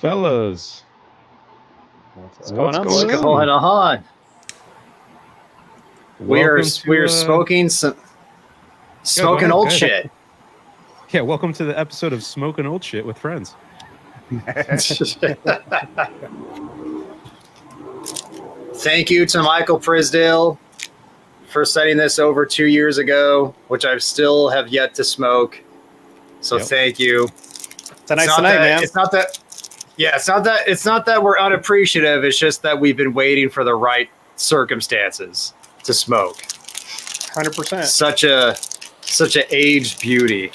fellas? What's going on? What's going on? We are smoking old shit. Yeah, welcome to the episode of Smoking Old Shit with Friends. Thank you to Michael Prisdale for setting this over 2 years ago, which I still have yet to smoke. So Thank you. It's a nice night, man. It's not that we're unappreciative. It's just that we've been waiting for the right circumstances to smoke. 100%. Such a aged beauty.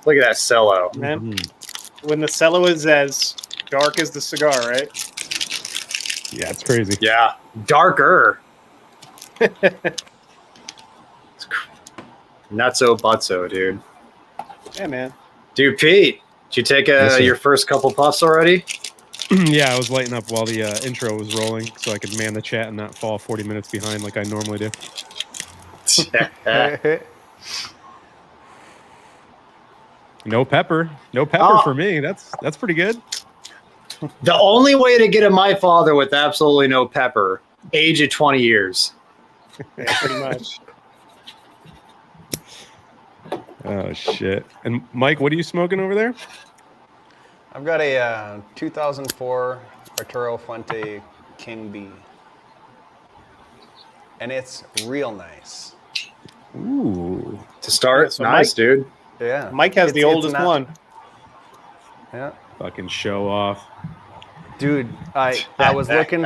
Look at that cello, man. When the cello is as dark as the cigar, right? Yeah, it's crazy. Yeah, darker. Nutso butso, dude. Yeah, man. Dude, Pete, did you take your first couple puffs already? Yeah, I was lighting up while the intro was rolling so I could man the chat and not fall 40 minutes behind like I normally do. No pepper for me. That's pretty good. The only way to get a my father with absolutely no pepper, age of 20 years. Yeah, pretty much. Oh shit! And Mike, what are you smoking over there? I've got a 2004 Arturo Fuente King B, and it's real nice. Ooh, to start, yeah, so nice, dude. Yeah, Mike has the oldest one. Yeah, fucking show off, dude. I was looking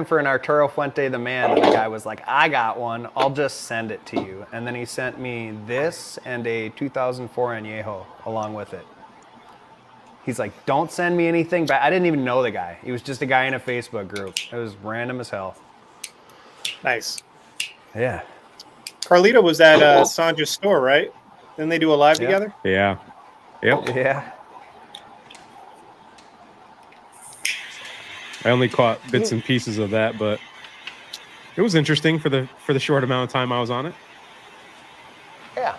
for an Arturo Fuente the man, and the guy was like, "I got one. I'll just send it to you." And then he sent me this and a 2004 Añejo along with it. He's like, "Don't send me anything," but I didn't even know the guy. He was just a guy in a Facebook group. It was random as hell. Nice. Yeah. Carlito was at Sanja's store, right? Didn't they do a live together? Yeah. Yep. Yeah. I only caught bits and pieces of that, but it was interesting for the short amount of time I was on it. Yeah.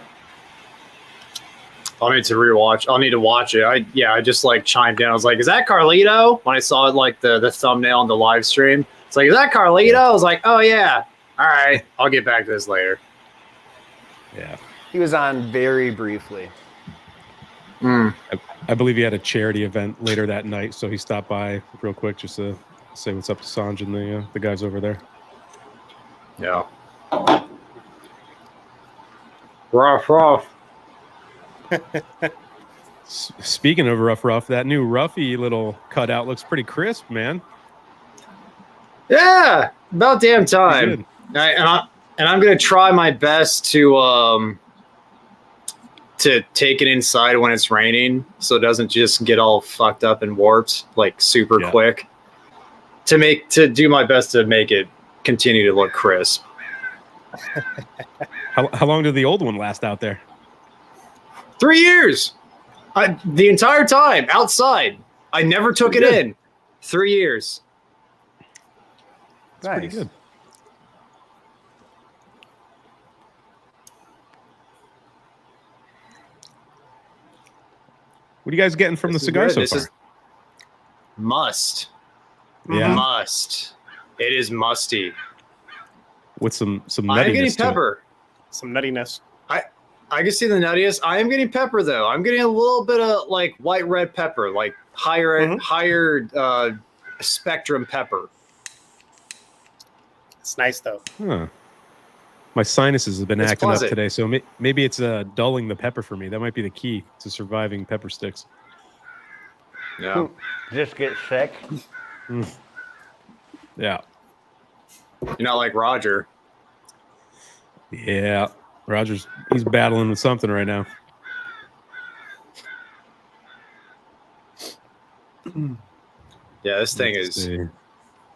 I'll need to watch it. I just like chimed in. I was like, "Is that Carlito?" When I saw it, like the thumbnail on the live stream, it's like, "Is that Carlito?" I was like, "Oh yeah, all right, I'll get back to this later." Yeah. He was on very briefly. I believe he had a charity event later that night, so he stopped by real quick just to say what's up to Sanj and the guys over there. Yeah. Rough. Speaking of rough, that new Ruffy little cutout looks pretty crisp, man. Yeah, about damn time. And I'm gonna try my best to take it inside when it's raining, so it doesn't just get all fucked up and warped like super quick. To do my best to make it continue to look crisp. How long did the old one last out there? 3 years. The entire time outside. I never took it in. 3 years. That's pretty good. What are you guys getting from the cigar so far? Must. Yeah. Must. It is musty. With some nuttiness. I'm getting pepper. Some nuttiness. I can see the nuttiness. I am getting pepper though. I'm getting a little bit of like white red pepper, like higher spectrum pepper. It's nice though. Huh. My sinuses have been acting up today, so maybe it's dulling the pepper for me. That might be the key to surviving pepper sticks. Yeah. Just get sick. Yeah. You're not like Roger. Yeah. He's battling with something right now. Yeah, this thing is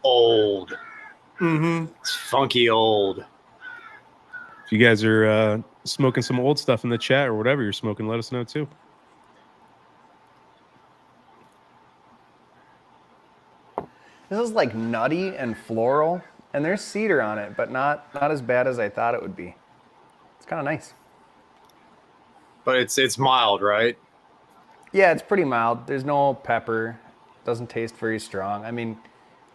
old. It's funky old. If you guys are smoking some old stuff in the chat or whatever you're smoking, let us know too. This is like nutty and floral, and there's cedar on it, but not as bad as I thought it would be. It's kind of nice. But it's mild, right? Yeah, it's pretty mild. There's no pepper. Doesn't taste very strong. I mean,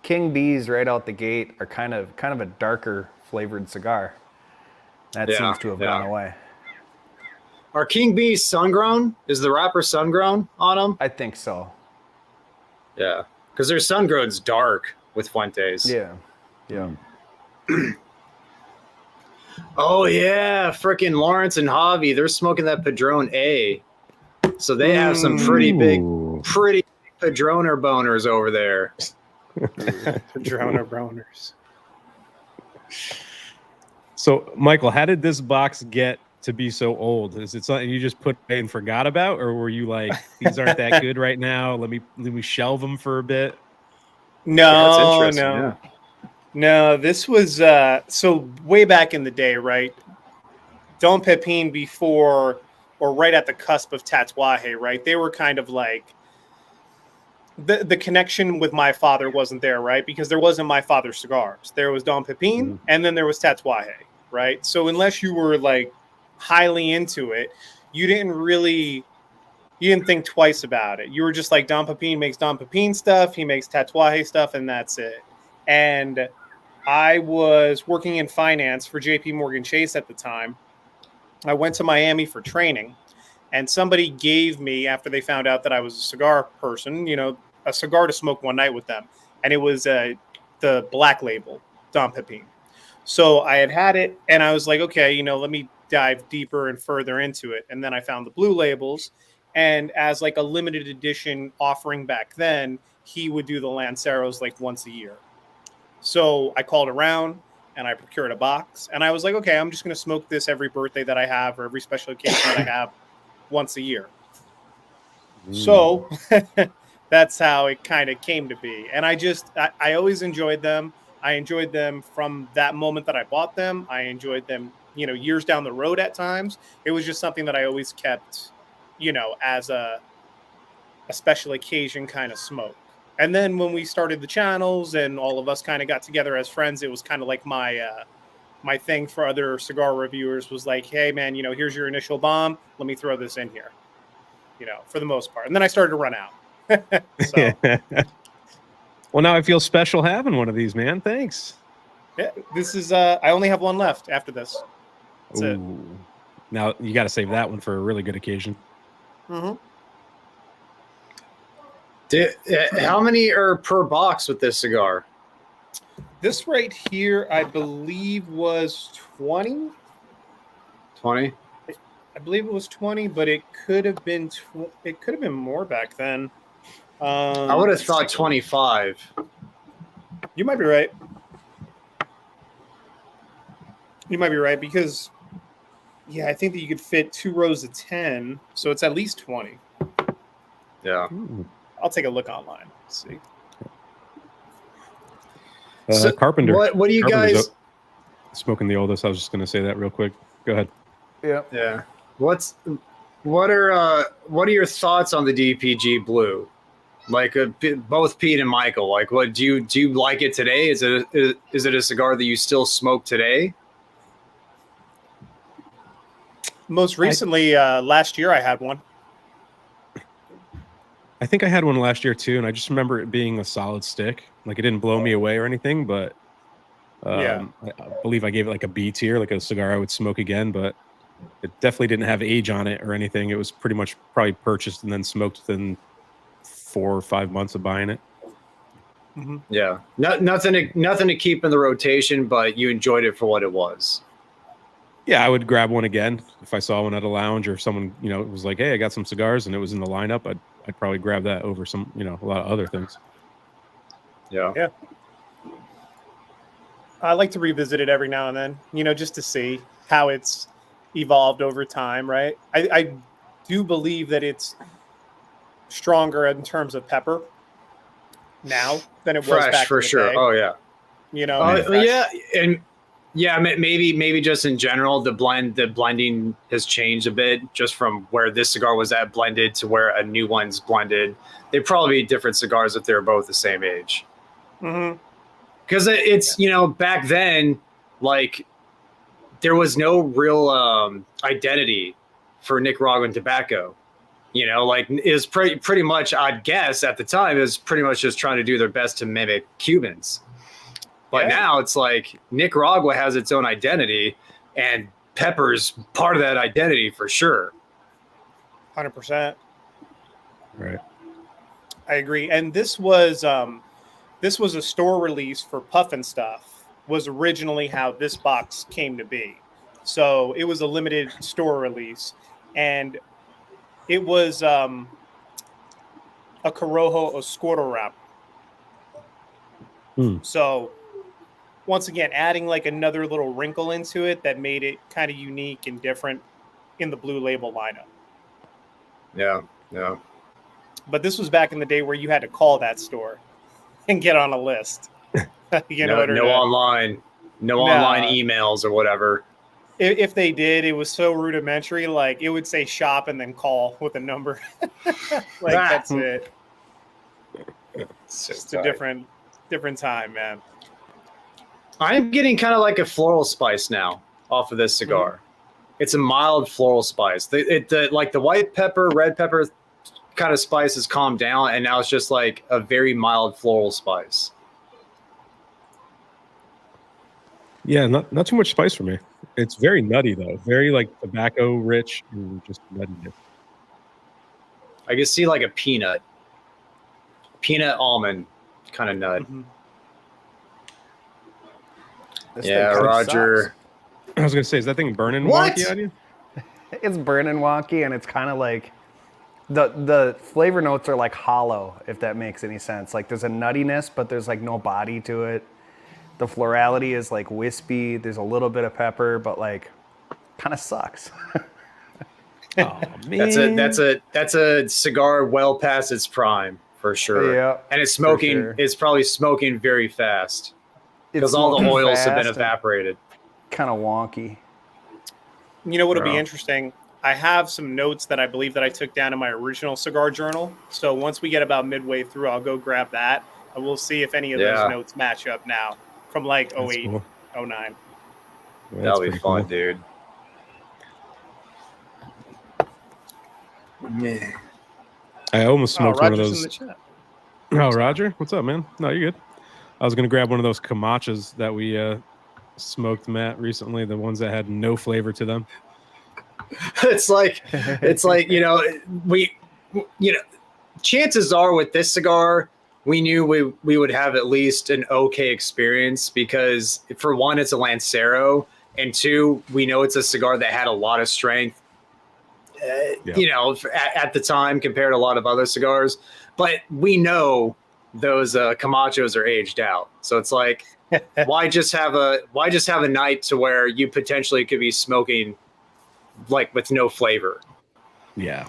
King B's right out the gate are kind of a darker flavored cigar. That Yeah, seems to have gone yeah. away. Are King Bees sun-grown? Is the wrapper sun-grown on them? I think so. Yeah, because their sun-grown's dark with Fuentes. Yeah. Yeah. Oh, yeah. Freaking Lawrence and Javi, they're smoking that Padron A. So they have some pretty big Padroner boners over there. Padroner boners. So, Michael, how did this box get to be so old? Is it something you just put in and forgot about, or were you like, these aren't that good right now? Let me shelve them for a bit. No, That's interesting, no. This was so way back in the day, right? Don Pepin before or right at the cusp of Tatuaje, right? They were kind of like the connection with my father wasn't there, right? Because there wasn't my father's cigars. There was Don Pepin, and then there was Tatuaje, right? So unless you were like highly into it, you didn't think twice about it. You were just like, Don Pepin makes Don Pepin stuff, he makes Tatuaje stuff, and that's it. And I was working in finance for JP Morgan Chase at the time. I went to Miami for training, and somebody gave me, after they found out that I was a cigar person, a cigar to smoke one night with them. And it was the Black Label Don Pepin. So I had it, and I was like, okay, let me dive deeper and further into it. And then I found the Blue Labels, and as like a limited edition offering back then, he would do the Lanceros like once a year. So I called around and I procured a box, and I was like, okay, I'm just going to smoke this every birthday that I have or every special occasion that I have once a year. So that's how it kind of came to be. And I always enjoyed them. I enjoyed them from that moment that I bought them. I enjoyed them, years down the road at times. It was just something that I always kept, as a special occasion kind of smoke. And then when we started the channels and all of us kind of got together as friends, it was kind of like my thing for other cigar reviewers was like, hey, man, here's your initial bomb. Let me throw this in here, for the most part. And then I started to run out. So. Well, now I feel special having one of these, man. Thanks. Yeah, this is, I only have one left after this. That's it. Now you got to save that one for a really good occasion. Mm-hmm. How many are per box with this cigar? This right here, I believe, was 20. 20? I believe it was 20, but it could have been more back then. I would have thought 25. You might be right. Because, I think that you could fit 2 rows of 10, so it's at least 20. Yeah. I'll take a look online. Let's see. So Carpenter. What do you guys smoking the oldest? I was just going to say that real quick. Go ahead. Yeah. What are your thoughts on the DPG Blue? Like both Pete and Michael. Like, what do you like it today? Is it a cigar that you still smoke today? Most recently, last year, I had one. I think I had one last year too, and I just remember it being a solid stick. Like, it didn't blow me away or anything, but I believe I gave it like a B tier, like a cigar I would smoke again. But it definitely didn't have age on it or anything. It was pretty much probably purchased and then smoked within 4 or 5 months of buying it. Mm-hmm. Yeah, nothing to keep in the rotation, but you enjoyed it for what it was. Yeah, I would grab one again if I saw one at a lounge, or if someone was like, "Hey, I got some cigars," and it was in the lineup. I'd probably grab that over some a lot of other things. Yeah. I like to revisit it every now and then, just to see how it's evolved over time, right? I do believe that it's stronger in terms of pepper now than it was Fresh back for in the sure. day. Oh yeah. Fresh. And maybe just in general, the blending has changed a bit, just from where this cigar was at blended to where a new one's blended. They'd probably be different cigars if they were both the same age. Mm-hmm. Because it's back then, like, there was no real identity for Nicaraguan tobacco. You know, like is pretty much, I'd guess at the time, is pretty much just trying to do their best to mimic Cubans. But now it's like Nicaragua has its own identity, and pepper's part of that identity for sure. 100%. Right. I agree. And this was a store release for Puffin Stuff. Was originally how this box came to be. So it was a limited store release, and it was a Corojo Oscuro wrap. So once again, adding like another little wrinkle into it that made it kind of unique and different in the Blue Label lineup. Yeah. But this was back in the day where you had to call that store and get on a list. No online emails or whatever. If they did, it was so rudimentary. Like it would say shop and then call with a number. That's it. It's just a different time, man. I'm getting kind of like a floral spice now off of this cigar. Mm-hmm. It's a mild floral spice. Like the white pepper, red pepper kind of spice has calmed down, and now it's just like a very mild floral spice. Yeah, not too much spice for me. It's very nutty though. Very like tobacco rich and just nuttiness. I can see like a peanut almond kind of nut. Mm-hmm. Yeah, Roger. Sucks. I was gonna say, is that thing burning wonky on you? It's burning wonky, and it's kind of like the flavor notes are like hollow, if that makes any sense. Like there's a nuttiness, but there's like no body to it. The florality is like wispy. There's a little bit of pepper, but like kind of sucks. Oh man, that's a cigar well past its prime for sure. Yeah, and it's smoking. Sure. It's probably smoking very fast because all the oils have been evaporated. Kind of wonky. You know what'll be interesting? I have some notes that I believe that I took down in my original cigar journal. So once we get about midway through, I'll go grab that. And we'll see if any of those notes match up now from like 08, cool. 09. Yeah, that'll be fun, cool. Dude. Yeah. I almost smoked one of Roger's those. in the chat. Oh, Roger, what's up, man? No, you're good. I was gonna grab one of those Camachas that we smoked, Matt, recently. The ones that had no flavor to them. It's like chances are with this cigar, we knew we would have at least an okay experience because for one, it's a Lancero, and two, we know it's a cigar that had a lot of strength. At the time compared to a lot of other cigars, but we know those Camachos are aged out. So it's like, why just have a night to where you potentially could be smoking like with no flavor? Yeah.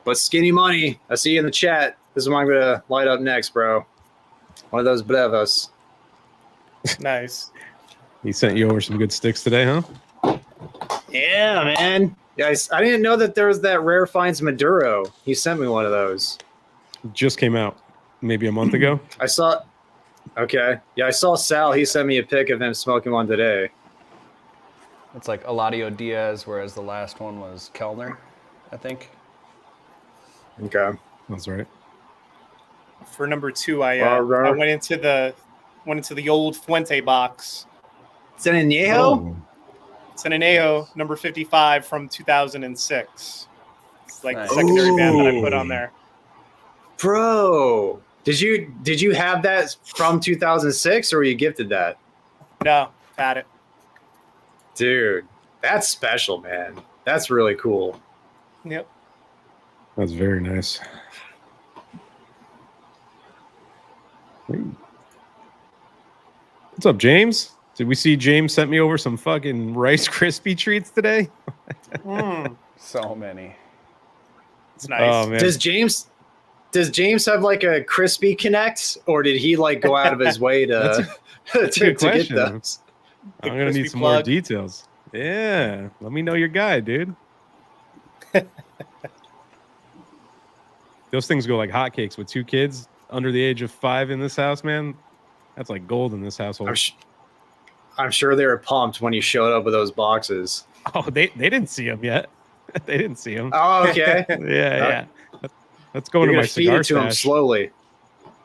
But Skinny Money, I see you in the chat. This is what I'm gonna light up next, bro. One of those brevas. Nice. He sent you over some good sticks today, huh? Yeah, man. Guys, I didn't know that there was that Rare Finds Maduro. He sent me one of those. Just came out maybe a month ago. I saw. Okay. Yeah, I saw Sal. He sent me a pic of him smoking one today. It's like Eladio Diaz, whereas the last one was Kellner, I think. Okay. That's right. For number 2, I went into the old Fuente box. Is it an Añejo? Oh. It's an Añejo, number 55 from 2006. It's like Nice. the secondary band that I put on there. Bro, did you have that from 2006 or were you gifted that? No, had it. Dude, that's special, man. That's really cool. Yep. That's very nice. What's up, James? Did we see James sent me over some fucking Rice Krispie treats today? So many. It's nice. Oh, man. Does James have like a crispy connect, or did he like go out of his way to That's a good to get question. those? The I'm gonna need crispy some plug. more details. Yeah, let me know your guy, dude. Those things go like hotcakes with 2 kids under the age of 5 in this house, man. That's like gold in this household. I'm sure they were pumped when you showed up with those boxes. Oh, they didn't see him yet. They didn't see him. Oh, okay. Yeah. Let's go You're into gonna my feed cigar it to them stash. slowly.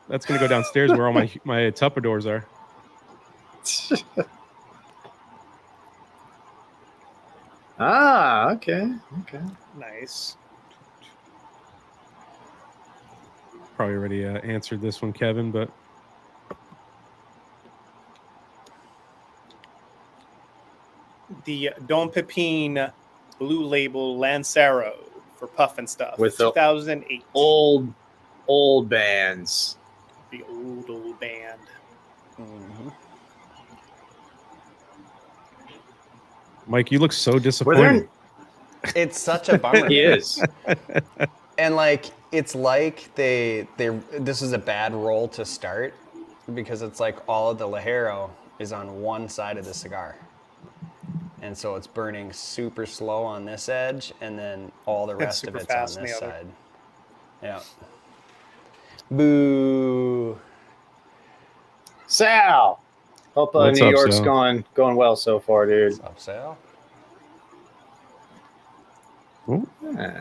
That's gonna go downstairs where all my Tupperdoors are. Okay. Nice. Probably already answered this one, Kevin, but The Don Pepin Blue Label Lancero for Puff and Stuff. With the 2008. Old bands. The old band. Mike, you look so disappointed. It's such a bummer. He is. And like it's like they this is a bad roll to start because it's like all of the Ligero is on one side of the cigar. And so it's burning super slow on this edge and then all the rest of super it's fast on on the this other. side. Yeah. Boo. Sal. Hope What's New up, York's Sal? going well so far, dude. What's up, Sal?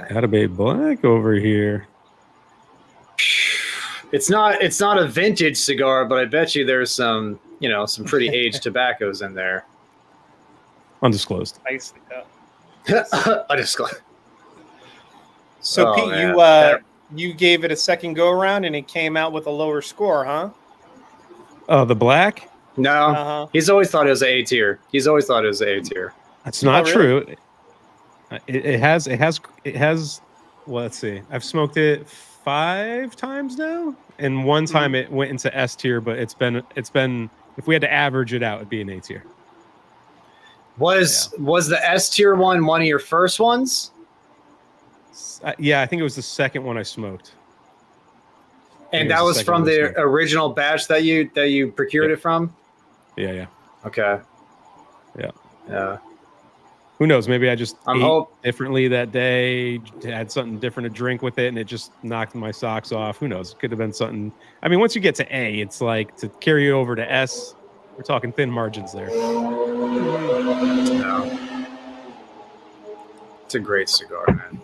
Gotta be black over here. It's not a vintage cigar, but I bet you there's some pretty aged tobaccos in there. Undisclosed. Nice. Yeah. I just So Oh, Pete, man. you gave it a second go around and it came out with a lower score, huh? Oh, the black? No, Uh-huh. he's always thought it was A tier. He's always thought it was A tier. That's not really? true. It has. Well, let's see. I've smoked it 5 times now, and one time it went into S tier. But it's been. If we had to average it out, it'd be an A tier. Was the S tier one of your first ones? Yeah, I think it was the second one I smoked. And that was from the original batch that you procured it from? Yeah. Okay. Yeah. Who knows? Maybe I just ate differently that day, had something different to drink with it, and it just knocked my socks off. Who knows? It could have been something. I mean, once you get to A, it's like to carry it over to S, we're talking thin margins there. No. It's a great cigar, man.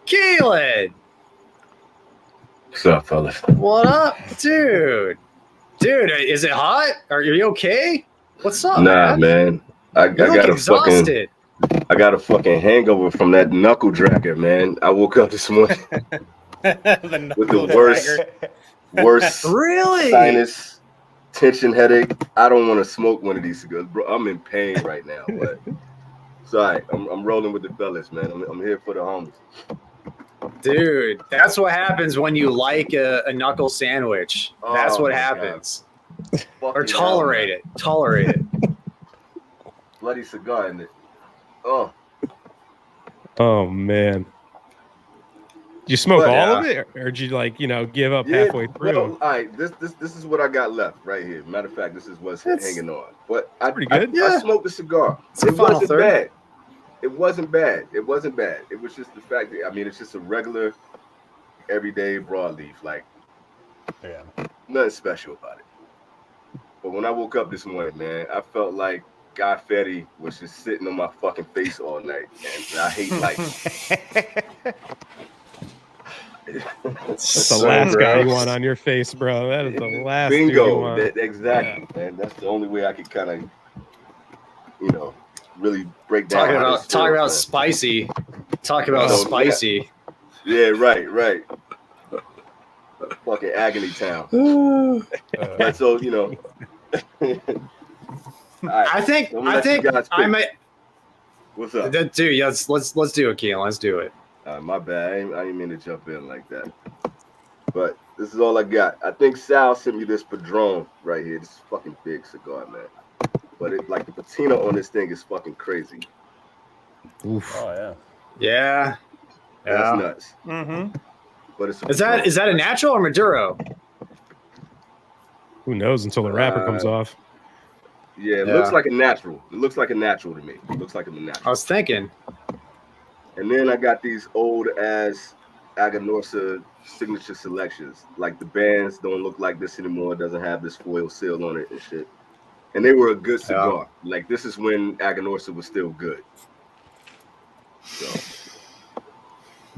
Keelan! What's up, fellas? What up, dude? Dude, is it hot? Are you okay? What's up, Nah, man. I got exhausted. I got a fucking hangover from that knuckle dragger, man. I woke up this morning with the worst Really? sinus tension headache. I don't want to smoke one of these cigars, bro. I'm in pain right now, but it's all right. I'm rolling with the fellas, man. I'm here for the homies. Dude, that's what happens when you like a knuckle sandwich. That's what happens. Or tolerate it. Tolerate it. Bloody cigar in it. Oh man. Did you smoke all of it, or did you give up halfway through? Well, all right, this is what I got left right here. Matter of fact, this is what's hanging on. But pretty good. I smoked the cigar. It wasn't bad. It wasn't bad. It wasn't bad. It was just the fact that it's just a regular, everyday broadleaf. Like, nothing special about it. But when I woke up this morning, man, I felt like Guy Fieri was just sitting on my fucking face all night, and I hate life. That's the last guy you want on your face, bro. That is the last. Dude you want. Exactly, man. That's the only way I could kind of, really break down. Talk about spicy. Talk about spicy. Yeah, right. Fucking agony town. But so I think I might. What's up, dude? Yes, let's do it, Keelan. Let's do it. My bad. I didn't mean to jump in like that. But this is all I got. I think Sal sent me this Padron right here. This fucking big cigar, man. But the patina on this thing is fucking crazy. Oof. Oh yeah. That's nuts. Mm-hmm. But it's Is that a natural or Maduro? Who knows until the wrapper comes off? Yeah, it looks like a natural. It looks like a natural to me. It looks like a natural. I was thinking. And then I got these old ass Aganorsa signature selections. Like the bands don't look like this anymore. It doesn't have this foil seal on it and shit. and they were a good cigar. Like this is when Aganorsa was still good. So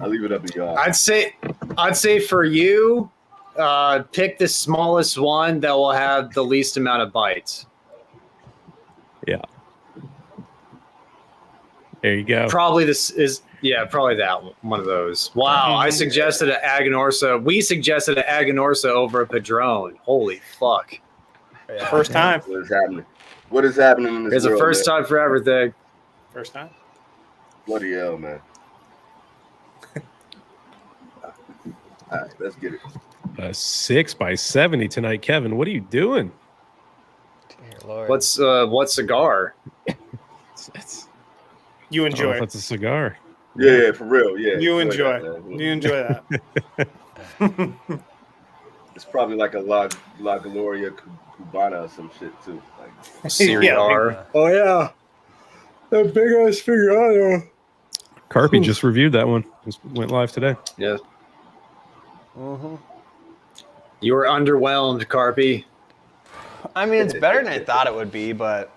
I'll leave it up to y'all. I'd say for you, pick the smallest one that will have the least amount of bites. Yeah. There you go. Probably probably that one of those. Wow, I suggested an Aganorsa. We suggested an Aganorsa over a Padron. Holy fuck! Yeah. First time. What is happening? What is happening in this It's world, a first man? time for everything. First time. Bloody hell, man! All right, let's get it. A 6x70 tonight, Kevin. What are you doing? Dear Lord. What cigar? You enjoy it. That's a cigar. Yeah, for real. Yeah, You enjoy that, it. You enjoy that. It's probably like a La Gloria Cubana or some shit too. Like Cigar. Yeah. Oh yeah, that big ass figure. Carpy just reviewed that one. Just went live today. Yeah. You were underwhelmed, Carpy. I mean, it's better than I thought it would be, but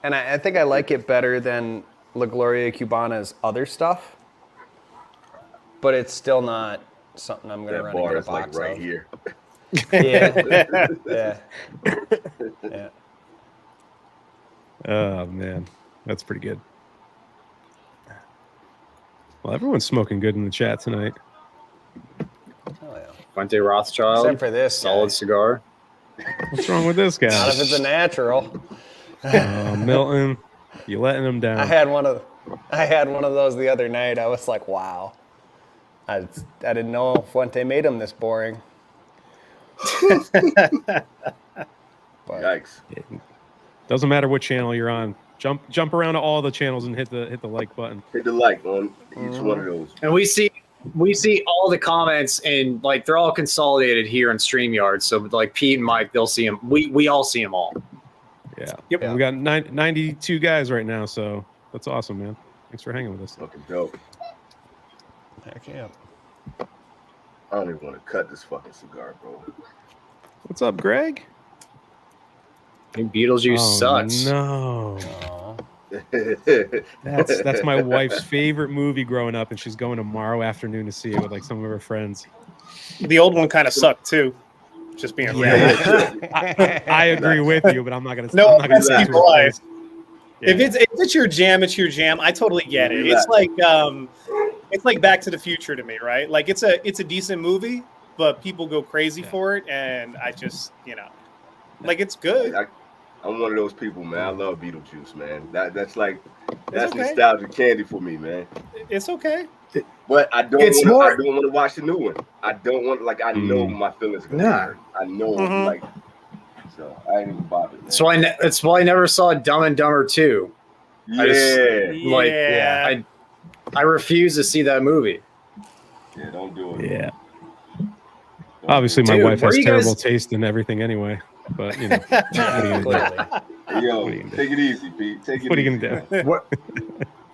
I think I like it better than La Gloria Cubana's other stuff. But it's still not something I'm gonna that run bar and is get a like box right of. here. Yeah. Yeah. Oh man, that's pretty good. Well, everyone's smoking good in the chat tonight. Oh yeah. Fuente Rothschild. Except for this solid guy. cigar. What's wrong with this guy? Not if it's a natural. Milton, you letting him down. I had one of those the other night. I was like, wow. I didn't know Fuente made them this boring. But Yikes! Doesn't matter what channel you're on. Jump around to all the channels and hit the like button. Hit the like on each one of those. And we see all the comments, and like they're all consolidated here in StreamYard. So like Pete and Mike, they'll see them. We all see them all. Yeah. Yep. And we got 92 guys right now, so that's awesome, man. Thanks for hanging with us. Fucking dope. heck yeah. I don't even want to cut this fucking cigar, bro. What's up, Greg? I think Beetlejuice sucks. No. Aw. That's my wife's favorite movie growing up, and she's going tomorrow afternoon to see it with like some of her friends. The old one kind of sucked too. Just being real. I agree with you, but I'm not gonna. No, I'm not gonna that's say people life. Yeah. If it's your jam, it's your jam. I totally get it. It's like Back to the Future to me, right? Like it's a decent movie, but people go crazy for it, and I just like it's good. I'm one of those people, man. I love Beetlejuice, man. That's okay. nostalgic candy for me, man. It's okay. But I don't want to watch the new one. I don't want I know my feelings are gonna be hurt. I know so I ain't even bothered. Man. That's why I never saw Dumb and Dumber 2. Yeah. I refuse to see that movie. Yeah, don't do it. Yeah. Obviously, my Dude, wife has where you terrible guys- taste in everything anyway. But what are you gonna Clearly. Yo, What are you gonna take it easy, Pete. Take it What are easy. you gonna do?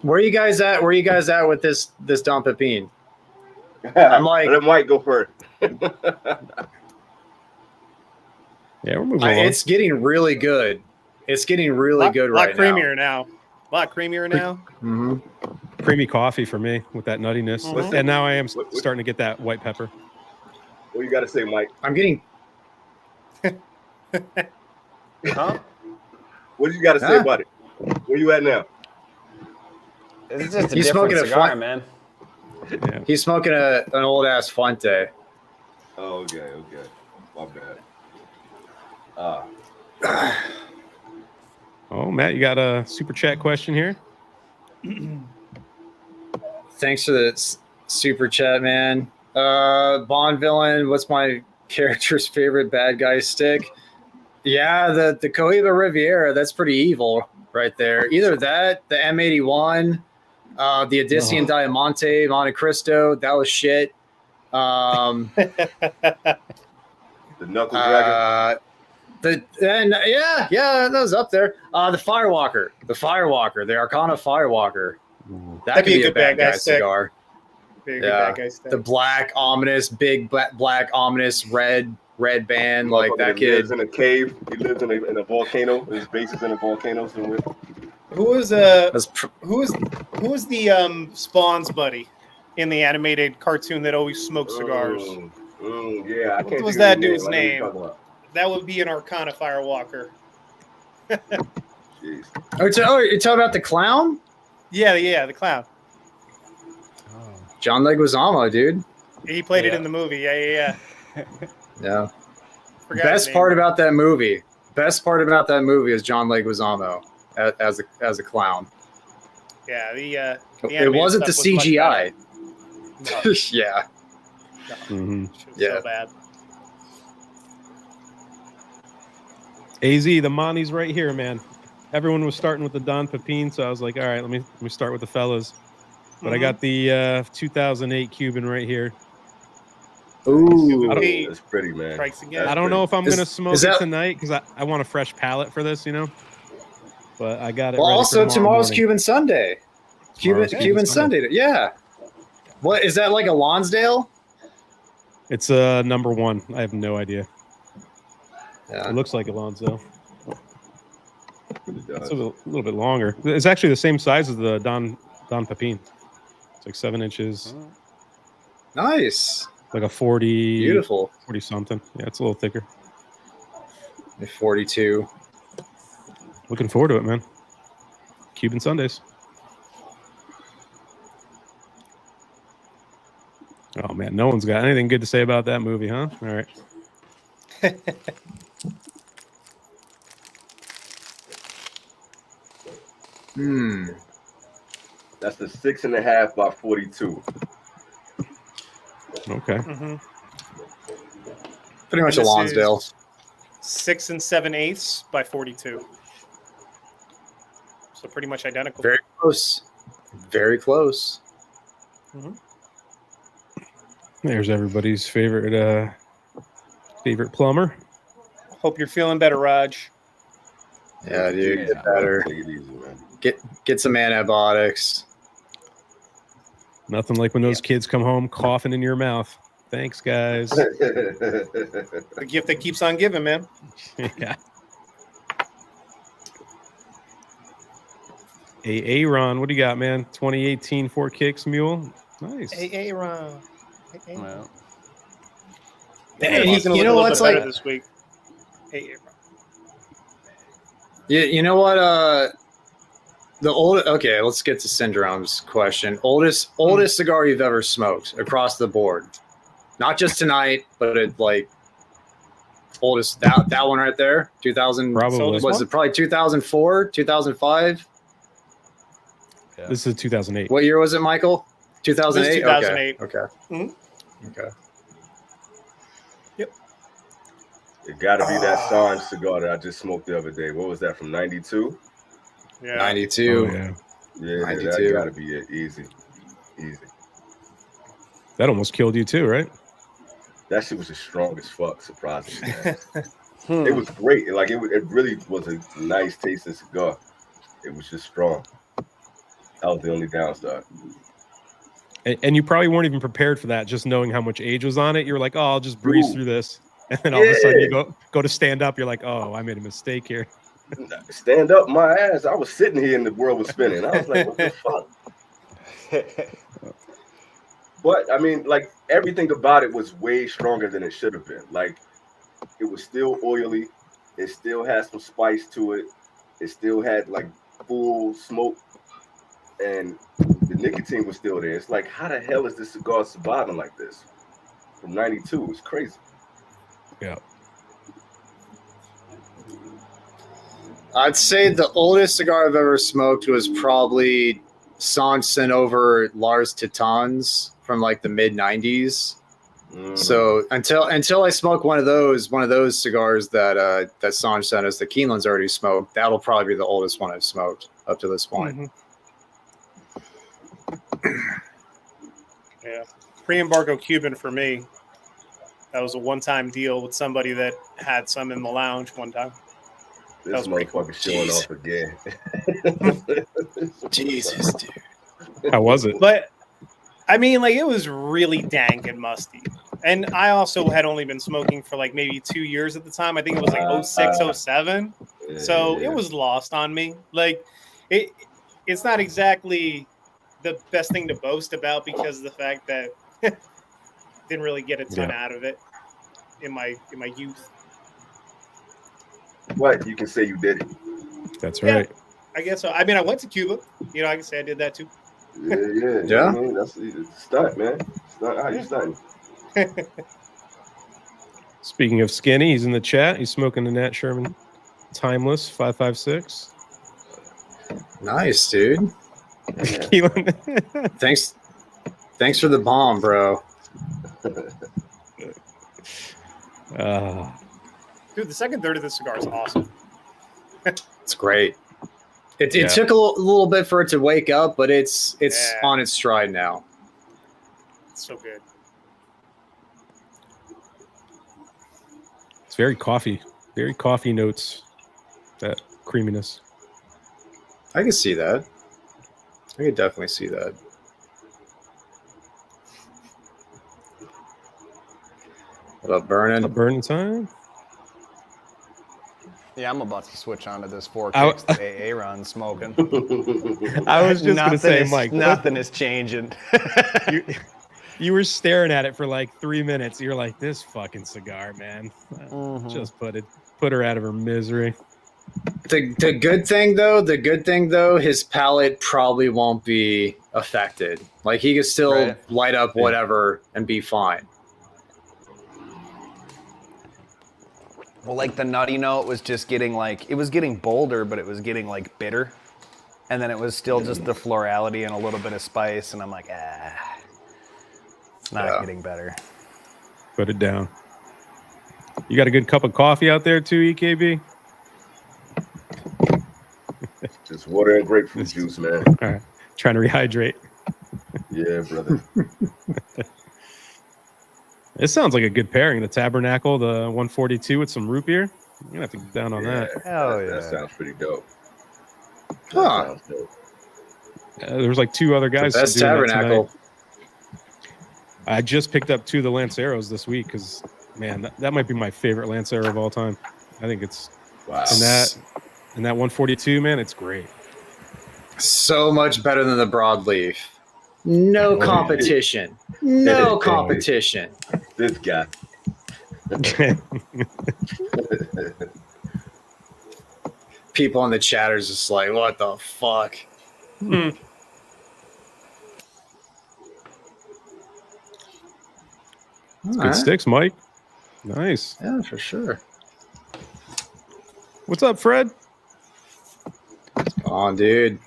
Where are you guys at? Where are you guys at with this Don Pepin? I'm like- let Mike go first. Yeah, we're moving along. It's getting really good. It's getting really good right A lot creamier now. A lot creamier now. now. Creamy coffee for me with that nuttiness, and now I am starting to get that white pepper. What you got to say, Mike? I'm getting. Huh? What do you got to say about it? Where you at now? It's just a He's different smoking a cigar, fun- man. Yeah. He's smoking an old ass Fuente. Oh, okay. My bad. Oh, Matt, you got a super chat question here? Thanks for the super chat, man. Bond villain. What's my character's favorite bad guy stick? Yeah, the Cohiba Riviera. That's pretty evil right there. Either that, the M81, the Odyssean Diamante, Monte Cristo. That was shit. The Knuckle Dragon. That was up there. The Firewalker, the Arcana Firewalker. That That'd could be a be a good bad guy stick. cigar. Big Yeah. bad guy stuff. The black, ominous, big black, ominous red red band, like that He kid. lives in a cave. He lives in a volcano. His base is in a volcano somewhere. Who was That's who was the Spawn's buddy in the animated cartoon that always smoked cigars? Yeah, I What can't was think that of his dude's I know what name? you're talking about. That would be an Arcana Firewalker. Jeez. Oh, you're talking about the clown? Yeah, the clown. John Leguizamo, dude. He played it in the movie. Yeah. Yeah. Forgot Best his name. part about that movie. Best part about that movie is John Leguizamo as a clown. Yeah, the It animated wasn't the stuff was much CGI. better. No, Yeah. Mm-hmm. shit was Yeah. so bad. AZ, the Monty's right here, man. Everyone was starting with the Don Pepin, so I was like, all right, let me start with the fellas. But I got the 2008 Cuban right here. Ooh. That's pretty, man. Strikes again. I don't know if I'm Is- gonna smoke is it that- tonight because I want a fresh palate for this, you know. But I got it. Well, ready for also tomorrow's morning. Cuban Sunday. Tomorrow's Cuban Sunday. Yeah. What is that, like a Lonsdale? It's number one. I have no idea. Yeah. It looks like Alonzo. It It's does. a little bit longer. It's actually the same size as the Don Pepin. It's like 7 inches, Nice. like a 40, Beautiful. 40 something. Yeah, it's a little thicker. 42. Looking forward to it, man. Cuban Sundays. Oh man, no one's got anything good to say about that movie, huh? All right. That's the 6.5 by 42. Okay. Mm-hmm. Pretty much a Lonsdale. 6 7/8 by 42. So pretty much identical. Very close. Very close. There's everybody's favorite plumber. Hope you're feeling better, Raj. Yeah, dude. Get better. Take it easy, man. Get some antibiotics. Nothing like when those kids come home coughing in your mouth. Thanks, guys. The gift that keeps on giving, man. Yeah. Hey, Aaron, what do you got, man? 2018 Four Kicks Mule. Nice. Hey, Ron. Hey, Well, And he's gonna you look know a little what's bit better like? this week. Hey, Ron. You know what? The old. Okay, let's get to Syndrome's question. Oldest cigar you've ever smoked across the board, not just tonight, but like oldest. That one right there, 2000. Probably. Was it probably 2004, 2005? yeah. This is 2008. What year was it, Michael? 2008. This is 2008. Okay. Mhm. Okay. It got to be that Sanj cigar that I just smoked the other day. What was that, from 92? Yeah. 92. Oh, yeah. Yeah, 92. that got to be it. Easy. That almost killed you too, right? That shit was as strong as fuck, surprisingly. Man. It was great. Like it really was a nice tasting cigar. It was just strong. That was the only downside. And you probably weren't even prepared for that, just knowing how much age was on it. You're like, oh, I'll just breeze through this. And then all of a sudden you go to stand up. You're like, oh, I made a mistake here. Stand up my ass. I was sitting here and the world was spinning. I was like, what the fuck? But I mean, like everything about it was way stronger than it should have been. Like it was still oily. It still had some spice to it. It still had like full smoke, and the nicotine was still there. It's like, how the hell is this cigar surviving like this? From 92, it's crazy. Yeah. I'd say the oldest cigar I've ever smoked was probably Sanj sent over Lars Titans from like the mid 90s. So until I smoke one of those cigars that that Sanj sent us, the Keeneland's already smoked, that'll probably be the oldest one I've smoked up to this point. Yeah. Pre-embargo Cuban for me. That was a one-time deal with somebody that had some in the lounge one time. This motherfucker showing off again. Jesus, dude. How was it? But I mean, like it was really dank and musty, And I also had only been smoking for like maybe 2 years at the time. I think it was like 06, 07. So it was lost on me. Like it's not exactly the best thing to boast about because of the fact that didn't really get a ton out of it in my youth. What? You can say you did it. That's right. I guess so. I mean, I went to Cuba. You know, I can say I did that too. Yeah. I mean, that's a stunt, man. Stunt. How you stunting? Speaking of skinny, he's in the chat. He's smoking the Nat Sherman Timeless 556. Nice, dude. Keelan. Thanks for the bomb, bro. Dude, the second third of this cigar is awesome. It's great. It took a little bit for it to wake up, but it's on its stride now. It's so good. It's very coffee notes. That creaminess. I can see that. I could definitely see that. What up, Burning? Burning time? Yeah, I'm about to switch on to this 4K AA run smoking. I was just going to say, Mike. Nothing is changing. You were staring at it for like 3 minutes. You're like, this fucking cigar, man. Just put her out of her misery. The good thing though, his palate probably won't be affected. Like he could still light up whatever and be fine. Well, like the nutty note was just getting getting bolder, but it was getting like bitter. And then it was still just the florality and a little bit of spice. And I'm like, it's not getting better. Put it down. You got a good cup of coffee out there too, EKB? Just water and grapefruit juice, man. All right. Trying to rehydrate. Yeah, brother. It sounds like a good pairing. The Tabernacle, the 142 with some root beer. You're going to have to get down on that. Hell yeah. That sounds pretty dope. Huh. There was like 2 other guys. Best doing Tabernacle. I just picked up 2 of the Lanceros this week because, man, that might be my favorite Lancero of all time. I think it's and that 142, man, it's great. So much better than the broadleaf. No competition. No competition. This guy. People in the chatters just like, what the fuck? It's good sticks, Mike. Nice. Yeah, for sure. What's up, Fred? Come on, dude.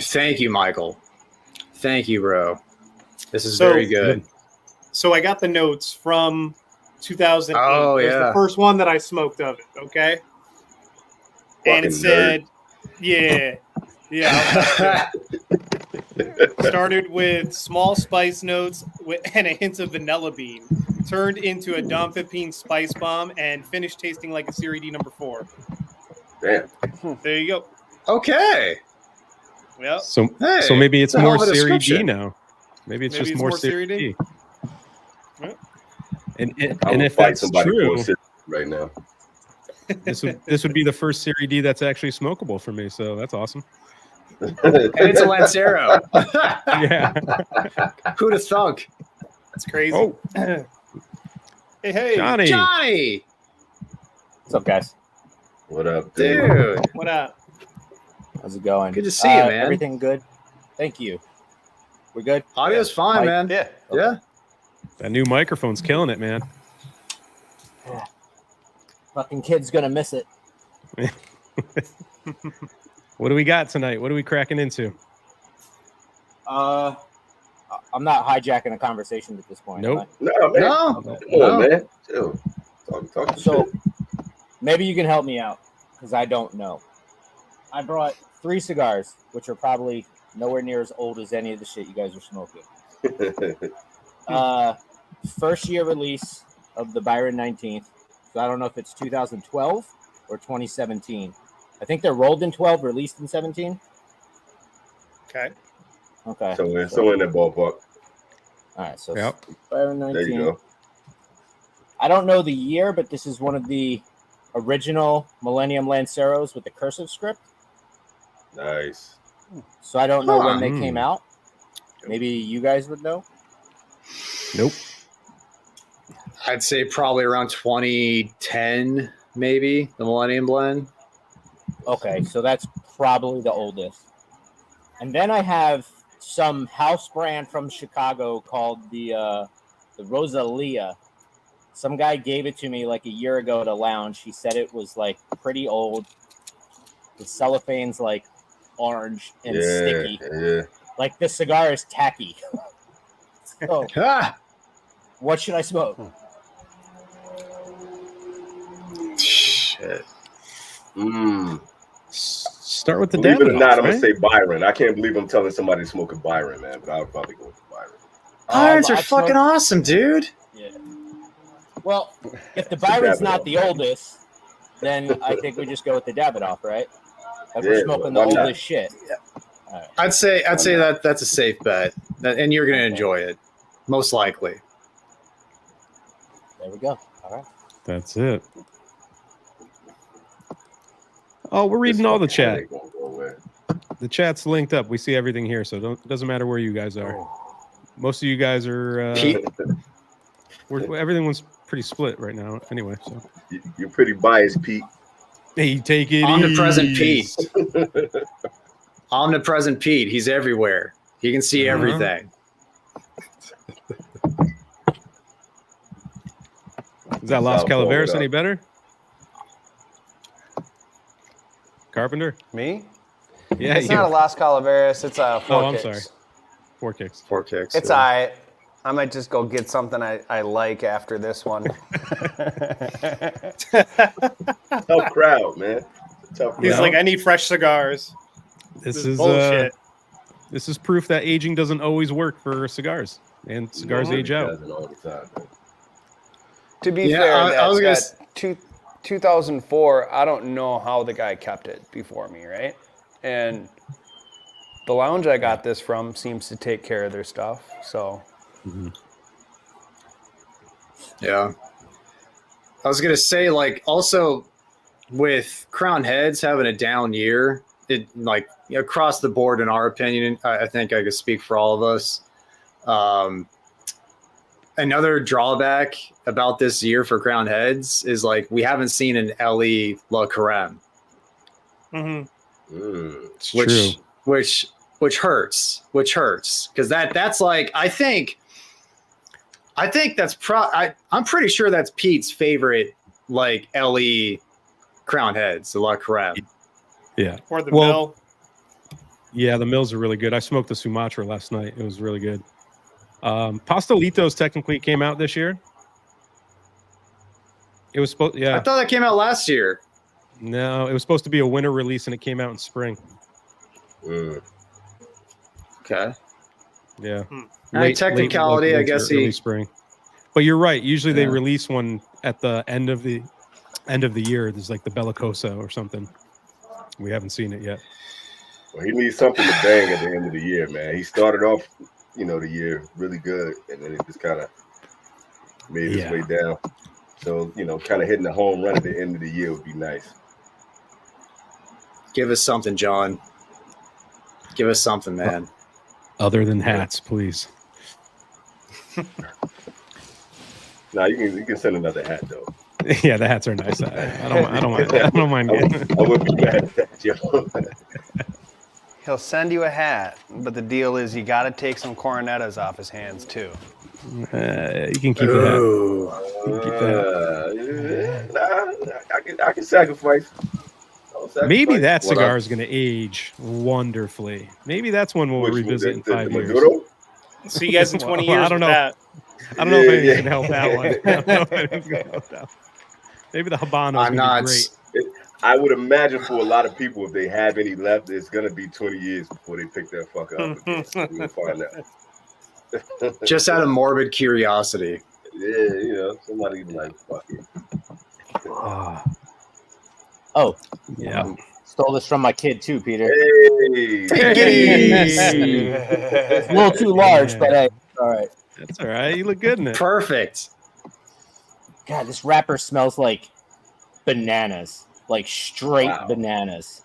Thank you, Michael. Thank you, bro. This is very good. So I got the notes from 2008. Oh, It was the first one that I smoked of it, okay? And it said, started with small spice notes and a hint of vanilla bean. Turned into a Dom Pepin spice bomb and finished tasting like a Serie D number 4. Damn. There you go. Okay. Yep. So maybe it's more Serie D now. Maybe it's just more Serie Serie D. Yep. And if that's true, right now, this would be the first Serie D that's actually smokable for me. So that's awesome. And it's a Lancero. Yeah. Who'd have thunk? That's crazy. Oh. Hey, Johnny. What's up, guys? What up, dude? What up? How's it going? Good to see you, man. Everything good? Thank you. We're good? Audio's fine, Mike? man. Yeah. That new microphone's killing it, man. Yeah. Fucking kid's gonna miss it. What do we got tonight? What are we cracking into? I'm not hijacking a conversation at this point. Nope. No, man. No. Come on, man. Chill. Talk So shit. maybe you can help me out because I don't know. I brought 3 cigars, which are probably nowhere near as old as any of the shit you guys are smoking. First year release of the Byron 19th. So I don't know if it's 2012 or 2017. I think they're rolled in 12, released in 17. Okay. Okay. So in that ballpark. All right. So Yep. expired 19. There you go. I don't know the year, but this is one of the original Millennium Lanceros with the cursive script. Nice. So I don't know when they Hmm. came out. Maybe you guys would know. Nope. I'd say probably around 2010, maybe the Millennium Blend. Okay, so that's probably the oldest. And then I have some house brand from Chicago called the Rosalia. Some guy gave it to me like a year ago at a lounge. He said it was like pretty old. The cellophane's like orange and sticky. Yeah. Like the cigar is tacky. So, Ah! what should I smoke? Shit. Start with the Believe it or Davidoff, not, I'm right? gonna say Byron. I can't believe I'm telling somebody to smoke a Byron, man, but I would probably go with Byron. Irons are I fucking smoked- awesome, dude. Yeah. Well, if the Byron's not the oldest, then I think we just go with the Davidoff, right? If we're Yeah, smoking the why not? oldest shit. All right. I'd say that's a safe bet, and you're gonna enjoy it, most likely. There we go. All right. That's it. Oh, we're reading all the chat. Ain't gonna go away. The chat's linked up. We see everything here, so it doesn't matter where you guys are. Most of you guys are. Pete, Everything was pretty split right now. Anyway, so You're pretty biased, Pete. hey, take it omnipresent easy. Pete, omnipresent Pete. He's everywhere. He can see Uh-huh. everything. Is that Las I'll pull it Calaveras up. any better? Carpenter? Me? Yeah, It's not a Las Calaveras. It's a Four Oh, I'm Kicks. sorry. 4 kicks. 4 kicks. It's yeah. all right. I might just go get something I like after this one. Tough crowd, man. Tough He's crowd. like, I need fresh cigars. This is bullshit. This is proof that aging doesn't always work for cigars, and cigars age out. Does it all the time, man. To be Yeah, fair, I was gonna that 2004, I don't know how the guy kept it before me, right? And the lounge I got this from seems to take care of their stuff. So Yeah. I was gonna say, like, also with Crown Heads having a down year, it like across the board, in our opinion, I think I could speak for all of us. Another drawback about this year for Crown Heads is like we haven't seen an LE La Creme, Mm-hmm. It's which true. which hurts because that's like I think that's I'm pretty sure that's Pete's favorite like LE Crown Heads, the La Creme. Yeah. Or the Well, mill. Yeah, the mills are really good. I smoked the Sumatra last night. It was really good. Pastelitos technically came out this year. It was supposed, I yeah. thought that came out last year. No, it was supposed to be a winter release, and it came out in spring. Okay. Yeah. Technicality, late I guess early he. spring. But you're right. Usually they Yeah. release one at the end of the year. There's like the Bellicosa or something. We haven't seen it yet. Well, he needs something to bang at the end of the year, man. He started off, the year really good, and then it just kind of made its way down. So, kind of hitting the home run at the end of the year would be nice. Give us something, John. Give us something, man. Other than hats, please. Nah, you can send another hat though. Yeah, the hats are nice. I don't mind. I don't mind. I wouldn't be mad at that, Joe. he'll send you a hat, but the deal is you got to take some Coronettas off his hands too. You can keep the hat. You can keep the hat. I can sacrifice. Maybe that What cigar up? is going to age wonderfully. Maybe that's one we'll revisit in 5 years. Maduro? See you guys in 20 Well, years. I don't with know. that. I don't know if anything's Yeah. going to help that one. I don't know if anything's going to help that one. Maybe the Habano is I'm going not. to be great. I would imagine for a lot of people, if they have any left, it's gonna be 20 years before they pick that fucker up again. We'll find out. Just out of morbid curiosity. Yeah, somebody like fuck it. Ah, Oh, yeah. Stole this from my kid too, Peter. Hey. It's a little too large, but hey, all right. That's all right. You look good in it. Perfect. God, this wrapper smells like bananas, like straight Wow. bananas.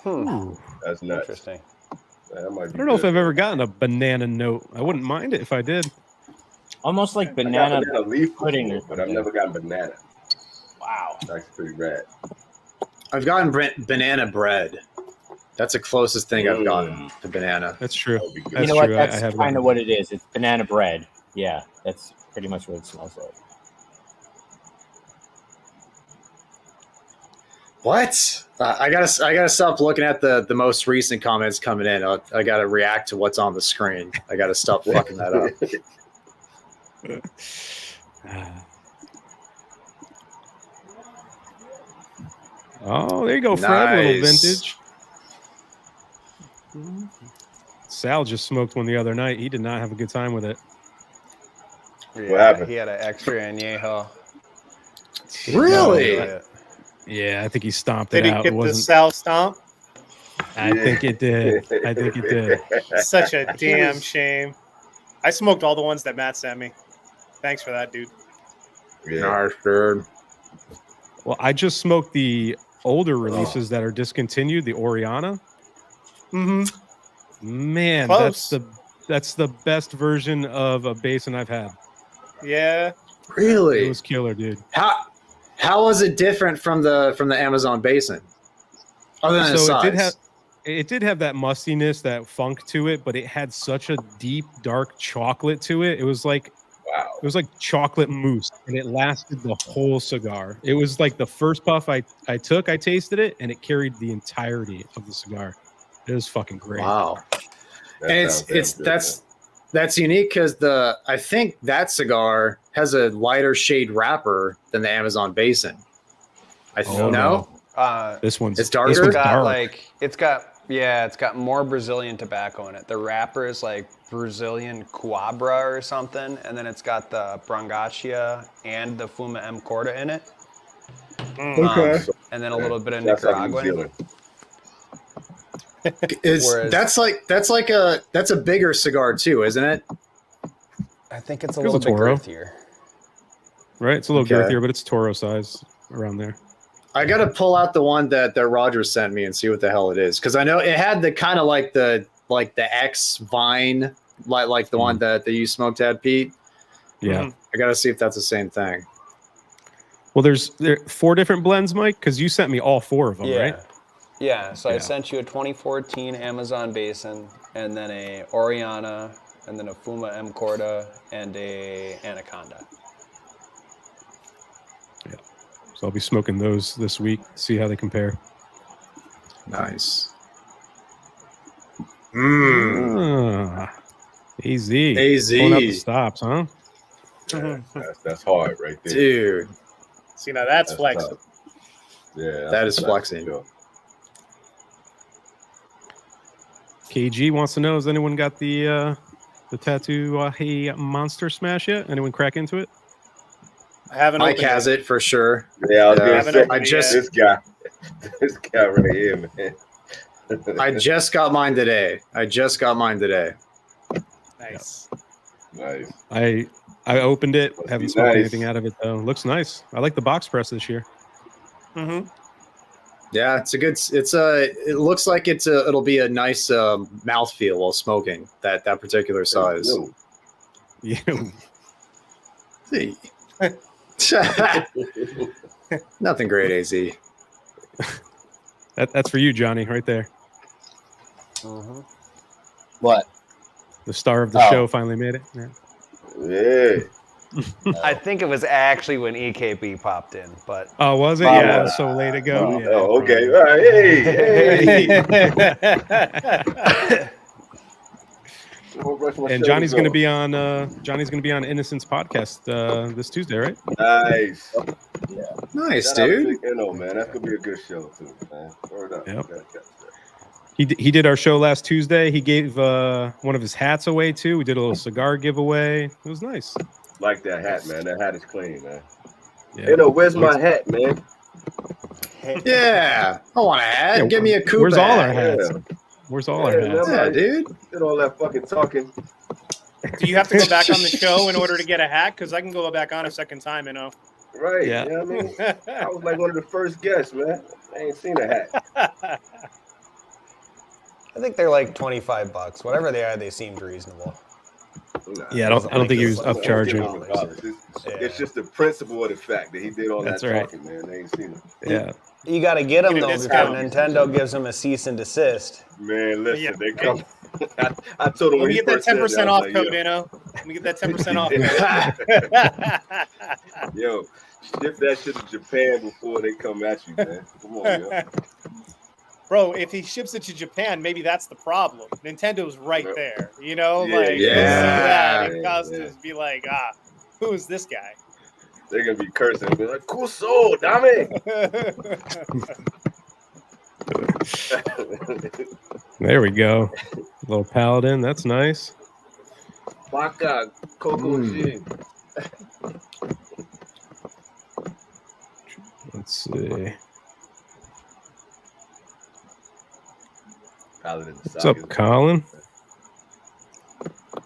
Ooh. That's nuts. Interesting. That might be I don't know if good. I've ever gotten a banana note. I wouldn't mind it if I did. Almost like I got banana banana leaf pudding or before, but I've something. never gotten banana. Wow. That's pretty rad. I've gotten banana bread. That's the closest thing I've gotten to banana. That's true. That would be good. That's You know what? true. That's I have kind gotten of what it is. It's banana bread. Yeah, that's pretty much what it smells like. What? I gotta stop looking at the most recent comments coming in. I gotta react to what's on the screen. I gotta stop fucking that up. Oh, there you go, Fred. A little Nice. vintage. Sal just smoked one the other night. He did not have a good time with it. Yeah, happened? he had an extra añejo. Really? Enjoy it. Yeah, I think he stomped Did it he out. get It the wasn't. Sal stomp? I think it did. I think it did. Such a damn shame. I smoked all the ones that Matt sent me. Thanks for that, dude. Yeah. Nah, sure. Well, I just smoked the older releases that are discontinued. The Oriana. Mm-hmm. Man, Close. that's the best version of a basin I've had. Yeah. It Really? was killer, dude. How was it different from the Amazon basin? Other than the So size. it did have that mustiness, that funk to it, but it had such a deep, dark chocolate to it. It was like chocolate mousse, and it lasted the whole cigar. It was like the first puff I took, I tasted it, and it carried the entirety of the cigar. It was fucking great. Wow. That And sounds damn good, that's unique because I think that cigar has a lighter shade wrapper than the Amazon Basin. Oh, no? This one's It's darker? This It's one's got dark. it's got more Brazilian tobacco in it. The wrapper is like Brazilian Coabra or something, and then it's got the Brancacia and the Fuma M Corda in it. Okay. And then a little bit of That's like New Nicaraguan. Zealand. That's a bigger cigar too, isn't it? I think it's a Here's little a bit Toro. girthier. Right? It's a little Okay. girthier, but it's Toro size around there. I gotta pull out the one that Roger sent me and see what the hell it is, because I know it had the kind of like the X Vine, like the one that you smoked at, Pete. Yeah. I gotta see if that's the same thing. Well, there 4 different blends, Mike, because you sent me all 4 of them, Yeah. right? Yeah, so I Yeah. sent you a 2014 Amazon Basin, and then a Oriana, and then a Fuma M Corda, and a Anaconda. Yeah. So I'll be smoking those this week, see how they compare. Nice. AZ. AZ. Pulling out the stops, huh? Yeah, that's hard right there. Dude, See, now that's That's flexing. tough. Yeah, that is that's flexing. sure. KG wants to know, has anyone got the Tattoo Hey Monster Smash yet? Anyone crack into it? I haven't Mike opened has it for sure. Yeah, I was Yeah. gonna Haven't say, opened it yet. this guy right here, man. I just got mine today. Nice. Nice. I opened it, Must haven't be smoked nice. anything out of it though. Looks nice. I like the box press this year. Mm-hmm. Yeah, it looks like it'll be a nice mouthfeel while smoking that particular size. No. Yeah. See. Nothing great, AZ. That's for you, Johnny, right there. What? The star of the show finally made it. Yeah. Yeah. I think it was actually when EKB popped in, but Oh, was it? Yeah, it was so late ago. Yeah, Oh, okay. probably. All right. Hey. And Johnny's going to be on Innocence podcast this Tuesday, right? Nice. Nice, Shout out to dude. Big Inno, man. That's gonna be a good show too, man. Word up. Yep. Okay. He did our show last Tuesday. He gave one of his hats away too. We did a little cigar giveaway. It was nice. Like that hat, man. That hat is clean, man. Yeah. Inno, where's my hat, man? Yeah, I want a hat. Yeah, Give me a coupe. Where's all our hat. hats? Where's all our hats? Yeah, dude. Did all that fucking talking. Do you have to go back on the show in order to get a hat? Because I can go back on a second time, Right. Yeah. You know what I mean? I was like one of the first guests, man. I ain't seen a hat. I think they're like $25. Whatever they are, they seemed reasonable. Nah, Yeah, I don't think he was upcharging. It's just the principle of the fact that he did all That's that right. talking, man. They ain't seen it. Yeah. You got to get them, Get a though, before discount. Nintendo gives them a cease and desist. Man, listen, Yeah. they come. I told him Let when me he get that first said 10% that, I off was code, like, Let me get that 10% off. yo, ship that shit to Japan before they come at you, man. Come on, yo. Bro, if he ships it to Japan, maybe that's the problem. Nintendo's right there. You know, Yeah, like you'll see yeah, that and yeah. customers be like, who is this guy? They're gonna be cursing. Be like, Kuso, dame. There we go. Little paladin. That's nice. Baka, Coco Jin. Let's see. Paladin What's up, Colin?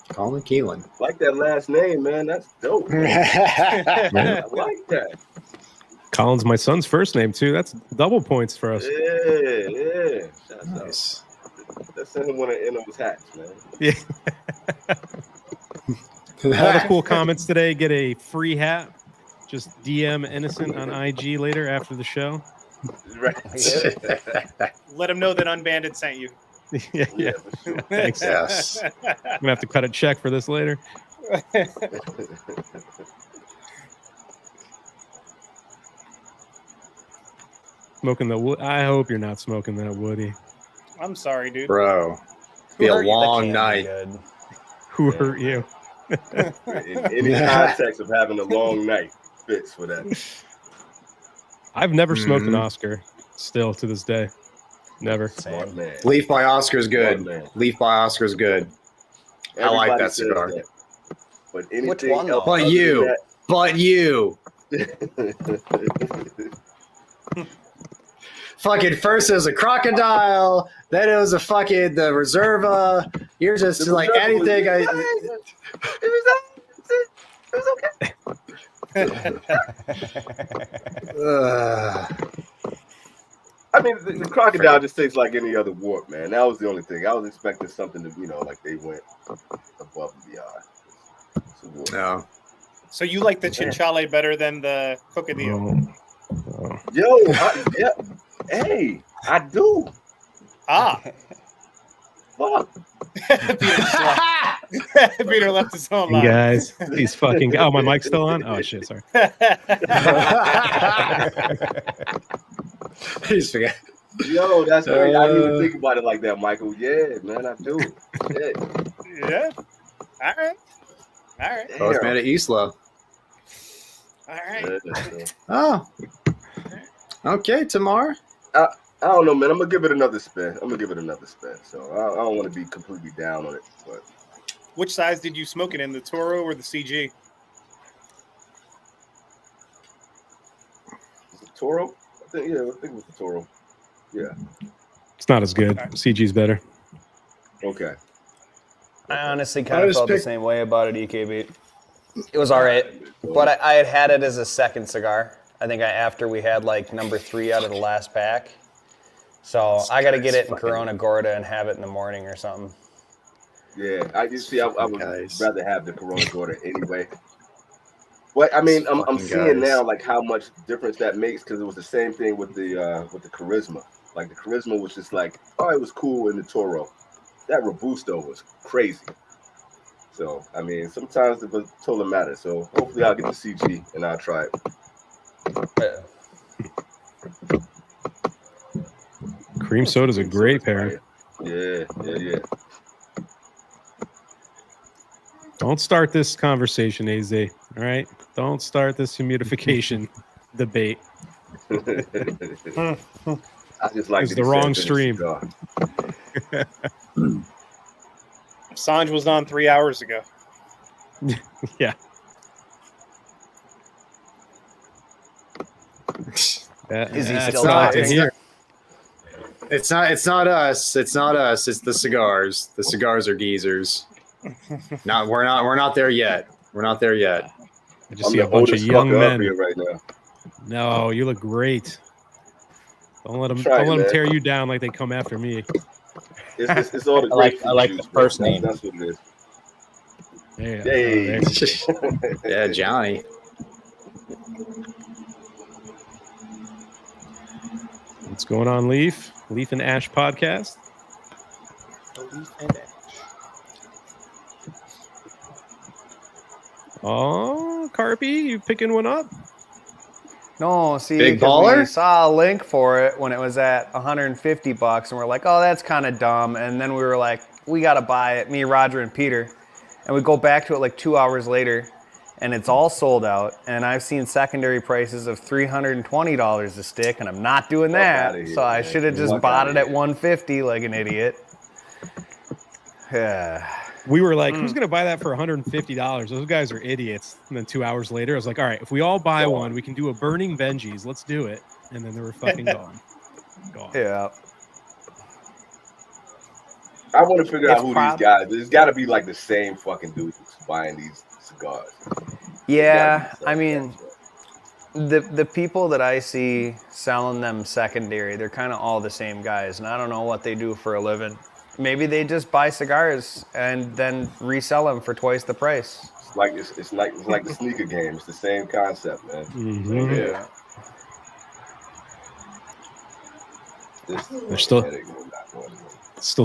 Colin Keelan. Like that last name, man. That's dope. Man. I like that. Colin's my son's first name too. That's double points for us. Yeah. Shouts Nice. out. Let's send him one of Eno's hats, man. Yeah. All the cool comments today get a free hat. Just DM Innocent on IG later after the show. Right. Let him know that Unbanded sent you. Yeah. For sure. Thanks. Yes. I'm gonna have to cut a check for this later. Smoking the wood. I hope you're not smoking that woody. I'm sorry, dude. Bro. Be a hurt you? That long Can't be night. good. Who hurt you? In any context of having a long night fits for that. I've never smoked an Oscar. Still to this day, never. Smart man. Leaf by Oscar's good. Smart man. Leaf by Oscar's good. I like Everybody that says cigar. that. But anything Which one, else though? But other you. But you. than that- Fucking first it was a crocodile, then it was a fucking the Reserva. You're just The like Reserva was- anything. I mean, the crocodile just tastes like any other wart, man. That was the only thing. I was expecting something to, like they went above and beyond. It's a wart. No. So you like the chinchale better than the cocodillo? Oh. Yo, hey, I do. Fuck. Peter left his own You line. guys, these fucking. Oh, my mic's still on. Oh shit, sorry. He's forgot. Yo, that's great. I didn't even think about it like that, Michael. Yeah, man, I do. Shit. Yeah. All right. Oh, it's made at Isla. All right. Yeah. Oh. Okay, Tamar. I don't know, man. I'm gonna give it another spin. So I don't want to be completely down on it, but Which size did you smoke it in, the Toro or the CG? is it Toro? I think it was the Toro. Yeah. It's not as good. CG's better. Okay. I honestly I kind of just felt the picked- same way about it, EKB. It was all right, but I had it as a second cigar. I think after we had like number 3 out of the last pack. So I got to get it in Corona Gorda and have it in the morning or something. Yeah, I would Guys. rather have the Corona Gorda anyway. But I mean, I'm Fucking seeing guys. now like how much difference that makes because it was the same thing with the Charisma. Like the Charisma was just like, oh, it was cool in the Toro. That Robusto was crazy. So I mean, sometimes the Vitola matters. So hopefully I'll get the CG and I'll try it. Cream soda's a great pair. Yeah. Don't start this conversation, AZ. All right? Don't start this humidification debate. I just like It's that the he wrong said stream. cigar. Sanj was on 3 hours ago. Yeah. Is he still It's not, talking? it's not. It's not us. It's not us. It's the cigars. The cigars are geezers. We're not there yet. We're not there yet. I just I'm see the a bunch of oldest young fucker up men. here right now. No, you look great. Don't let them Trying, man. tear you down like they come after me. It's all the I like grapefruit the juice, bro. first name. That's what it is. There, Hey. Yeah, Johnny. What's going on, Leaf? Leaf and Ash podcast. Oh, Carpy, you picking one up? No, see, Big 'cause baller? we saw a link for it when it was at $150, and we're like, oh, that's kind of dumb. And then we were like, we got to buy it, me, Roger, and Peter. And we go back to it like 2 hours later, and it's all sold out. And I've seen secondary prices of $320 a stick, and I'm not doing Fuck that. outta here, So I man. should have just Fuck bought outta it at here. $150 like an idiot. Yeah. We were like, who's going to buy that for $150? Those guys are idiots. And then 2 hours later, I was like, all right, if we all buy one, we can do a burning Benji's. Let's do it. And then they were fucking gone. Yeah. I want to figure out It's who prob- these guys. There's got to be like the same fucking dudes buying these cigars. Yeah, I mean, the people that I see selling them secondary, they're kind of all the same guys, and I don't know what they do for a living. Maybe they just buy cigars and then resell them for twice the price. It's like the sneaker game. It's the same concept, man. Mhm. Yeah. They're still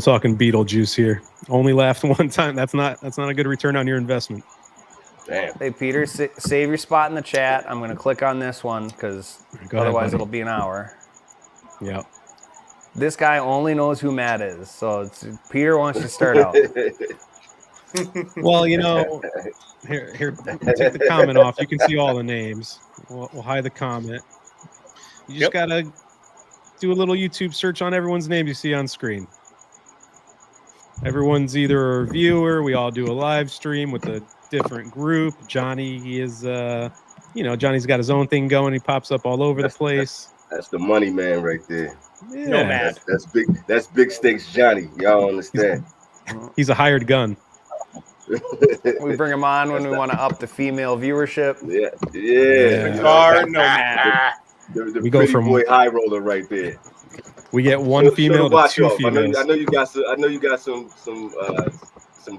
talking Beetlejuice here. Only laughed one time. That's not a good return on your investment. Damn. Hey, Peter, save your spot in the chat. I'm going to click on this one because Go ahead, otherwise buddy. it'll be an hour. Yeah. This guy only knows who Matt is, so Peter wants to start out. Well, here, take the comment off. You can see all the names. We'll hide the comment. You just gotta do a little YouTube search on everyone's name you see on screen. Everyone's either a viewer. We all do a live stream with a different group. Johnny, he is, Johnny's got his own thing going. He pops up all over the place. That's the money man right there. Yeah. Nomad. That's big. That's big stakes, Johnny. Y'all understand? He's a hired gun. We bring him on when we want to up the female viewership. Yeah. Cigar Nomad. The We go pretty from- boy high roller right there. We get one female to watch two off. females. I know you got some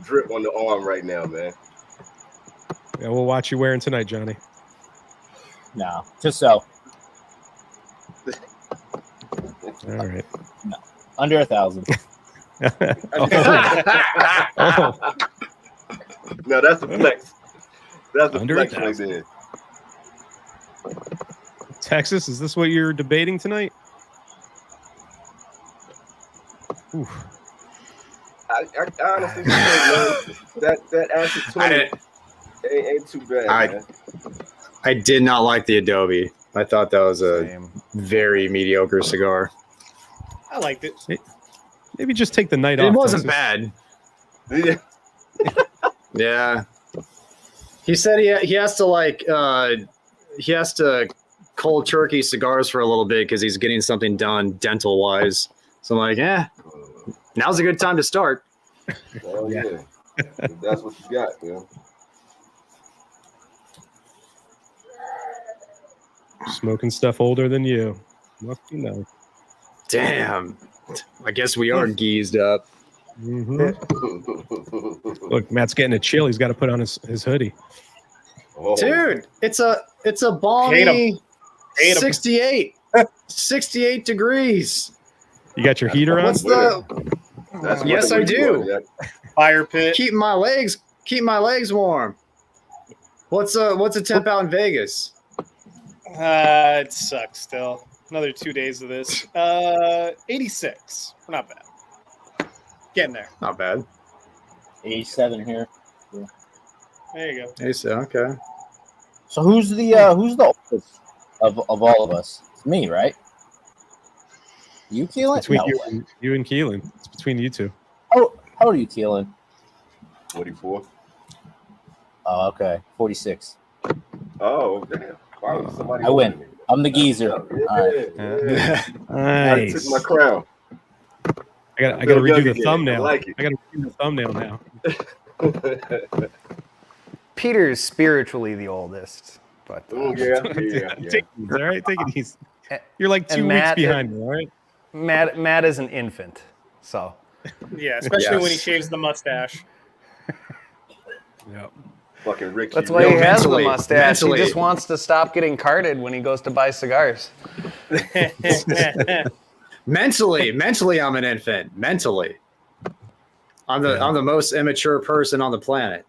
drip on the arm right now, man. Yeah, we'll watch you wearing tonight, Johnny. No, just so All right. under 1,000. Oh, No, that's a flex. That's a Under flex right 1,000. there. Texas, is this what you're debating tonight? Oof. I honestly think, man, that acid 20 ain't too bad, man. I did not like the Adobe. I thought that was a Same. very mediocre cigar. I liked it. Maybe just take the night off. It wasn't Texas. bad. Yeah. Yeah. He said he has to cold turkey cigars for a little bit because he's getting something done dental wise. So I'm like, now's a good time to start. Hell yeah. If that's what you got, man. Smoking stuff older than you. Must you know. Damn. I guess we are geezed up. Mhm. Look, Matt's getting a chill. He's got to put on his hoodie. Oh. Dude, it's a balmy 68 degrees. You got your heater on? What's the Yes, I do. Fire pit. keep my legs warm? What's a temp out in Vegas? It sucks still. Another 2 days of this. 86. We're not bad. Getting there. Not bad. 87 here. There you go. Hey, so okay. So who's the oldest of all of us? It's me, right? You, Keelan? Between No. you and Keelan. It's between you two. How old are you, Keelan? 44. Oh, okay. 46. Oh, damn. Wow, somebody I win. older than me. I'm the geezer. Yeah, All right. yeah. I took Nice. my crown. I got to Bill redo Young the again. thumbnail. I like it. I got to redo the thumbnail now. Peter is spiritually the oldest, but Oh yeah. Take it easy, all right? Take it easy. You're like 2 and weeks Matt- behind me, all right? Matt is an infant, so Yeah, especially when he Yes. shaves the mustache. Yep. Fucking Ricky. that's why Yo, he has the mentally- mustache. mentally. He just wants to stop getting carded when he goes to buy cigars. Mentally, I'm an infant. Mentally, I'm the most immature person on the planet.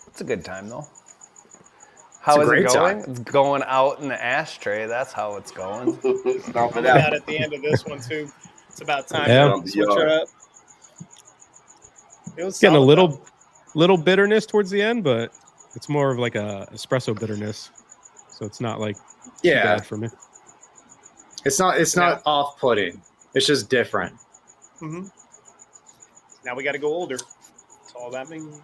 It's a good time though. It's How a is it great going? time. It's going out in the ashtray. That's how it's going. Stop I'm it about out. at the end of this one too. It's about time Yeah. to switch her up. It was Getting a solid, though. little bitterness towards the end, but it's more of like a espresso bitterness. So it's not like too Yeah, bad for me. it's not off-putting. It's just different. Mm-hmm. Now we got to go older. That's all that means.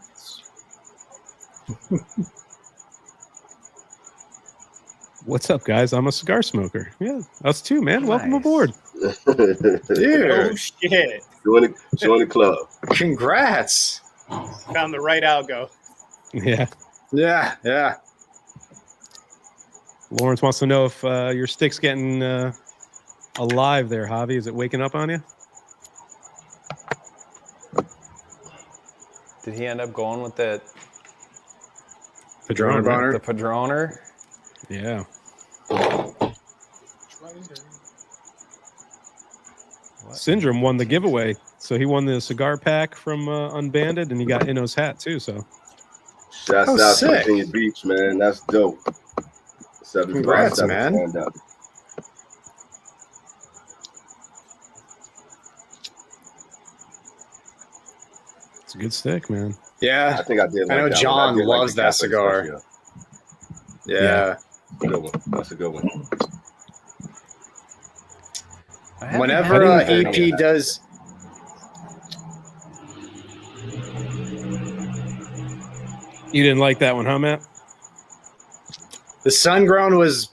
What's up, guys? I'm a cigar smoker. Yeah, us too, man. Welcome Nice. aboard. Dude, Oh shit! Join the club. congrats. Found the right algo. Yeah. Yeah. Lawrence wants to know if your stick's getting alive there, Javi. Is it waking up on you? Did he end up going with the Padron boner. the Padroner? Yeah. Syndrome won the giveaway. So he won the cigar pack from Unbanded, and he got Inno's hat too. So Shouts Oh, out to sick. Virginia Beach, man. That's dope. Congrats, 757 man. stand up. it's a good stick, man. Yeah, I think I did. I know like that John one. I did like loves the that Cafe cigar. Special. yeah. Good one. That's a good one. I haven't Whenever had any- EP does, You didn't like that one, huh, Matt? the sun grown was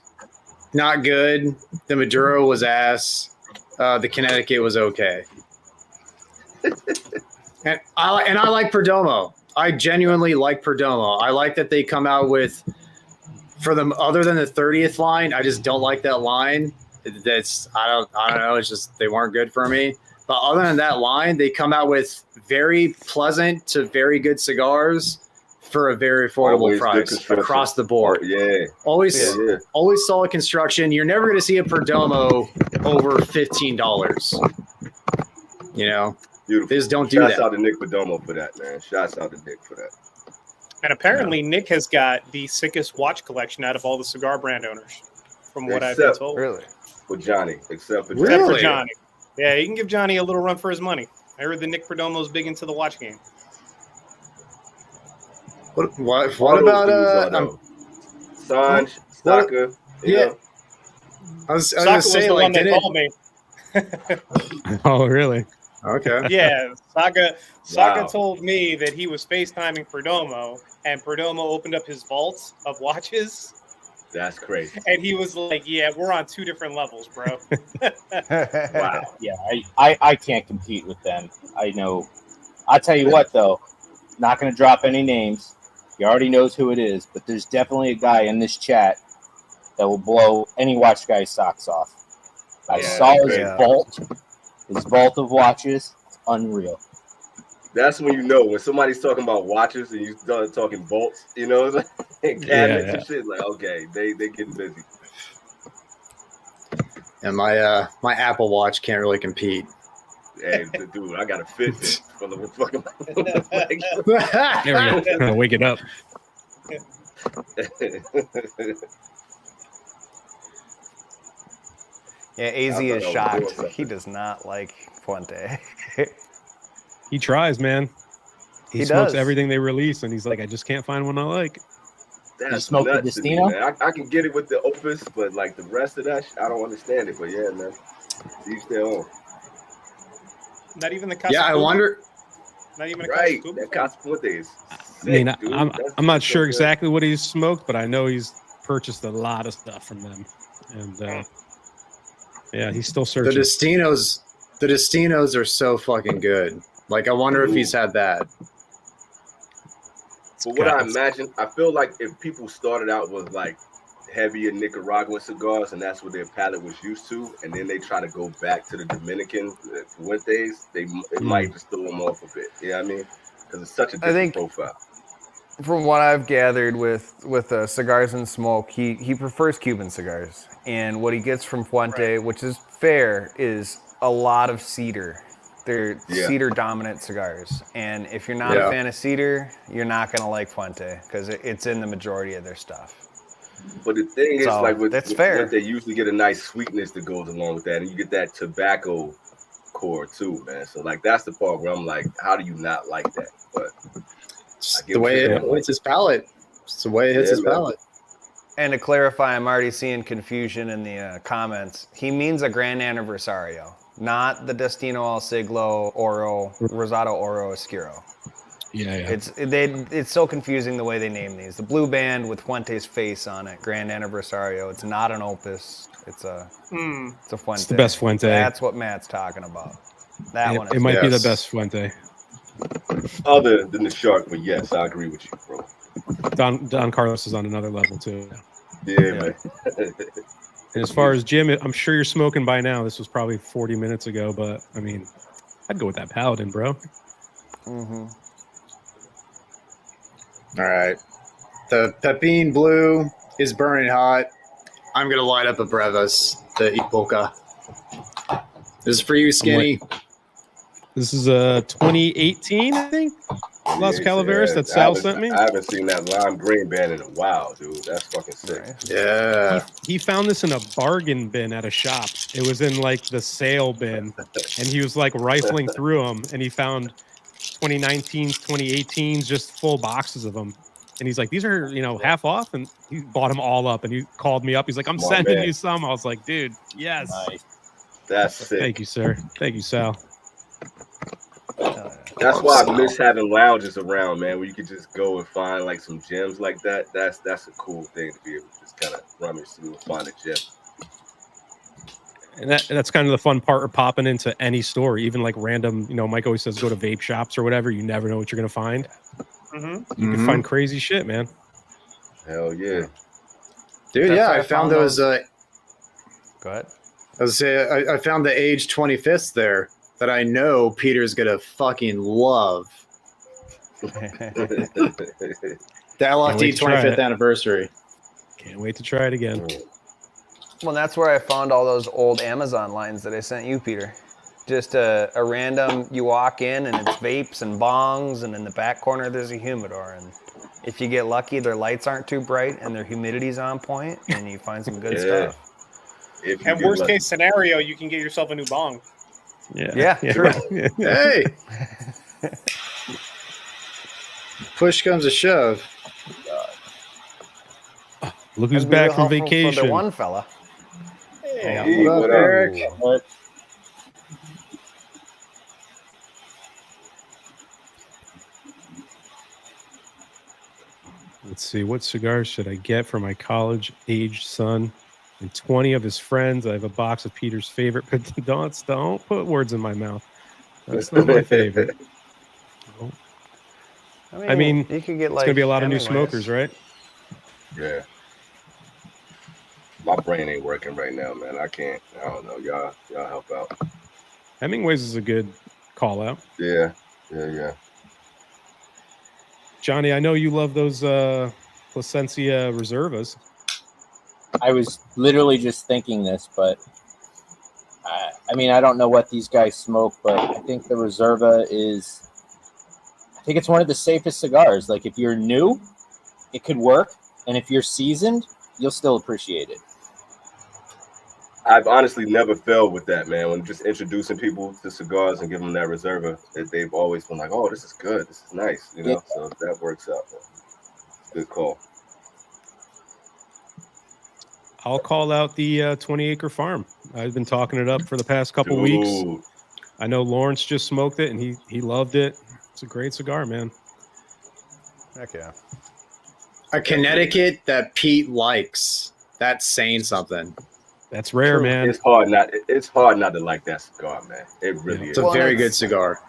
not good. The Maduro was ass. The Connecticut was okay. and I like Perdomo. I genuinely like Perdomo. I like that they come out with, for them other than the 30th line. I just don't like that line. That's I don't know. It's just they weren't good for me. But other than that line, they come out with very pleasant to very good cigars for a very affordable Always good price construction. across the board. Yeah. Always Yeah. always solid construction. You're never going to see a Perdomo over $15. You know, Beautiful. they just don't do Shouts that. out to Nick Perdomo for that, man. Shouts out to Nick for that. And apparently, Nick has got the sickest watch collection out of all the cigar brand owners, from what I've been Except told. Really? For Johnny, except for Really? Except for Really? Johnny. Yeah, you can give Johnny a little run for his money. I heard the Nick Perdomo's big into the watch game. What All those about dudes are, though. Sanj, Saka. Yeah. I was Saka gonna was say the like one that did it? told me. Oh, really? Okay. Yeah, Saka Wow. told me that he was FaceTiming Perdomo, and Perdomo opened up his vault of watches, That's crazy. and he was like, "Yeah, we're on two different levels, bro." Wow. Yeah, I can't compete with them. I know. I'll tell you what, though. Not going to drop any names. He already knows who it is, but there's definitely a guy in this chat that will blow any watch guy's socks off. I Yeah, saw his yeah. vault of watches. It's unreal. That's when you know when somebody's talking about watches and you start talking bolts, you know, and cabinets Yeah. and shit. Like, okay, they getting busy. And my Apple Watch can't really compete. Hey, dude, I got a Fitbit for the fucking. There we go. Gotta wake it up. Yeah, AZ I is thought I was doing shocked. something. He does not like Fuente. He tries, man. He He smokes does. everything they release, and he's like, I just can't find one I like. That's smoke the nuts to me, Destino? man. I can get it with the Opus, but like the rest of that, I don't understand it. But yeah, man, each their own. Not even the Casa Yeah, I Cuba? wonder. Not even a Right, Casa that Cuba? Casa Fuente is mean, dude. I'm not sure exactly what he's smoked, but I know he's purchased a lot of stuff from them, and yeah, he's still searching. The Destinos are so fucking good. Like, I wonder if he's had that. But what I imagine, I feel like if people started out with like heavier Nicaraguan cigars, and that's what their palate was used to, and then they try to go back to the Dominican Fuentes, it might just throw them off a bit. You know what I mean? Because it's such a different profile. From what I've gathered with Cigars and Smoke, he prefers Cuban cigars, and what he gets from Fuente, which is fair, is a lot of cedar. They're cedar dominant cigars, and if you're not a fan of cedar, you're not gonna like Fuente because it's in the majority of their stuff. But the thing is, like with fair. Fuente, you usually get a nice sweetness that goes along with that, and you get that tobacco core too, man. So like that's the part where I'm like, how do you not like that? But the way it hits his palate. It's the way it hits his palate. And to clarify, I'm already seeing confusion in the comments. He means a Grand Anniversario, not the Destino El Siglo Oro Rosado Oro Oscuro. Yeah. It's so confusing the way they name these. The blue band with Fuente's face on it, Grand Anniversario. It's not an Opus. It's a Fuente. It's the best Fuente. That's what Matt's talking about. It might be the best Fuente. Other than the Shark, but yes, I agree with you, bro. Don Carlos is on another level too. Yeah. Man. And as far as Jim, I'm sure you're smoking by now. This was probably 40 minutes ago, but I mean, I'd go with that Paladin, bro. Mm-hmm. All right. The Pepin Blue is burning hot. I'm going to light up a Brevas, the Ipoca. This is for you, Skinny. This is 2018, I think. Las Calaveras that Sal sent me. I haven't seen that lime green band in a while, dude. That's fucking sick. Yeah. He found this in a bargain bin at a shop. It was in like the sale bin, and he was like rifling through them, and he found 2019s, 2018s, just full boxes of them. And he's like, these are, half off. And he bought them all up, and he called me up. He's like, I'm sending you some. I was like, dude, yes. Nice. That's sick. Thank you, sir. Thank you, Sal. That's why I miss having lounges around, man, where you could just go and find like some gems like that. That's a cool thing to be able to just kind of rummage through and find a gem. And that's kind of the fun part of popping into any store, even like random, Mike always says go to vape shops or whatever. You never know what you're going to find. Mm-hmm. You can find crazy shit, man. Hell yeah. Dude, I found those. Go ahead. I found the age 25th there that I know Peter's going to fucking love. The LFD 25th anniversary. Can't wait to try it again. Well, that's where I found all those old Amazon lines that I sent you, Peter. Just a random, you walk in and it's vapes and bongs, and in the back corner there's a humidor. And if you get lucky, their lights aren't too bright and their humidity's on point, and you find some good stuff. And worst case scenario, you can get yourself a new bong. Yeah, true. Hey! Push comes to shove. Look who's back from vacation. For the one fella. Hey, what up, Eric? Let's see, what cigars should I get for my college-aged son and 20 of his friends? I have a box of Peter's favorite, but don't put words in my mouth. That's not my favorite. I mean, you could get it's going to be a lot of new smokers, right? Yeah. My brain ain't working right now, man. I don't know. Y'all help out. Hemingway's is a good call out. Yeah. Johnny, I know you love those Plasencia Reservas. I was literally just thinking this, but I don't know what these guys smoke, but I think the Reserva it's one of the safest cigars. Like, if you're new, it could work, and if you're seasoned, you'll still appreciate it. I've honestly never failed with that, man. When just introducing people to cigars and giving them that Reserva, they've always been like, "Oh, this is good. This is nice," Yeah. So that works out. Man. Good call. I'll call out the 20 Acre Farm. I've been talking it up for the past couple weeks. I know Lawrence just smoked it, and he loved it. It's a great cigar, man. Heck yeah. A Connecticut that Pete likes. That's saying something. That's rare, True. man. It's hard not to like that cigar, man. It really It's is. a Well, very it's- good cigar.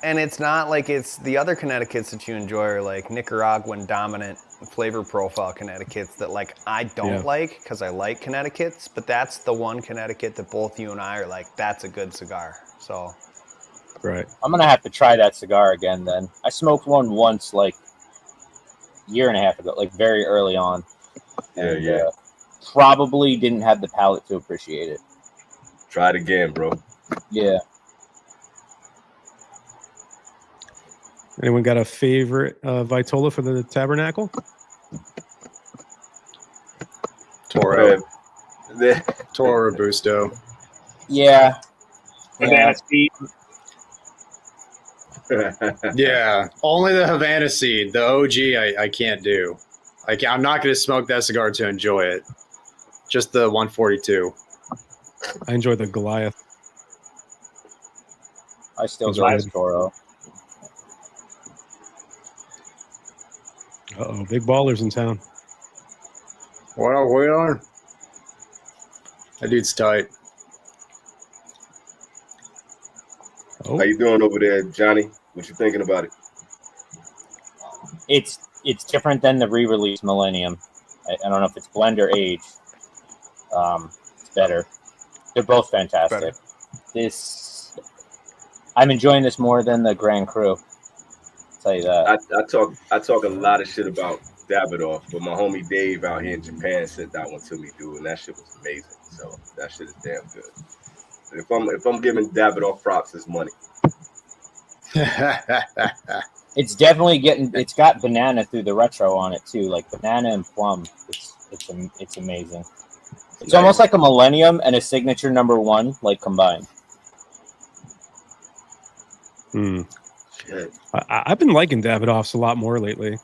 And it's not like it's the other Connecticut's that you enjoy are like Nicaraguan dominant flavor profile Connecticut's that like I don't like because I like Connecticut's, but that's the one Connecticut that both you and I are like, that's a good cigar. So Right. I'm gonna have to try that cigar again. Then I smoked one once, like a year and a half ago, like very early on. And, Yeah. Probably didn't have the palate to appreciate it. Try it again, bro. Yeah. Anyone got a favorite Vitola for the Tabernacle? Toro. The- Toro Robusto. Yeah. Banana Speed. Yeah. Only the Havana seed. The OG I can't do. I'm not going to smoke that cigar to enjoy it. Just the 142. I enjoy the Goliath. I still Those go are with good. Toro. Uh-oh, big ballers in town. What are we on? That dude's tight. Oh, How you doing over there, Johnny? What you thinking about it? It's different than the re-release Millennium. I don't know if it's blend or age. It's better. They're both fantastic. Better. I'm enjoying this more than the Grand Cru. I'll tell you that. I talk a lot of shit about Davidoff, but my homie Dave out here in Japan sent that one to me, dude, and that shit was amazing. So that shit is damn good. If I'm giving Davidoff props, it's money. It's definitely it's got banana through the retro on it too, like banana and plum. It's amazing. It's almost like a Millennium and a signature #1 like combined. Shit. I've been liking Davidoff's a lot more lately.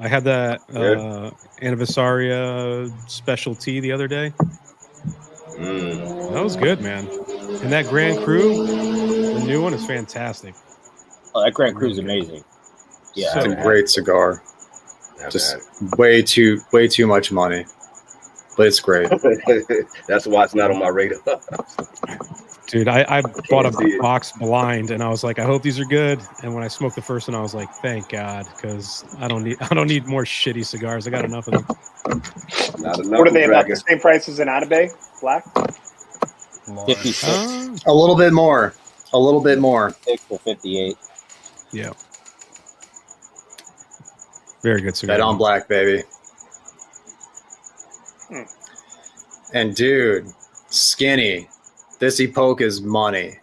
I had that Anniversaria specialty the other day. That was good, man. And that Grand Cru, the new one, is fantastic. Oh, that Grand Cru is amazing. Yeah, It's a great cigar. Not Just way too much money. But it's great. bad. That's why it's not on my radar. Dude, I bought see a it. box blind, and I was like, I hope these are good. And when I smoked the first one, I was like, thank God, because I don't need more shitty cigars. I got enough of them. Not enough. What are they about Dragon. the same price as an Atabe Black? 56 A little bit more. A little bit more. or 58. Yeah. Very good cigar. Bet on black, baby. And dude, skinny. This Epoch is money.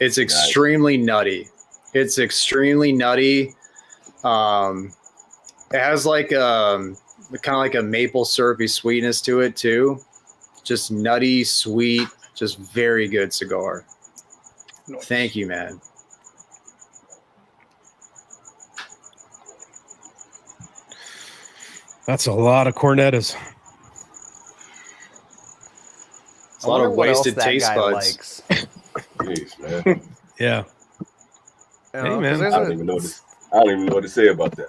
It's extremely nutty. It's extremely nutty. It has like kind of like a maple syrupy sweetness to it too. Just nutty, sweet, just very good cigar. Nice. Thank you, man. That's a lot of cornetas. It's a lot of wasted that taste guy buds. likes. Jeez, man. Yeah. You Hey, know, 'cause man. there's I don't even know what to say about that.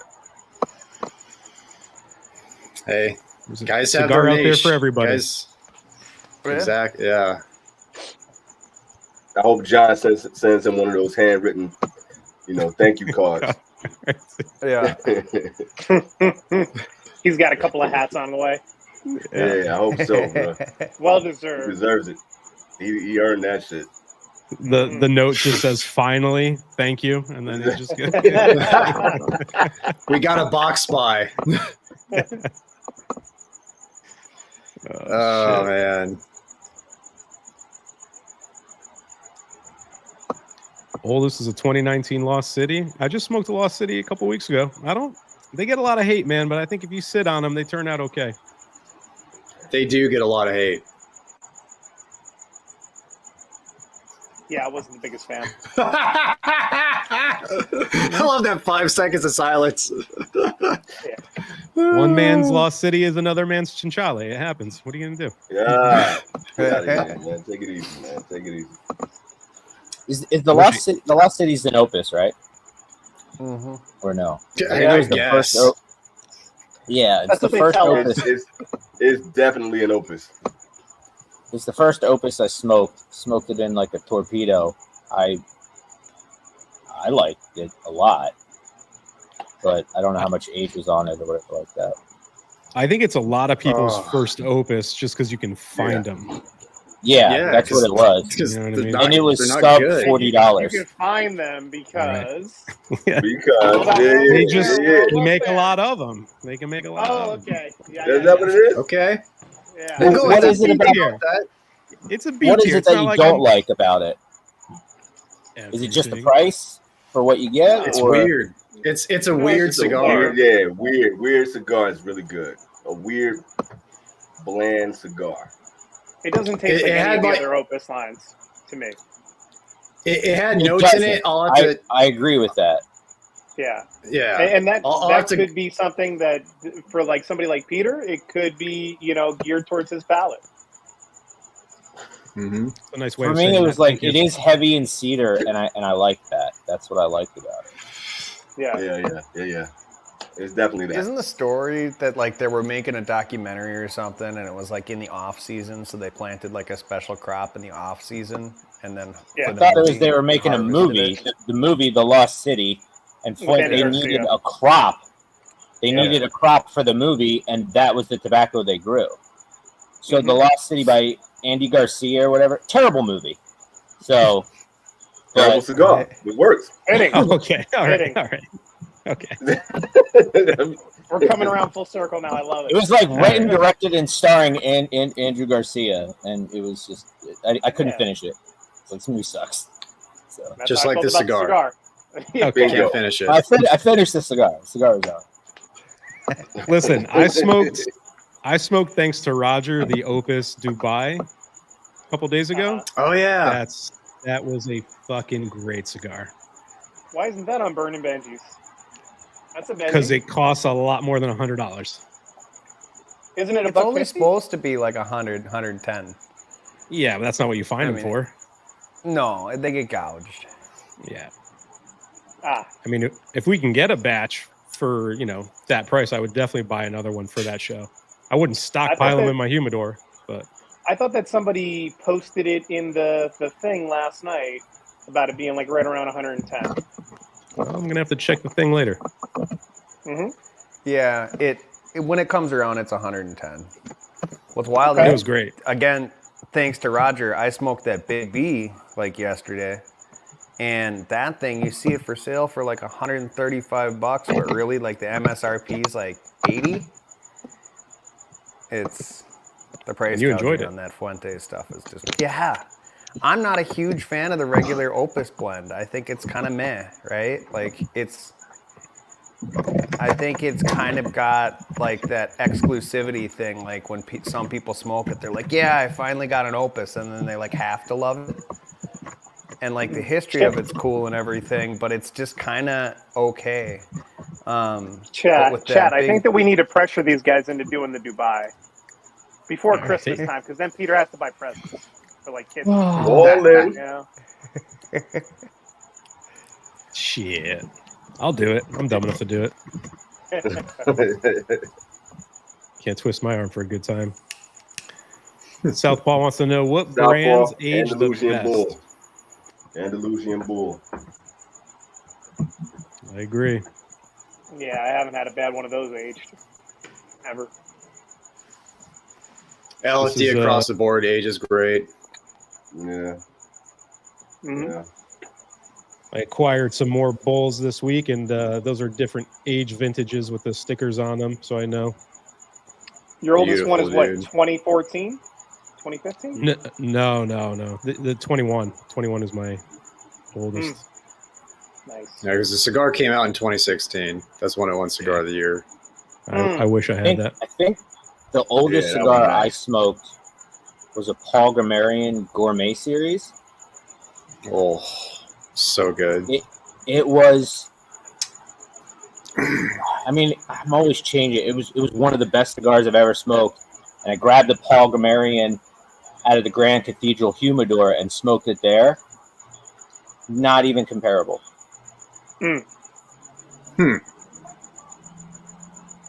Hey, There's a guys have cigar their out there niche. for everybody. Guys, Yeah. exactly. Yeah. I hope John sends him one of those handwritten, thank you cards. Yeah. He's got a couple of hats on the way. Yeah, I hope so, bro. Well He deserved. deserves it. He earned that shit. The note just says finally, thank you, and then it just goes. We got a box spy. Oh, shit. man. Oldest is a 2019 Lost City. I just smoked a Lost City a couple weeks ago. They get a lot of hate, man, but I think if you sit on them, they turn out okay. They do get a lot of hate. Yeah, I wasn't the biggest fan. I love that 5 seconds of silence. One man's Lost City is another man's Chinchale. It happens. What are you gonna do? Yeah. Get out of here, man. Take it easy, man. Take it easy. Is the Lost City's an Opus, right? Or no? I It was the guess. first. Yeah, it's That's the what they first tell opus. It's definitely an opus. It's the first opus I smoked. Smoked it in like a torpedo. I liked it a lot, but I don't know how much age was on it or whatever like that. I think it's a lot of people's first opus just because you can find them. Yeah, that's what it was. You know what I mean? And it was they're not sub good. $40. You can find them because Because they make a lot of them. They can make a lot. Oh, of them. okay. Yeah, Is that what it is? Okay. yeah. We'll go What with is it that. about that? It's a B What is tier. it It's that not you like don't like about it? Is it just the everything. price for what you get? It's or? weird. It's a weird It's a cigar. weird cigar is really good. A weird, bland cigar. It doesn't taste It like any had of the like- other Opus lines to me. It had It notes in doesn't. it. I'll have to. I agree with that. Yeah. Yeah. And that I'll that have to- could be something that for like somebody like Peter, it could be, geared towards his palate. Mm-hmm. It's a nice way For of me, saying it was that. like Thank it you. is heavy in cedar, and I like that. That's what I liked about it. Yeah. It's definitely that. Isn't the story that like they were making a documentary or something, and it was like in the off season, so they planted like a special crop in the off season, and then Yeah. for I the thought it was movie, they were making a harvested movie, it. the movie The Lost City, and Andy they Garcia. needed a crop. They Yeah. needed a crop for the movie, and that was the tobacco they grew. So Mhm. The Lost City by Andy Garcia or whatever, terrible movie. So, Terrible but cigar. It works. Fitting. Oh, okay. All right. Kidding. All right. Okay. We're coming around full circle now. I love it it. was like written, directed, and starring in Andrew Garcia, and it was just I couldn't Yeah. finish it. It's like this movie sucks. So That's Just how I like felt the about cigar. Yeah. Okay. Bingo. Can't finish it. I finished the cigar. The cigar was out. Listen, I smoked thanks to Roger the Opus Dubai a couple days ago. Oh yeah. That was a fucking great cigar Why isn't that on Burning Benji's? That's a because Benji. it costs a lot more than $100. Isn't it a It's buck only 50? supposed to be like 100, 110. Yeah, but that's not what you find I them mean- for. No, they get gouged. Yeah. Ah, I mean, if we can get a batch for, that price, I would definitely buy another one for that show. I wouldn't stockpile them in my humidor, but I thought that somebody posted it in the thing last night about it being like right around 110. well, I'm going to have to check the thing later. Mm-hmm. Yeah, it when it comes around, it's 110. What's wild Okay. It is, was great. again, thanks to Roger, I smoked that Big B like yesterday, and that thing, you see it for sale for like $135, but really like the MSRP is like 80. It's the price And you enjoyed gouging it. on that Fuente stuff is just I'm not a huge fan of the regular Opus blend. I think it's kind of meh, right? Like I think it's kind of got like that exclusivity thing. Like when some people smoke it, they're like, "Yeah, I finally got an Opus," and then they like have to love it. And like the history of it's cool and everything, but it's just kind of okay. But Chat, with that I big- think that we need to pressure these guys into doing the Dubai before Christmas time, because then Peter has to buy presents for like kids. All in. Shit. I'll do it. I'm dumb enough to do it. Can't twist my arm for a good time. Southpaw wants to know what brands age the Andalusian Bull. best. Andalusian Bull. I agree. Yeah, I haven't had a bad one of those aged ever. LFD This is, across the board. Age is great. Yeah. Mhm. Yeah. I acquired some more bowls this week, and those are different age vintages with the stickers on them, so I know. Your oldest one is Beautiful, what, dude. 2014? 2015? No. The 21. 21 is my oldest. Nice. Yeah, because the cigar came out in 2016. That's when it won Cigar of the Year. I wish I had that. I think the oldest Yeah, that cigar was I nice. smoked was a Paul Grammarian Gourmet series. Oh, so good. It was. I mean, I'm always changing. It was one of the best cigars I've ever smoked, and I grabbed the Paul Grammarian out of the Grand Cathedral humidor and smoked it there. Not even comparable.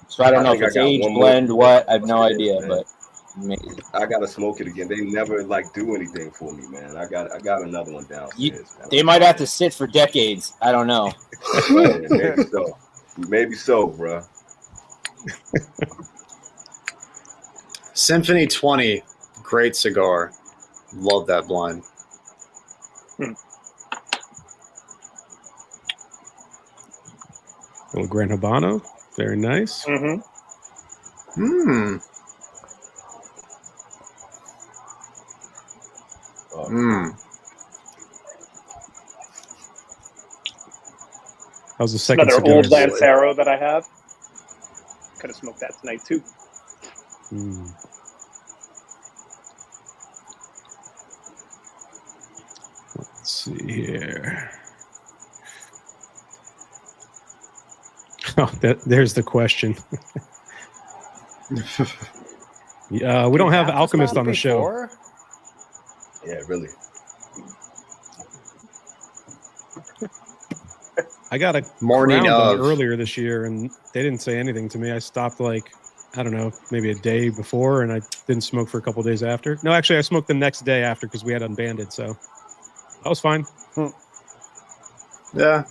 So I don't know think if it's I got age, one more blend, to what. go. I have no Yeah, idea, man. but amazing. I gotta smoke it again. They never like do anything for me, man. I got another one downstairs. They might have to sit for decades. I don't know. Yeah, maybe so. Maybe so, bro. Symphony 20, great cigar. Love that blend. Little Gran Habano, very nice. How's the second Another cigar? old Lancero that I have. Could have smoked that tonight too. Let's see here. Oh, there's the question. We don't have Alchemist on the show. Yeah, really. I got a Morning crown done of. earlier this year, and they didn't say anything to me. I stopped like, I don't know, maybe a day before, and I didn't smoke for a couple days after. No, actually, I smoked the next day after because we had Unbanded, so I was fine. Yeah.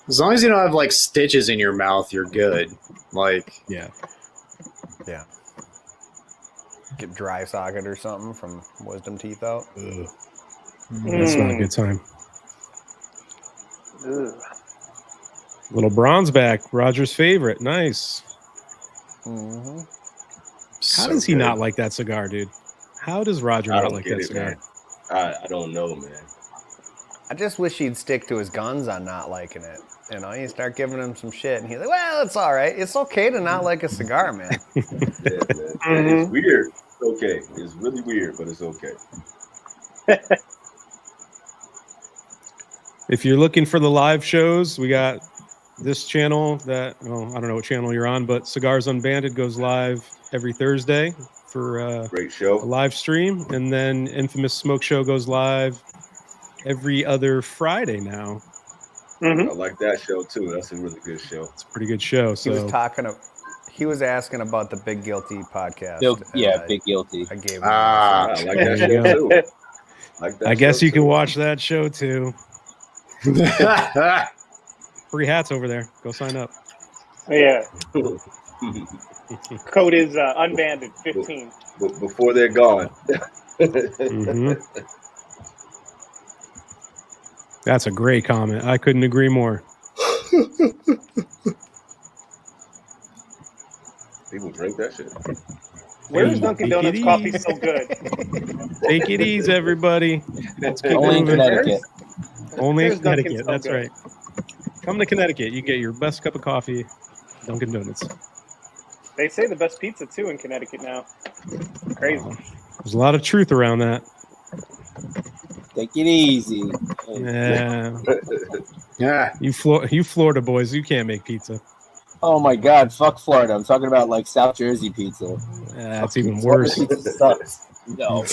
As long as you don't have like stitches in your mouth, you're good. Like, Yeah. Get dry socket or something from wisdom teeth out. That's not a good time. Little bronze back, Roger's favorite. Nice. How does he not like that cigar, dude? How does Roger not like that cigar? Man. I don't know, man. I just wish he'd stick to his guns on not liking it. You know, you start giving him some shit, and he's like, "Well, it's all right. It's okay to not like a cigar, man." Yeah, man. It's weird. It's okay. It's really weird, but it's okay. If you're looking for the live shows, we got this channel that, well, I don't know what channel you're on, but Cigars Unbanded goes live every Thursday for Great show. a live stream. And then Infamous Smoke Show goes live every other Friday now. I like that show too. That's a really good show. It's a pretty good show. So he was asking about the Big Guilty podcast. Big Guilty. I gave him I like that show too. I guess you can watch that show too. Free hats over there. Go sign up. Yeah. Code is Unbanded 15. Before they're gone. That's a great comment. I couldn't agree more. People drink that shit. Where's Dunkin' Donuts coffee so good? Take it easy, everybody. Only in Connecticut. Only in Where's Dunkin' Connecticut. so That's good? right. Come to Connecticut. You get your best cup of coffee, Dunkin' Donuts. They say the best pizza too in Connecticut now. Crazy. There's a lot of truth around that. Take it easy. Yeah. You Florida boys, you can't make pizza. Oh my God, fuck Florida. I'm talking about like South Jersey pizza. That's even worse. Pizza sucks. No.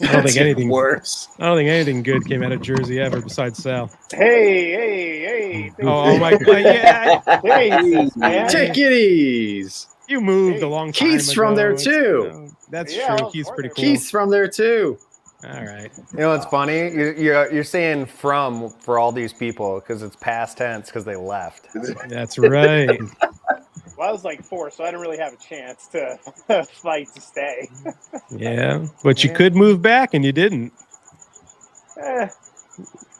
I don't think anything worse. I don't think anything good came out of Jersey ever besides Sal. Hey. Oh my God! Yeah. Hey, man. Take it easy. You moved a long time Keith's ago. from there too. That's Yeah, true. Keith's pretty cool. Keith's from there too. All right. You know what's funny? You're saying "from" for all these people because it's past tense because they left. That's right. Well, I was like 4, so I didn't really have a chance to fight to stay. Yeah, but you could move back and you didn't. And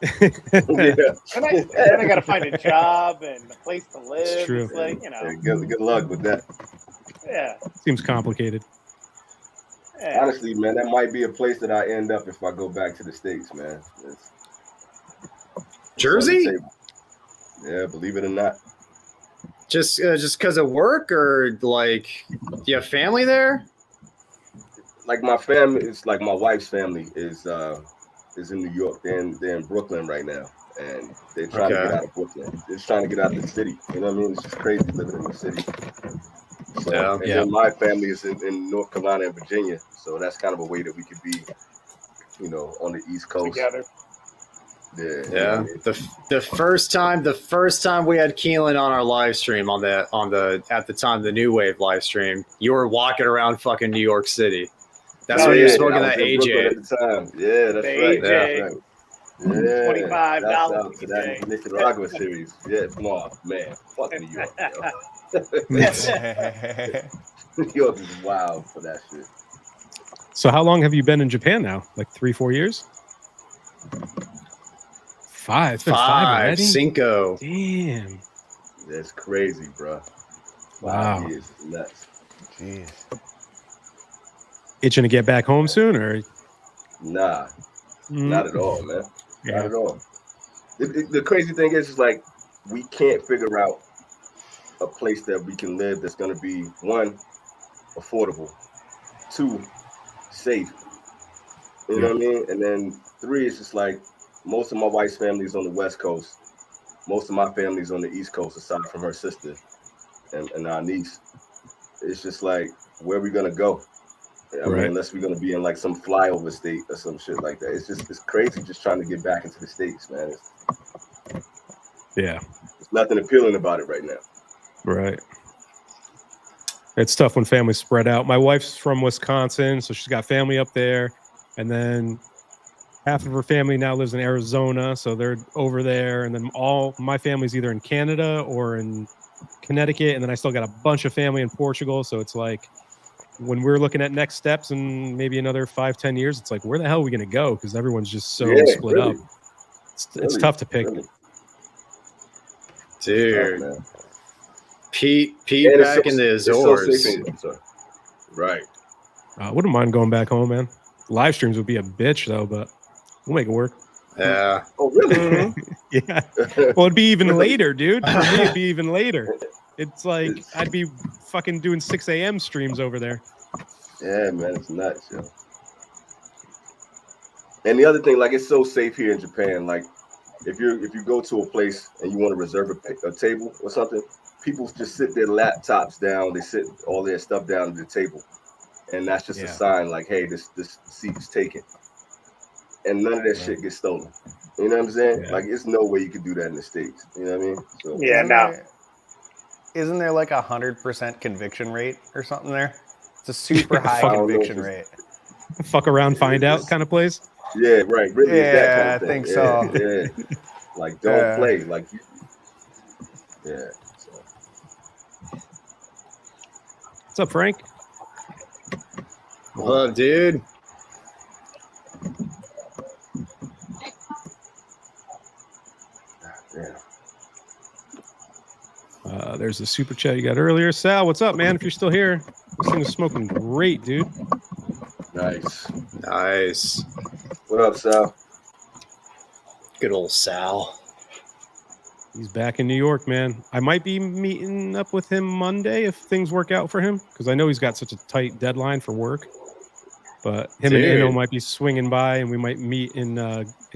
I got to find a job and a place to live. It's true. It's like, you know. Good luck with that. Yeah. Seems complicated. Honestly, man, that might be a place that I end up if I go back to the States, man. Jersey? Yeah, believe it or not. Just because of work, or like, do you have family there? Like my family, it's like my wife's family is in New York. They're in Brooklyn right now, and they're trying to get out of Brooklyn. They're just trying to get out of the city. You know what I mean? It's just crazy living in the city. So, then my family is in North Carolina and Virginia, so that's kind of a way that we could be, on the East Coast Together. Yeah. The first time we had Keelan on our live stream at the time the New Wave live stream, you were walking around fucking New York City. That's when you were smoking that AJ at the time. Yeah, that's right. AJ. That's right. Yeah. $25 Shouts out to that AJ. Nicaragua series. Yeah, come on, man. Fuck New York, yo. New York is wild for that shit. So how long have you been in Japan now? Like 3-4 years? 5. It's been 5 already? Cinco. Damn. That's crazy, bro. Wow. 5 years. Nuts. Jeez. Itching to get back home soon, or? Nah, not at all, man. Yeah. Not at all. The crazy thing is like, we can't figure out a place that we can live that's going to be, 1, affordable, 2, safe. You know what I mean? And then 3, it's just like, most of my wife's family is on the West Coast. Most of my family's on the East Coast, aside from her sister and our niece. It's just like, where are we going to go? I mean, unless we're going to be in like some flyover state or some shit like that. It's crazy just trying to get back into the States, man. Yeah. There's nothing appealing about it right now. Right. It's tough when families spread out. My wife's from Wisconsin, so she's got family up there. And then half of her family now lives in Arizona, so they're over there. And then all my family's either in Canada or in Connecticut. And then I still got a bunch of family in Portugal. So it's like, when we're looking at next steps in maybe another 5-10 years, it's like, where the hell are we going to go? Because everyone's just so split up. It's tough to pick. Dude. Tough, Pete back in the Azores. Right. I wouldn't mind going back home, man. Live streams would be a bitch, though, but we'll make it work. Yeah. Oh, really? Yeah. Well, it'd be even later, dude. For me, it'd be even later. It's like I'd be fucking doing 6 a.m. streams over there. Yeah, man, it's nuts, yo. And the other thing, like, it's so safe here in Japan. Like, if you go to a place and you want to reserve a table or something, people just sit their laptops down. They sit all their stuff down at the table, and that's just a sign, like, hey, this seat is taken. And none of that shit gets stolen. You know what I'm saying? Yeah. Like, there's no way you could do that in the States. You know what I mean? So, Isn't there like 100% conviction rate or something there? It's a super high conviction rate. Fuck around, find out kind of place. Yeah, right. Really, yeah, that kind of thing. I think so. Yeah. Like, don't play. Like, yeah. So. What's up, Frank? What up, dude? There's the super chat you got earlier. Sal, what's up, man? If you're still here, this thing is smoking great, dude. Nice. What up, Sal? Good old Sal. He's back in New York, man. I might be meeting up with him Monday if things work out for him, because I know he's got such a tight deadline for work. But him and Eno might be swinging by, and we might meet in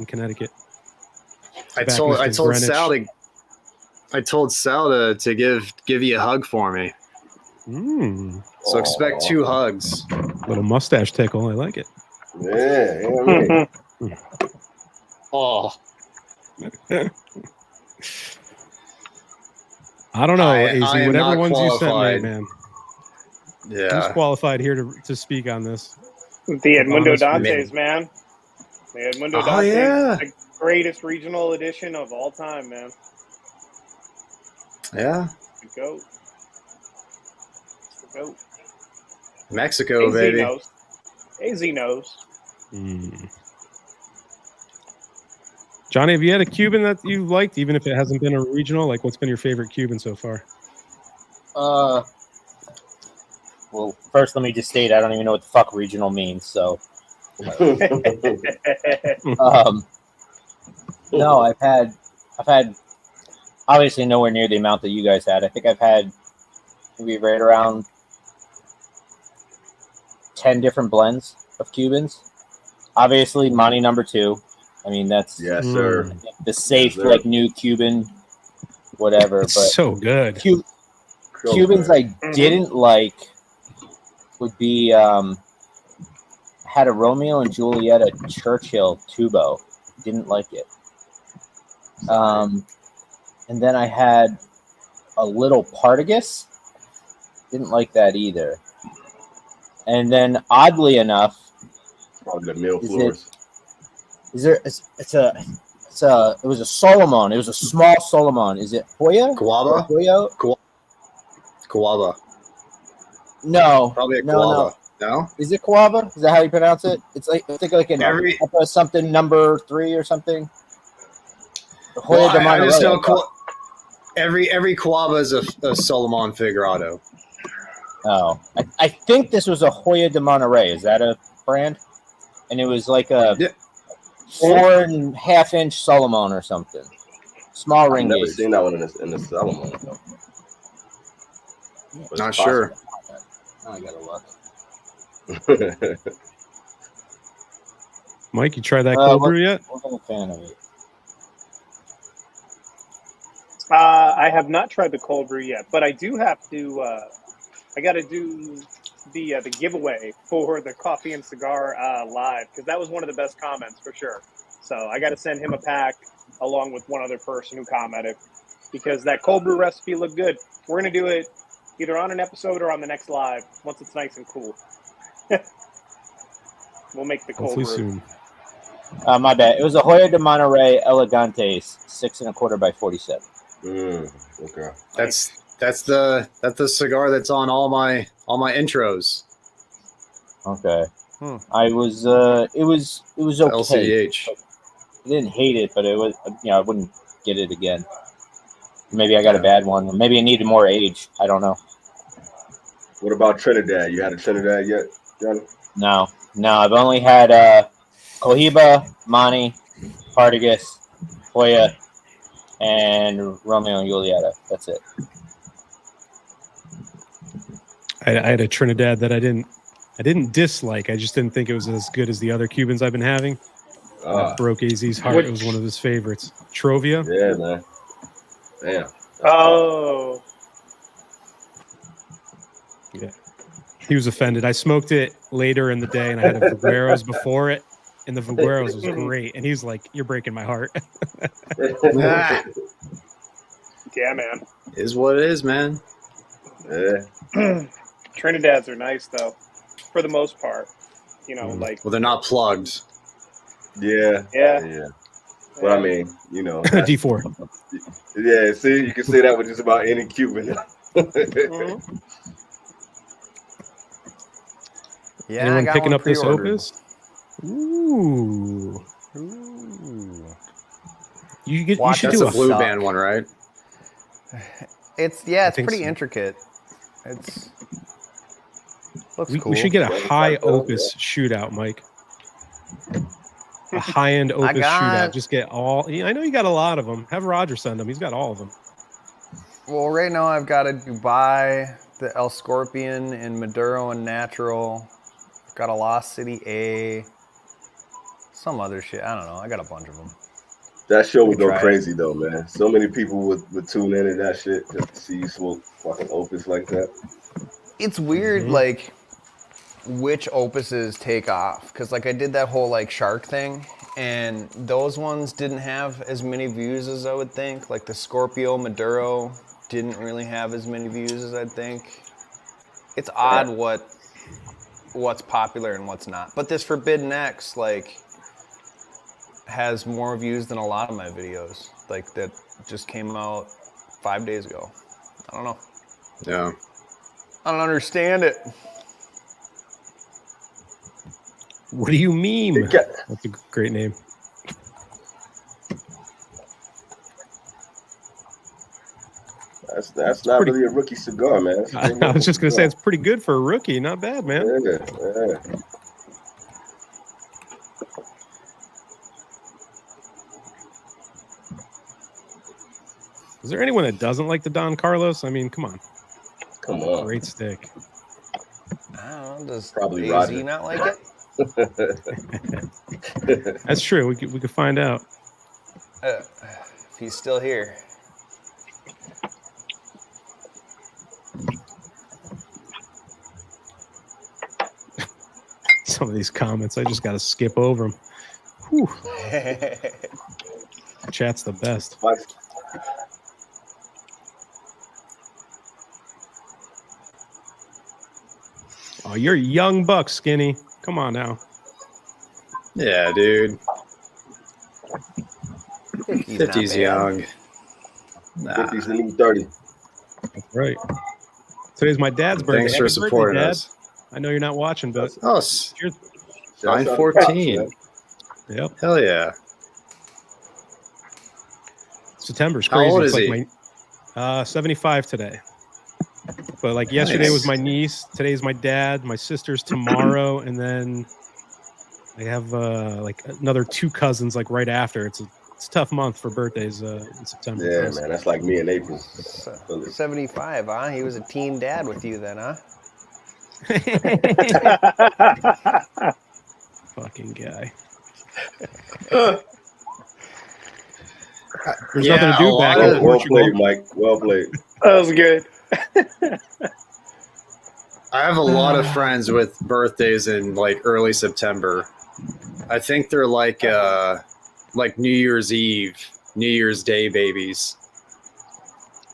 Connecticut. I told Sal to give you a hug for me. So expect 2 hugs. Little mustache tickle. I like it. Yeah. Oh. I don't know, AZ. Whatever ones you sent me, man. Yeah. Who's qualified here to speak on this? The Edmundo Dantes, man. The Edmundo Dantes. Yeah. The greatest regional edition of all time, man. Yeah. The GOAT. The GOAT. Mexico, AZ baby. Knows. AZ knows. Johnny, have you had a Cuban that you liked, even if it hasn't been a regional? Like, what's been your favorite Cuban so far? Well, first, let me just state I don't even know what the fuck regional means. So, no, I've had obviously nowhere near the amount that you guys had. I think I've had maybe right around 10 different blends of Cubans. Obviously, Monty number 2. I mean, that's sir. The safe, like new Cuban, whatever. It's but so good. Cubans I didn't like would be had a Romeo and Juliet Churchill Tubo. Didn't like it. And then I had a little Partagas. Didn't like that either. And then, oddly enough, Probably the mill floors. it was a Solomon. It was a small Solomon. Is it Hoya? Guava? Hoya? Guava. No. Probably a no, guava. no. No? Is it Guava? Is that how you pronounce it? It's like I think like an something number 3 or something. Well, Hoya de I just know Monterrey. every guava is a Solomon Figurado. Oh, I think this was a Hoya de Monterrey. Is that a brand? And it was like a 4.5-inch Solomon or something. Small ring I've never gauge. seen that one in the Solomon. Not sure. Now I gotta look. Mike, you tried that cold brew yet? I'm a fan of it. I have not tried the cold brew yet, but I do have to. I got to do the giveaway for the Coffee and Cigar live because that was one of the best comments for sure. So I got to send him a pack along with one other person who commented because that cold brew recipe looked good. We're gonna do it either on an episode or on the next live once it's nice and cool. We'll make the cold Hopefully brew. soon. My bad. It was a Hoya de Monterrey Elegantes 6.25 by 47. Okay. That's the cigar that's on all my intros. Okay. It was okay. LCDH. I didn't hate it, but it was I wouldn't get it again. Maybe I got a bad one, or maybe it needed more age. I don't know. What about Trinidad? You had a Trinidad yet, Johnny? No. I've only had Cohiba, Monty, Partagas, Hoya, and Romeo and Julieta. That's it. I had a Trinidad that I didn't dislike. I just didn't think it was as good as the other Cubans I've been having. That broke AZ's heart. It was one of his favorites. Trovia. Yeah, man. Damn. Oh. Yeah. He was offended. I smoked it later in the day, and I had a Vigueros before it, and the Vigueros was great. And he's like, "You're breaking my heart." Ah, Yeah, man. is what it is, man. Yeah. Trinidad's are nice though, for the most part. Like Well, they're not plugged. Yeah. yeah. But I mean, D4. Yeah, see, you can say that with just about any Cuban. Mhm. Yeah, Anyone I got picking one up this pre-ordered. Opus? Ooh. You Watch should That's do a a blue suck. band one, right? It's think pretty so. intricate. It's looks We cool. should get a high Opus shootout, Mike. A high-end Opus shootout. Just get all. I know you got a lot of them. Have Roger send them. He's got all of them. Well, right now I've got a Dubai, the El Scorpion, and Maduro and Natural. I've got a Lost City A. Some other shit. I don't know. I got a bunch of them. That show would We go tried crazy though, man. So many people would tune in and that shit just to see you smoke fucking Opus like that. It's weird, like, which Opuses take off. Because, like, I did that whole, like, shark thing. And those ones didn't have as many views as I would think. Like, the Scorpio Maduro didn't really have as many views as I'd think. It's odd what's popular and what's not. But this Forbidden X, like, has more views than a lot of my videos. Like, that just came out 5 days ago. I don't know. Yeah. I don't understand it. What do you mean? It got- That's a great name. That's not really a rookie cigar, man. I was just gonna say it's pretty good for a rookie. Not bad, man. Yeah. Is there anyone that doesn't like the Don Carlos? I mean, come on. Come on. Great stick. I don't know. Does Probably AZ Roger. not like it? That's true. We could find out. If he's still here. Some of these comments, I just got to skip over them. Whew. Chat's the best. Oh, you're a young buck, Skinny. Come on now. Yeah, dude. 50's not young. Nah. 50's the new 30. That's right. Today's my dad's birthday. Thanks for Happy birthday, supporting Dad. us. I know you're not watching, but Oh, cheers. Shouts out to 9/14. Pops, man. Yep. Hell yeah. September's How crazy. old It's is like he? my 75 today. But like yesterday Nice. was my niece. Today's my dad. My sister's tomorrow, and then I have like another 2 cousins like right after. It's a tough month for birthdays in September. Yeah, man. That's like me in April. 75, huh? He was a teen dad with you then, huh? Fucking guy. There's Yeah, nothing to do a back lot in of- Well Portugal. played, Mike. Well played. That was good. I have a lot of friends with birthdays in like early September. I think they're like New Year's Eve, New Year's Day babies.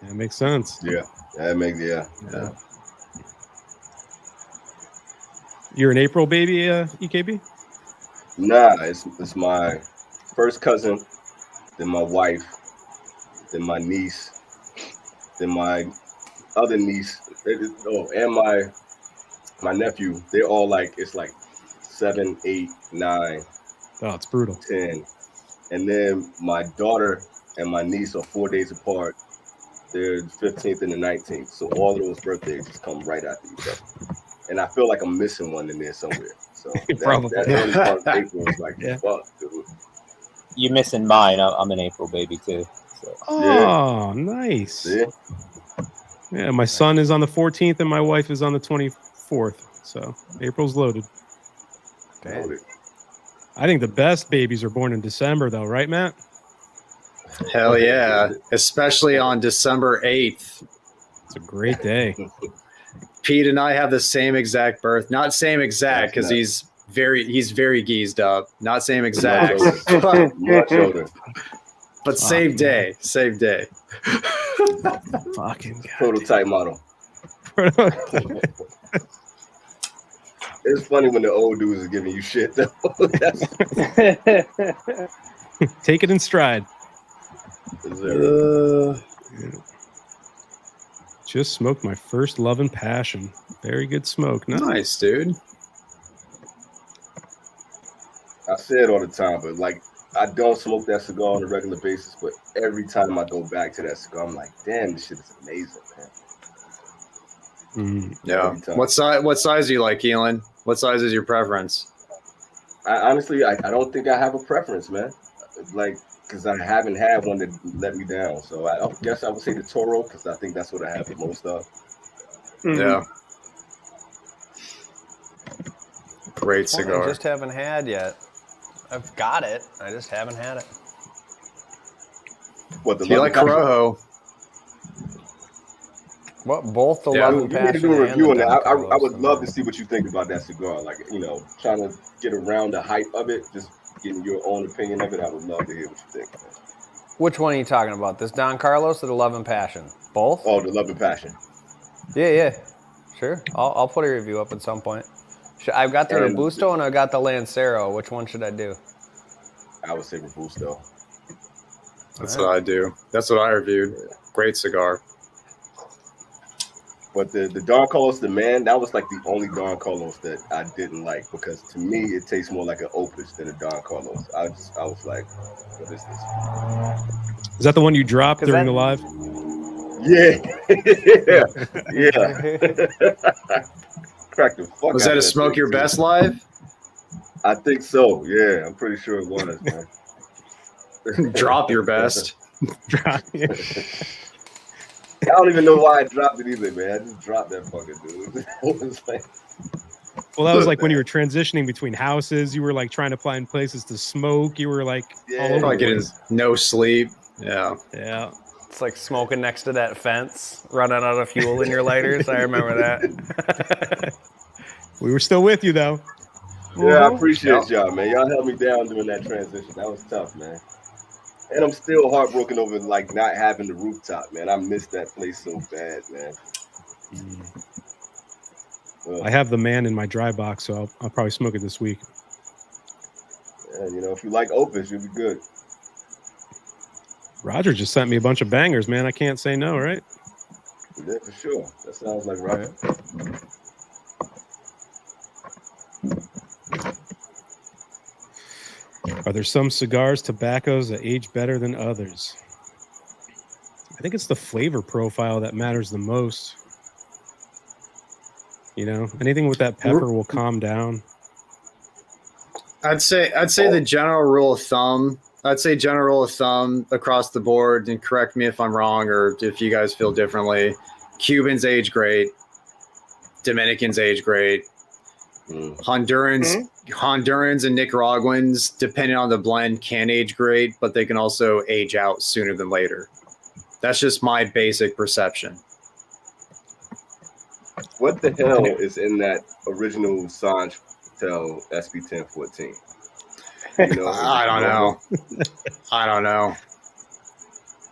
That makes sense. Yeah. That makes Yeah. You're an April baby, EKB? Nah, it's my first cousin, then my wife, then my niece, then my other niece, and my nephew. They're all like, it's like 7, 8, 9, Oh, it's brutal. 10. And then my daughter and my niece are 4 days apart. They're the 15th and the 19th. So all of those birthdays just come right after each other. And I feel like I'm missing one in there somewhere. So Probably. that early part of April is like, Yeah. fuck, dude. You missing mine? I'm an April baby too. So. Oh, nice. See? Yeah, my son is on the 14th and my wife is on the 24th. So April's loaded. Damn. I think the best babies are born in December, though, right, Matt? Hell yeah. Especially on December 8th. It's a great day. Pete and I have the same exact birth. Not same exact because That's he's very geezed up. Not same exact, Much older. but same day. Same day. Fucking Prototype model. God. It's funny when the old dudes are giving you shit, though. Take it in stride. Just smoked my first Love and Passion. Very good smoke. Nice, dude. I say it all the time, but like, I don't smoke that cigar on a regular basis, but every time I go back to that cigar, I'm like, damn, this shit is amazing, man. Yeah. Every time. What size do you like, Keelan? What size is your preference? Honestly, I don't think I have a preference, man. Like, because I haven't had one that let me down. So I guess I would say the Toro, because I think that's what I have the most of. Yeah. Great I cigar. just haven't had yet. I've got it. I just haven't had it. What, the Do you Love like and Passion? Corojo? What? Both the Yeah. Love and You need to Passion do a and review on the that. Don I would Carlos. love to see what you think about that cigar. Like, trying to get around the hype of it, just getting your own opinion of it. I would love to hear what you think. Man. Which one are you talking about? This Don Carlos or the Love and Passion? Both? Oh, the Love and Passion. Yeah. Sure. I'll put a review up at some point. I've got the And- Robusto and I got the Lancero. Which one should I do? I would say Robusto. That's what I do. That's what I reviewed. Great cigar. But the Don Carlos, the man, that was like the only Don Carlos that I didn't like, because to me it tastes more like an Opus than a Don Carlos. I was like, what is this? Is that the one you dropped 'Cause during that- the live? Yeah. Cracked the fuck Was out that of a Smoke thing, Your too. Best live? I think so. Yeah, I'm pretty sure it was, man. Drop your best. I don't even know why I dropped it either, man. I just dropped that fucking dude. It was like, Well, that was like when you were transitioning between houses. You were like trying to find places to smoke. You were like all over Probably the getting place. no sleep. Yeah. Yeah. It's like smoking next to that fence, running out of fuel in your lighters. I remember that. We were still with you, though. yeah, I appreciate y'all, man. Y'all held me down during that transition. That was tough, man. And I'm still heartbroken over like not having the rooftop, man. I miss that place so bad, man. I have the man in my dry box, so I'll probably smoke it this week. And you know, if you like Opus, you'll be good. Roger just sent me a bunch of bangers, man. I can't say no, right? Yeah, for sure. That sounds like Roger. Are there some cigars, tobaccos that age better than others? I think it's the flavor profile that matters the most. You know, anything with that pepper will calm down. I'd say the general rule of thumb. I'd say general rule of thumb across the board, and correct me if I'm wrong or if you guys feel differently. Cubans age great. Dominicans age great. Hondurans and Nicaraguans, depending on the blend, can age great, but they can also age out sooner than later. That's just my basic perception. What the hell is in that original Santel SP 1014? You know, I don't know. I don't know.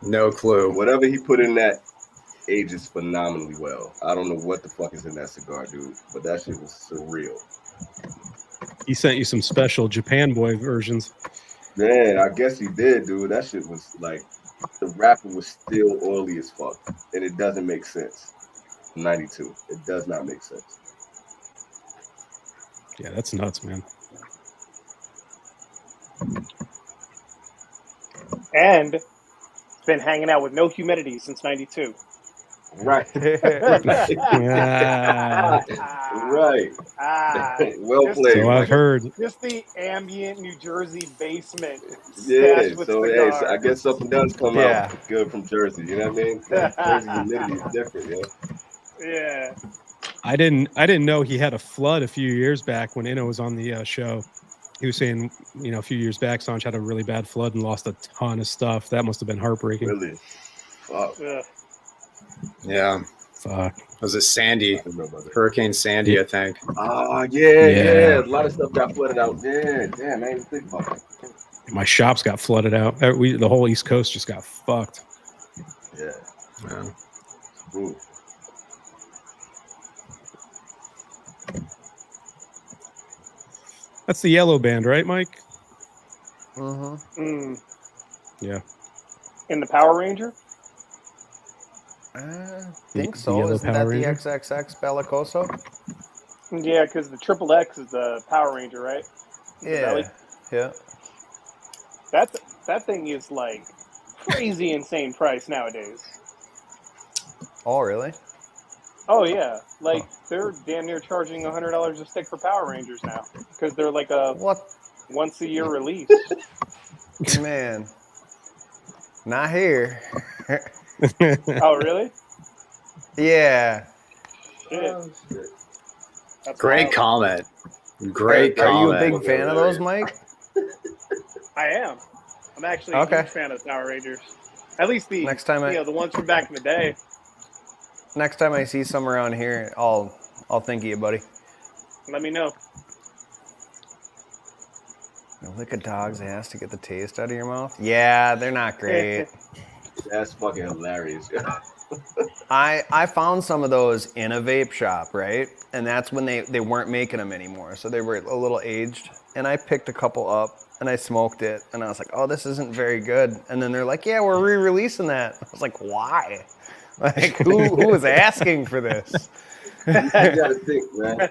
No clue. Whatever he put in that ages phenomenally well. I don't know what the fuck is in that cigar, dude, but that shit was surreal. He sent you some special Japan Boy versions. Man, I guess he did, dude. That shit was like, the wrapper was still oily as fuck, and it doesn't make sense. 92. It does not make sense. Yeah, that's nuts, man. And it's been hanging out with no humidity since 92. Right. Right. Well played. So I've heard. Just the ambient New Jersey basement. Yeah, with so I guess something does come out good from Jersey. You know what I mean? Jersey humidity is different, yo. Yeah. I didn't know he had a flood a few years back when Inno was on the show. He was saying, you know, a few years back, Sanch had a really bad flood and lost a ton of stuff. That must have been heartbreaking. Really? Fuck. Yeah. Fuck. Was it Sandy? Hurricane Sandy, I think. Oh, yeah. A lot of stuff got flooded out. Yeah, damn, I didn't think about that. My shops got flooded out. The whole East Coast just got fucked. Yeah. Ooh. That's the yellow band, right, Mike? Yeah. In the Power Ranger? I think so. Yellow Isn't Power that Ranger? the XXX Bellicoso? Yeah, because the Triple X is the Power Ranger, right? Yeah. Yeah. That thing is like crazy insane price nowadays. Oh, really? Oh yeah, like they're damn near charging $100 a stick for Power Rangers now because they're like a once a year release. Man, not here. Oh really? Yeah. Shit. That's Great wild. comment. Great comment. Are you a big fan of those, Mike? I am. I'm actually a huge fan of the Power Rangers. At least the the ones from back in the day. Next time I see some around here, I'll think of you, buddy. Let me know. Lick a dog's ass to get the taste out of your mouth. Yeah, they're not great. That's fucking hilarious. I found some of those in a vape shop, right? And that's when they weren't making them anymore. So they were a little aged. And I picked a couple up and I smoked it. And I was like, oh, this isn't very good. And then they're like, yeah, we're re-releasing that. I was like, why? Like, who was asking for this? You gotta think, man.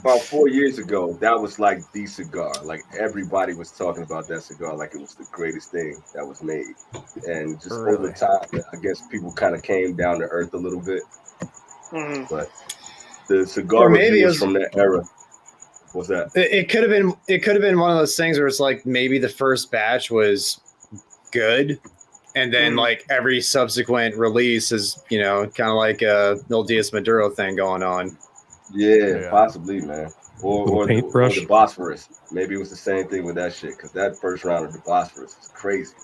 About 4 years ago, that was like the cigar. Like everybody was talking about that cigar like it was the greatest thing that was made. And just over time, I guess people kind of came down to earth a little bit. But the cigar reviews from that era. What's that? It could have been one of those things where it's like maybe the first batch was good, and then like every subsequent release is, you know, kind of like a Mil Diaz Maduro thing going on. Yeah, possibly, man. Or the Bosphorus. Maybe it was the same thing with that shit, because that first round of the Bosphorus was crazy.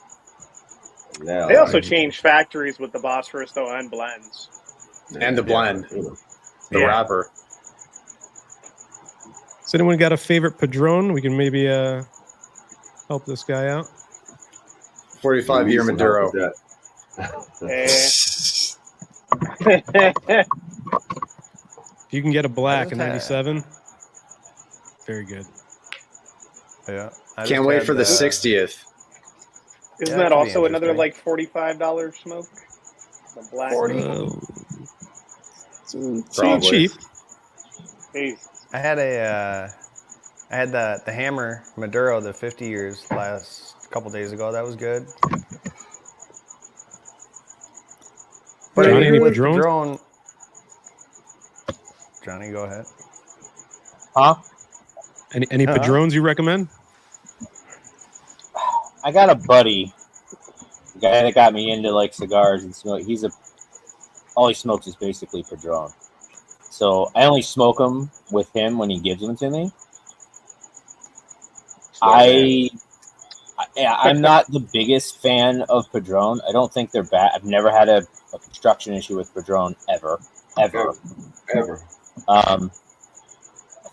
Now, they also changed factories with the Bosphorus, though, and blends. And the blend. The wrapper. Has anyone got a favorite Padron? We can maybe help this guy out. 45-year Some help Maduro. with Eh. If you can get a black in just had- '97, very good. Yeah. Can't wait for the 60th. Isn't Yeah, that that could be also another interesting. like $45 smoke? The black. 40? It's Probably. cheap. Jesus. I had the Hammer Maduro, the 50 years last couple days ago. That was good. But Johnny, any with Padrones? Padron, Johnny, go ahead. Huh? Any Padrones you recommend? I got a buddy, the guy that got me into like cigars and smoke. All he smokes is basically Padron. So I only smoke them with him when he gives them to me. I'm not the biggest fan of Padron. I don't think they're bad. I've never had a construction issue with Padron ever. Ever. I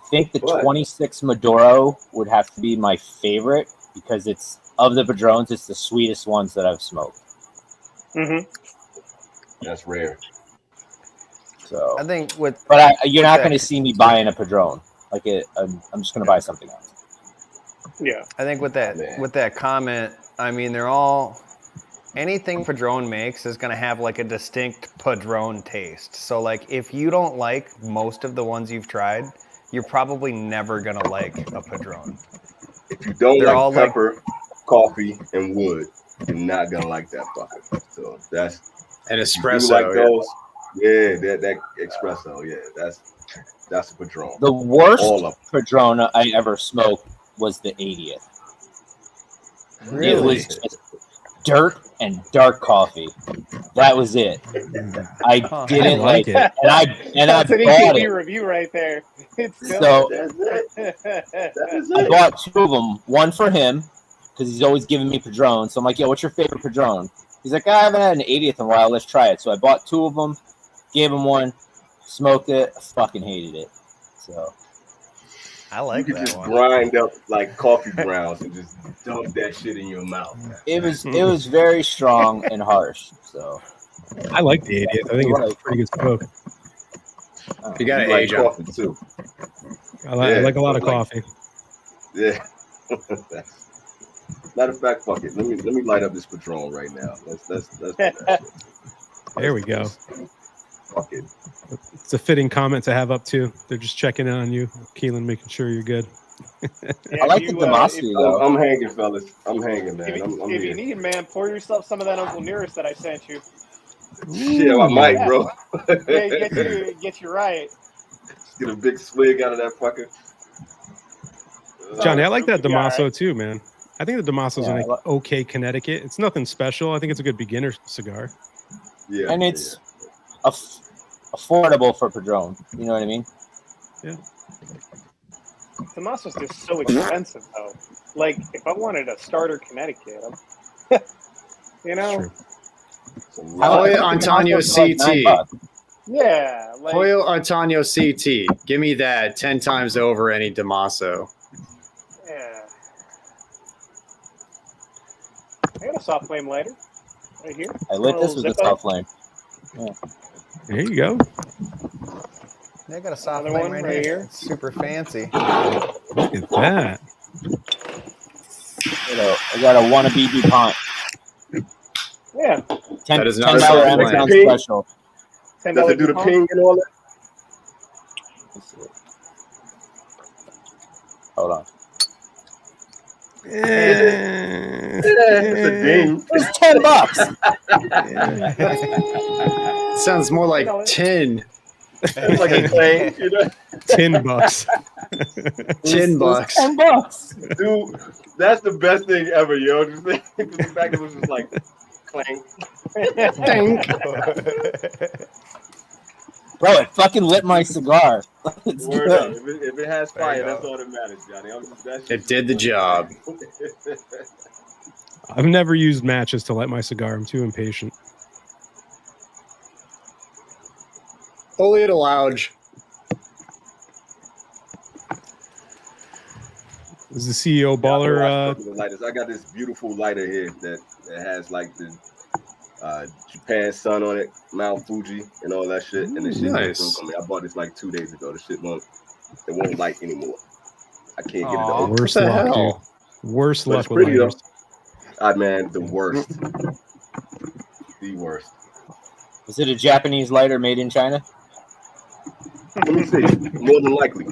think the 26 Maduro would have to be my favorite because it's of the Padrones. It's the sweetest ones that I've smoked. Mm-hmm. That's rare. So I think with but you're not going to see me buying a Padron. Like I'm just going to buy something else. Yeah. I think with that comment, I mean they're all anything Padron makes is gonna have like a distinct Padron taste. So like if you don't like most of the ones you've tried, you're probably never gonna like a Padron. If you don't They're all like pepper, coffee, and wood, you're not gonna like that fucker. So that's An if you espresso. like those. Yeah, that espresso. Yeah, that's a Padron. The worst All of Padron I ever smoked was the 80th. Really? It was just dirt and dark coffee. That was it. I didn't like it, and I That's an bought EKB it. review right there. It's So That's it. I bought two of them. One for him because he's always giving me Padron. So I'm like, "Yo, what's your favorite Padron?" He's like, "I haven't had an 80th in a while. Let's try it." So I bought two of them, gave him one, smoked it. I fucking hated it. So I like you could that just one. grind up like coffee grounds and just dump that shit in your mouth. it was very strong and harsh. So I like the 80th. I think it's a pretty good smoke. You got to like age them. coffee too. I like a lot of like- coffee. Yeah. Matter of fact, fuck it. Let me light up this Patron right now. Let's do that shit. There we go. Fuck it. It's a fitting comment to have up too. They're just checking in on you, Keelan, making sure you're good. I like the Damascus though. I'm hanging, fellas. I'm hanging, man. I'm If here. you need, man, pour yourself some of that Uncle Nearest that I sent you. Shit, I might, Yeah. bro. Yeah, get you right. Just get a big swig out of that fucker. Johnny, I like that It'll be all Damaso right. too, man. I think the Damaso's Yeah, an okay Connecticut. It's nothing special. I think it's a good beginner cigar. Yeah, And it's affordable for Padron. You know what I mean? Tomaso's just so expensive, though. Like, if I wanted a starter Connecticut, you know, True. Hoya Antonio CT. yeah, like Hoya Antonio CT. Give me that 10 times over any Damaso. yeah. I got a soft flame lighter right here. I lit this with a Zippo. soft flame. There you go. They got a soft Another flame one right right here. here. It's super fancy. Look at that. I got a wannabe DuPont. Yeah, That is not a $10 soft Amazon flame. special. $10 Does it do the coupon. ping and all that? Hold on. It's a ding. It's $10. Sounds more like 10. It's like a thing, you know? $10. $10. $10. Dude, that's the best thing ever, yo. Just the fact that it was just like clank. Bro, it fucking lit my cigar. It's Word up. good. If it has There you fire, that's go. all that matters, Johnny. It did the job. I've never used matches to light my cigar. I'm too impatient. Only at a lounge. Is the CEO baller? Lighters. I got this beautiful lighter here that has like the Japan sun on it, Mount Fuji, and all that shit. And the shit Nice. broke on me. I bought this like 2 days ago. The shit won't light anymore. I can't get it to Aw. open. Worst What the luck, hell? dude. Worst But luck it's with pretty though. lighters. Man, the worst. The worst. Is it a Japanese lighter made in China? Let me see. More than likely.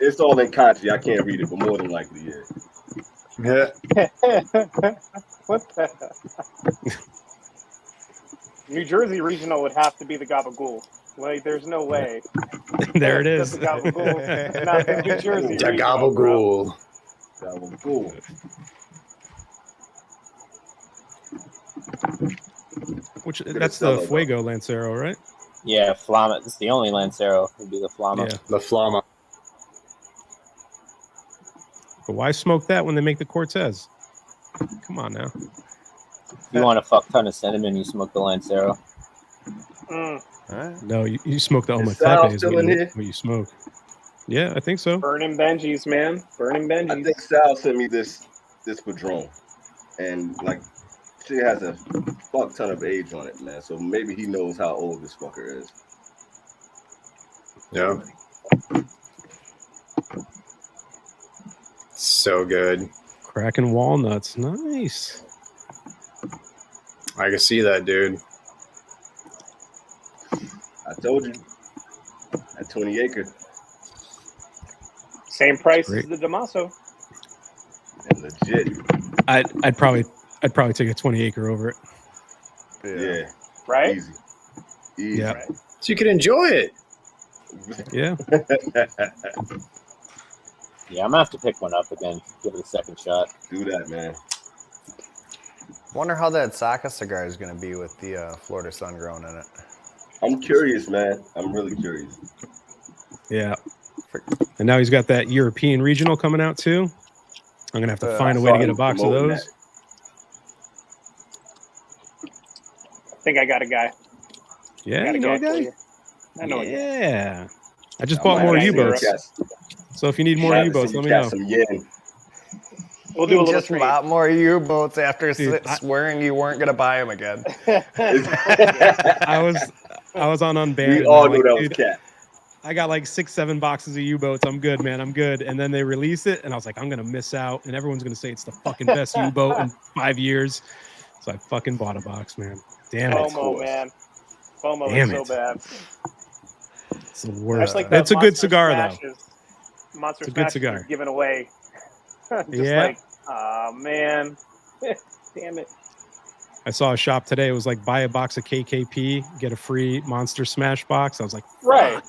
It's all in kanji. I can't read it, but more than likely, yeah. What the hell? New Jersey regional would have to be the gabagool. Like, there's no way. There it That's is. the gabagool. Not the New Jersey The regional, bro. gabagool. That was cool. Which Look at that's the the logo. Fuego Lancero, right? Yeah, Flama. It's the only Lancero. Would be the Flama. Yeah. The Flama. But why smoke that when they make the Cortez? Come on now. If you want a fuck ton of cinnamon, you smoke the Lancero. Mm, Alright. No, you smoke the Is Sal Ometepe is still what in you, here? what you smoke. Yeah, I think so. burning Benjis, man. Burning I Benjis. think Sal sent me this Padron, and like she has a fuck ton of age on it, man. So maybe he knows how old this fucker is. Yeah. So good. Cracking walnuts. Nice. I can see that, dude. I told you. At 20 acre. Same price Great. as the Damaso. And legit. I'd probably take a 20 acre over it. Yeah. Right? Easy. Easy. Yeah. Right. So you can enjoy it. Yeah. Yeah, I'm gonna have to pick one up again. Give it a second shot. Do that, man. Wonder how that Saka cigar is going to be with the Florida Sun grown in it. I'm curious, man. I'm really curious. Yeah. And now he's got that European regional coming out too. I'm gonna have to find a way to get a box of those. I think I got a guy. Yeah, Got you know a for guy. you. I know a guy. Yeah. I just I bought might more have to U-boats. cast- So if you need more might have to U-boats, see let you me know. cast some yen. We'll do a little just trade. bought more U-boats after Dude, swearing you weren't going to buy them again. I was on Unbanded. We and all I'm knew like, that was dude, cat. I got like 6-7 boxes of U-boats. I'm good, man. I'm good. And then they release it, and I was like, I'm gonna miss out, and everyone's gonna say it's the fucking best U-boat in 5 years. So I fucking bought a box, man. Damn it. FOMO, man. FOMO Damn is so it. bad. It's the That's worst. like the It's a good Monster cigar, though. Smashes. Monster It's a good Smashes cigar. is given away. Just Yeah. like, oh man. Damn it. I saw a shop today. It was like buy a box of KKP, get a free Monster Smash box. I was like, Right.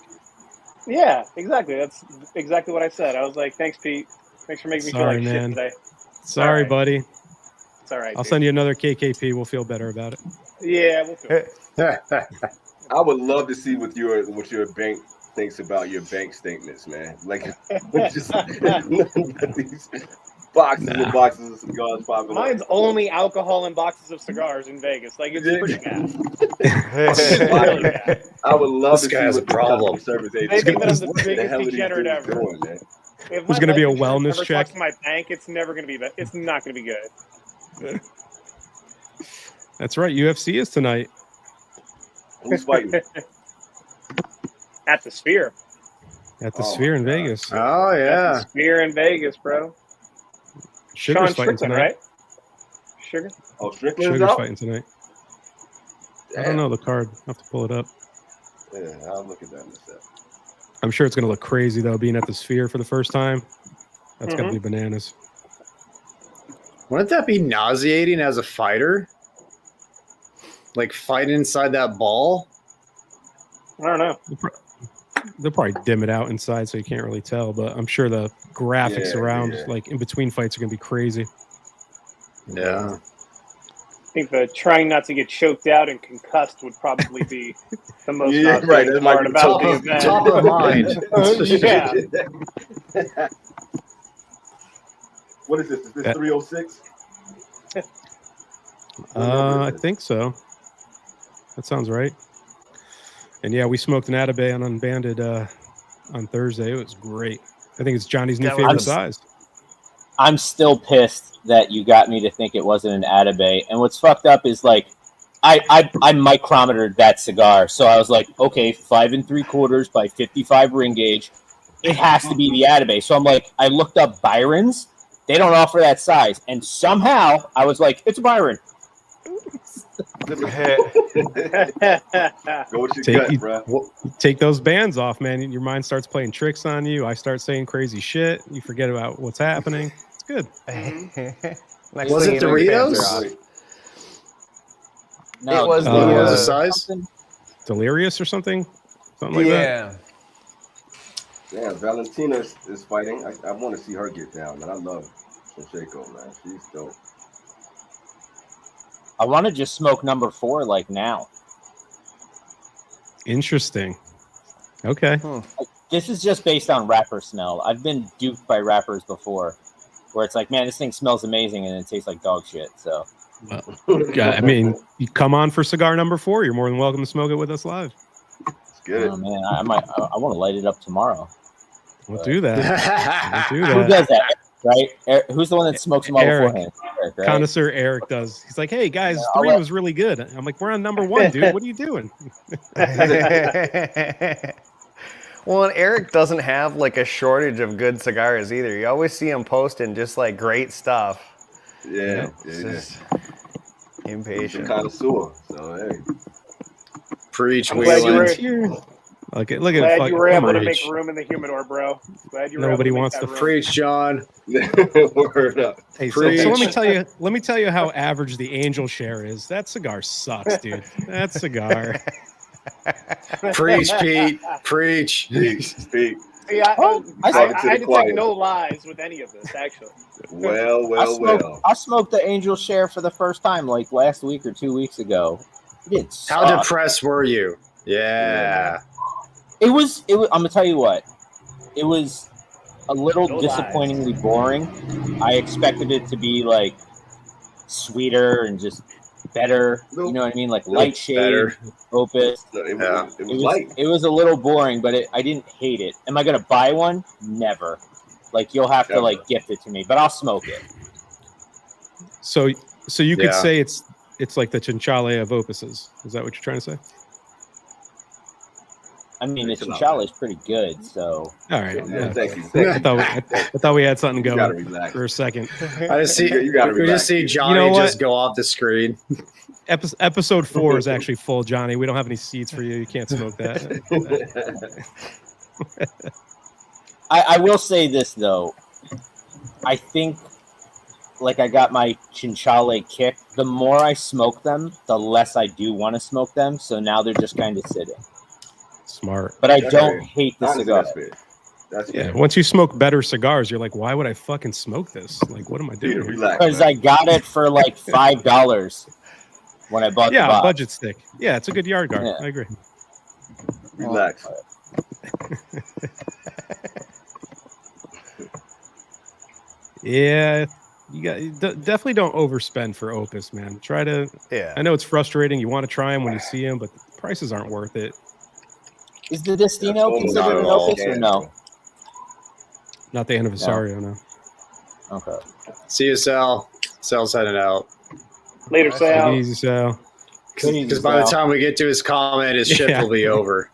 Yeah, exactly. That's exactly what I said. I was like, thanks, Pete. Thanks for making me feel Sorry, like man. shit today. sorry, All right. buddy. It's all right. I'll dude. send you another KKP. We'll feel better about it. Yeah, we'll feel it. I would love to see what your bank thinks about your bank statements, man. Like just these boxes and boxes of cigars popping up. Mine's only alcohol and boxes of cigars in Vegas. Like, it's pretty bad. Really bad. I would love This to guy see has what a problem. the service They agent think that I'm the what the biggest hell are these degenerate dudes ever. doing, man? If There's my gonna be a life insurance wellness ever check. talks to my bank, it's never gonna be that. It's not gonna be good. That's right. UFC is tonight. Who's fighting? At the Sphere. At the Oh Sphere my in God. Vegas. Oh At yeah. the Sphere in Vegas, bro. Sugar's Sean fighting Strickland, tonight. right? Sugar. Oh, Strickland's Sugar's out? fighting tonight. I Damn. don't know the card. I'll have to pull it up. Yeah, I'll look at that myself. I'm sure it's going to look crazy, though, being at the Sphere for the first time. That's got to Mhm. be bananas. Wouldn't that be nauseating as a fighter? Like fighting inside that ball? I don't know. They'll probably dim it out inside so you can't really tell, but I'm sure the graphics Yeah, around, yeah. like in between fights, are going to be crazy. Yeah. I think the trying not to get choked out and concussed would probably be the most Yeah, right, nauseating that might part be about Top the of, event. top of mind. Yeah. What is this? Is this 306? I think so. That sounds right. And yeah, we smoked an Atabay on Unbanded on Thursday. It was great. I think it's Johnny's new That favorite was- size. I'm still pissed that you got me to think it wasn't an Atabey. And what's fucked up is like, I micrometered that cigar, so I was like, okay, 5 3/4 by 55 ring gauge. It has to be the Atabey. So I'm like, I looked up Byron's. They don't offer that size, and somehow I was like, it's a Byron. Go with your gut, bro. Take those bands off, man. Your mind starts playing tricks on you. I start saying crazy shit. You forget about what's happening. It's good. Next Was thing it you know, your pants Doritos? are off. No, It was What was the the size? Delirious or something like that. Yeah, Valentina is fighting. I want to see her get down, man. I love Shinsheko, man. She's dope. I want to just smoke number 4 like now. Interesting. Okay. This is just based on rapper smell. I've been duped by rappers before, where it's like, man, this thing smells amazing, and it tastes like dog shit. So, Yeah, I mean, you come on for cigar number 4. You're more than welcome to smoke it with us live. Let's get it. oh man, I want to light it up tomorrow. We'll do that. We'll do Who that. does that? Right? Who's the one that smokes them all Eric. beforehand? Eric, right? Connoisseur Eric does. He's like, hey guys, Yeah, I'll 3 let- was really good. I'm like, we're on number 1, dude. What are you doing? Well, and Eric doesn't have like a shortage of good cigars either. You always see him posting just like great stuff. Yeah, It's yeah. just He's a impatient. connoisseur. So hey, Preach, I'm glad you were, Wheelan. Look at glad fucking you were able to Rich. make room in the humidor, bro. Glad you were Nobody able to wants make to that room. Preach, John. word up. Hey, so let me Preach. tell you how average the Angel share is. That cigar sucks, dude. That cigar. Preach, Pete. Preach. Speak. See, I Oh, I had to the to choir. take no lies with any of this, actually. I smoked the Angel Share for the first time like last week or 2 weeks ago. It didn't How suck. depressed were you? Yeah. It was. I'm gonna tell you what. It was a little No disappointingly boring. I expected it to be like sweeter and just better. You know what I mean? Like light shade, Better. opus. No, it Yeah. was light. It was a little boring, but I didn't hate it. Am I gonna buy one? Never. Like you'll have to Never. like gift it to me, but I'll smoke it. So you could Yeah. say it's like the Chinchale of opuses. Is that what you're trying to say? I mean, the It's about Chinchilla is pretty good, so All right. Yeah, thank you. I thought we had something You gotta going relax. for a second. I just see You gotta we relax. just see Johnny You know what? just go off the screen. Episode 4 is actually full, Johnny. We don't have any seats for you. You can't smoke that. I will say this though. I think like I got my Chinchale kick. The more I smoke them, the less I do want to smoke them. So now they're just kind of sitting. Smart. But I That's don't fair. hate the Honestly, cigar. that's fair. That's Yeah. fair. Once you smoke better cigars, you're like, why would I fucking smoke this? Like, what am I Yeah, doing? here? relax. Because man. I got it for like $5 when I bought the Yeah, box. budget stick. Yeah, it's a good yard guard. Yeah. I agree. Relax. Yeah, definitely don't overspend for Opus, man. Try to. Yeah. I know it's frustrating. You want to try them when you see them, but the prices aren't worth it. Is the Destino That's considered an almost opus or no? Not the Anniversario, no. Okay. See you, Sal. Sal's heading out. Later, Take it Sal. easy, Sal. Because by the time we get to his comment, his shift Yeah. will be over.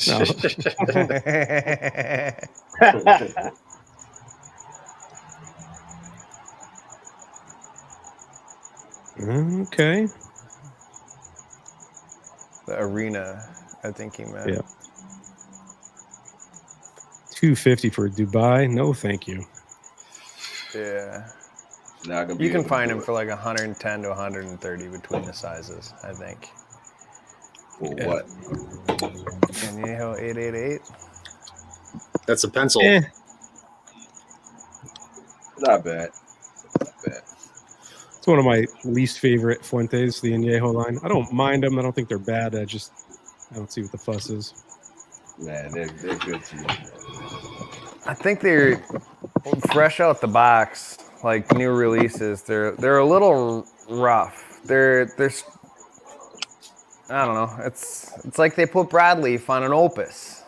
No. Okay. The arena, I think he meant. Yeah. $250 for Dubai. No, thank you. Yeah. Not gonna be You can able to find do them it. for like 110 to 130 between the sizes, I think. For Yeah. what? Añejo 888. That's a pencil. Not bad. Not bad. It's one of my least favorite Fuentes, the Añejo line. I don't mind them. I don't think they're bad. I don't see what the fuss is. Man, they're good to you. I think they're fresh out the box, like new releases. They're a little rough. They're I don't know. It's like they put broadleaf on an opus.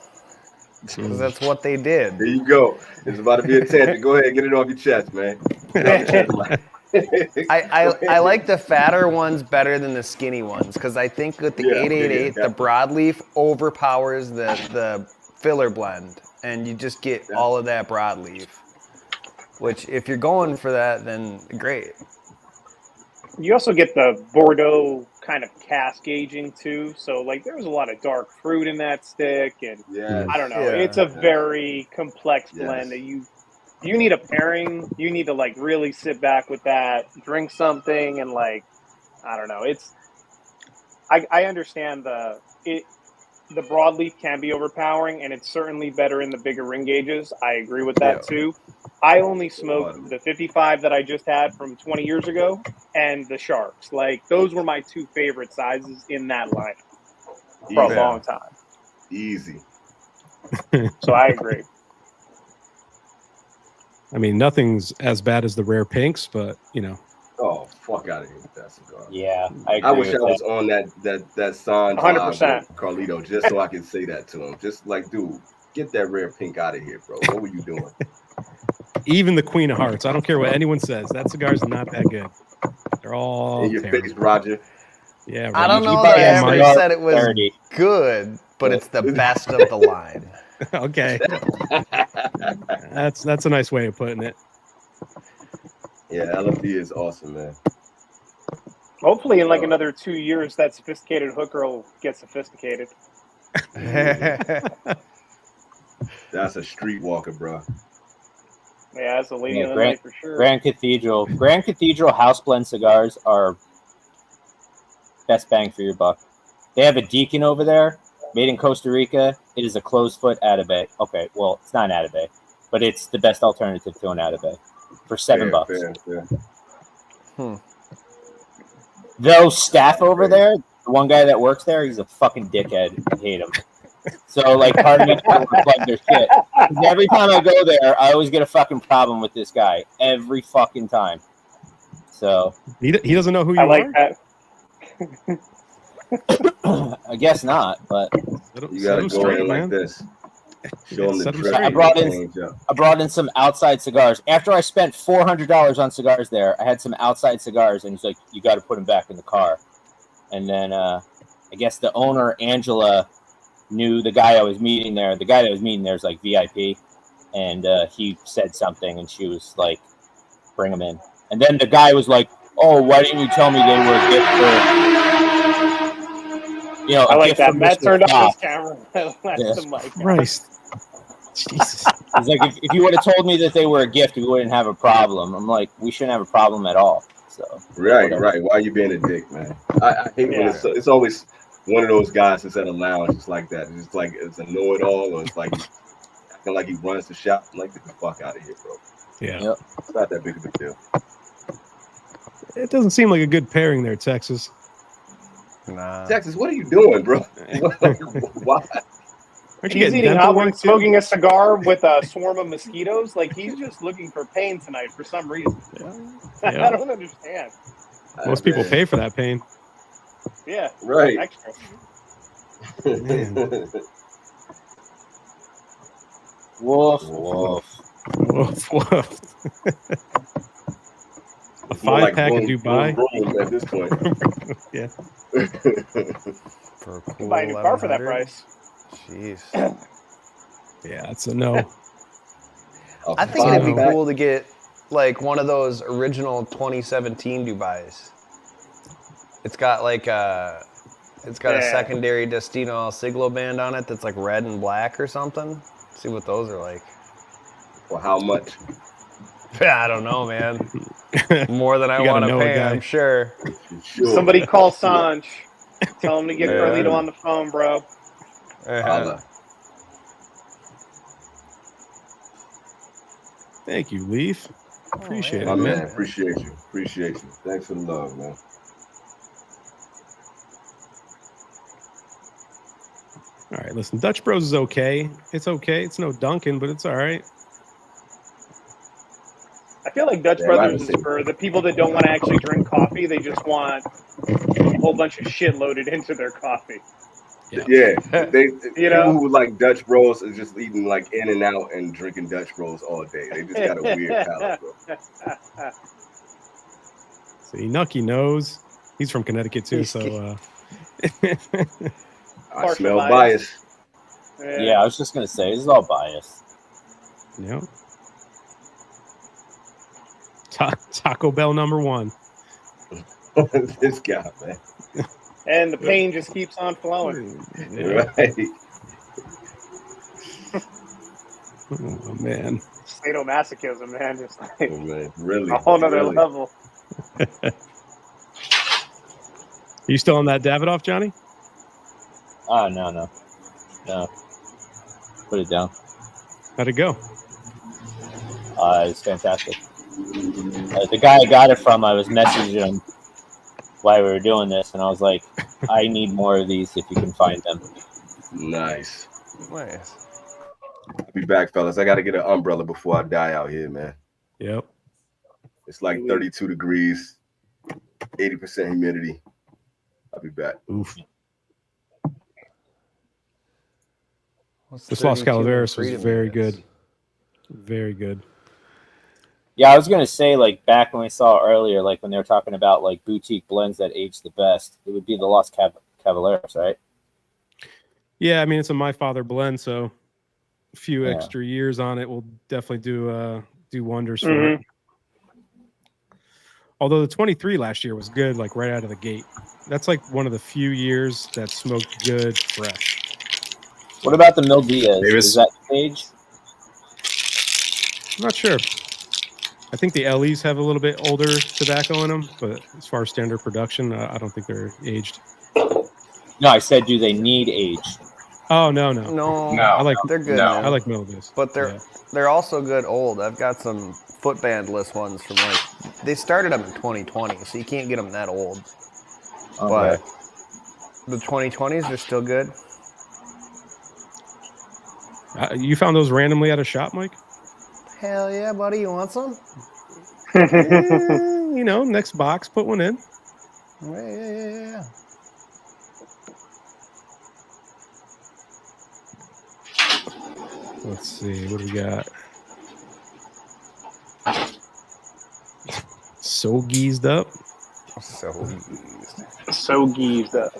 Because that's what they did. There you go. It's about to be a tangent. Go ahead, get it off your chest, man. I like the fatter ones better than the skinny ones because I think with the 888, the broadleaf overpowers the filler blend, and you just get all of that broadleaf. Which, if you're going for that, then great. You also get the Bordeaux kind of cask aging too. So like there was a lot of dark fruit in that stick, and I don't know. It's a very complex blend that you need a pairing. You need to like really sit back with that, drink something, and like I don't know. It's I understand the broadleaf can be overpowering, and it's certainly better in the bigger ring gauges. I agree with that too. I only smoked the 55 that I just had from 20 years ago and the Sharks. Like, those were my two favorite sizes in that lineup for a long time. Easy. So I agree. I mean, nothing's as bad as the rare pinks, but, you know. Oh, fuck out of here with that cigar. Yeah, I wish I was on that sign 100%. Carlito, just so I could say that to him. Just like, dude, get that rare pink out of here, bro. What were you doing? Even the Queen of Hearts. I don't care what anyone says. That cigar's not that good. They're all in your face, Roger. Yeah, I don't know that I ever said it was good, but it's the best of the line. Okay. That's a nice way of putting it. Yeah, LFD is awesome, man. Hopefully in like another 2 years, that sophisticated hooker will get sophisticated. That's a streetwalker, bro. Yeah, that's a lady in the night for sure. Grand Cathedral house blend cigars are best bang for your buck. They have a Deacon over there, made in Costa Rica. It is a closed foot Atabay. Okay, well, it's not an Atabay, but it's the best alternative to an Atabay for $7. Fair. Though staff over there, the one guy that works there, he's a fucking dickhead. I hate him. So, like, part of me doesn't plug their shit. Every time I go there, I always get a fucking problem with this guy. Every fucking time. So he doesn't know who you are? I like that. I guess not, but you gotta go in like this. Show them the I brought in some outside cigars. After I spent $400 on cigars there, I had some outside cigars, and he's like, "You got to put them back in the car." And then I guess the owner, Angela, knew the guy I was meeting there. The guy that was meeting there is like VIP, and he said something, and she was like, "Bring him in." And then the guy was like, "Oh, why didn't you tell me they were a gift for?" You know, I like that. Matt turned off his camera. Christ. Jesus. He's like, if you would have told me that they were a gift, we wouldn't have a problem. I'm like, we shouldn't have a problem at all. So right. Why are you being a dick, man? I hate when it's always one of those guys that's at a lounge. It's like that. It's like it's a know-it-all, or it's like acting like he runs the shop. I'm like, get the fuck out of here, bro. Yeah. Yep. It's not that big of a deal. It doesn't seem like a good pairing there, Texas. Nah. Texas, what are you doing, bro? Why? He's eating hot wings, smoking a cigar with a swarm of mosquitoes. Like, he's just looking for pain tonight for some reason. Yeah. I don't understand. Most people pay for that pain. Yeah. Right. Extra. Woof, woof. Woof, woof. A 5-pack of Dubai. At this point. Yeah. For a cool buy a new car for that price. Jeez. Yeah, it's a no. I think it'd be cool to get like one of those original 2017 Dubais. It's got like a secondary Destino El Siglo band on it that's like red and black or something. See what those are like. For how much? I don't know, man. More than I want to pay, I'm sure. Somebody call Sanj. Tell him to get Carlito on the phone, bro. Thank you, Leaf. Appreciate it, man. Appreciate you. Thanks for the love, man. All right, listen, Dutch Bros is okay. It's okay. It's no Dunkin', but it's all right. I feel like Dutch Brothers is for the people that don't want to actually drink coffee. They just want a whole bunch of shit loaded into their coffee. Yeah, they You people know? who like Dutch Bros is just eating like In and Out and drinking Dutch Bros all day. They just got a weird palate, bro. See, Nucky knows. He's from Connecticut too, so I Partial smell bias. bias. Yeah, I was just gonna say this is all biased. yeah. Taco Bell #1. This guy, man. And the pain just keeps on flowing. Yeah. Right. Oh man. Sadomasochism, man. Just like Oh, man. Really. a whole nother really. level. Are you still on that Davidoff, Johnny? Oh no. Put it down. How'd it go? It's fantastic. The guy I got it from, I was messaging him while we were doing this, and I was like, I need more of these if you can find them. Nice. Nice. I'll be back, fellas. I got to get an umbrella before I die out here, man. Yep. It's like 32 degrees, 80% humidity. I'll be back. Oof. What's This Los 32 in Calaveras was freedom very units? good. Very good. Yeah, I was gonna say, like, back when we saw earlier, like when they were talking about like boutique blends that age the best, it would be the Los Cavaleros, right? Yeah, I mean it's a My Father blend, so a few Yeah. extra years on it will definitely do wonders for it. Although the 23 last year was good, like right out of the gate. That's like one of the few years that smoked good fresh. What about the Mil Diaz? Maybe Is that age? I'm not sure. I think the LEs have a little bit older tobacco in them, but as far as standard production, I don't think they're aged. No, I said, do they need age? Oh no. No, I like they're good. No. Man. I like Mildias. But they're also good old. I've got some footbandless ones from like they started them in 2020, so you can't get them that old. Okay. But the 2020s are still good. You found those randomly at a shop, Mike? Hell yeah, buddy! You want some? You know, next box, put one in. Yeah. Let's see, what do we got? So geezed up. So geezed up.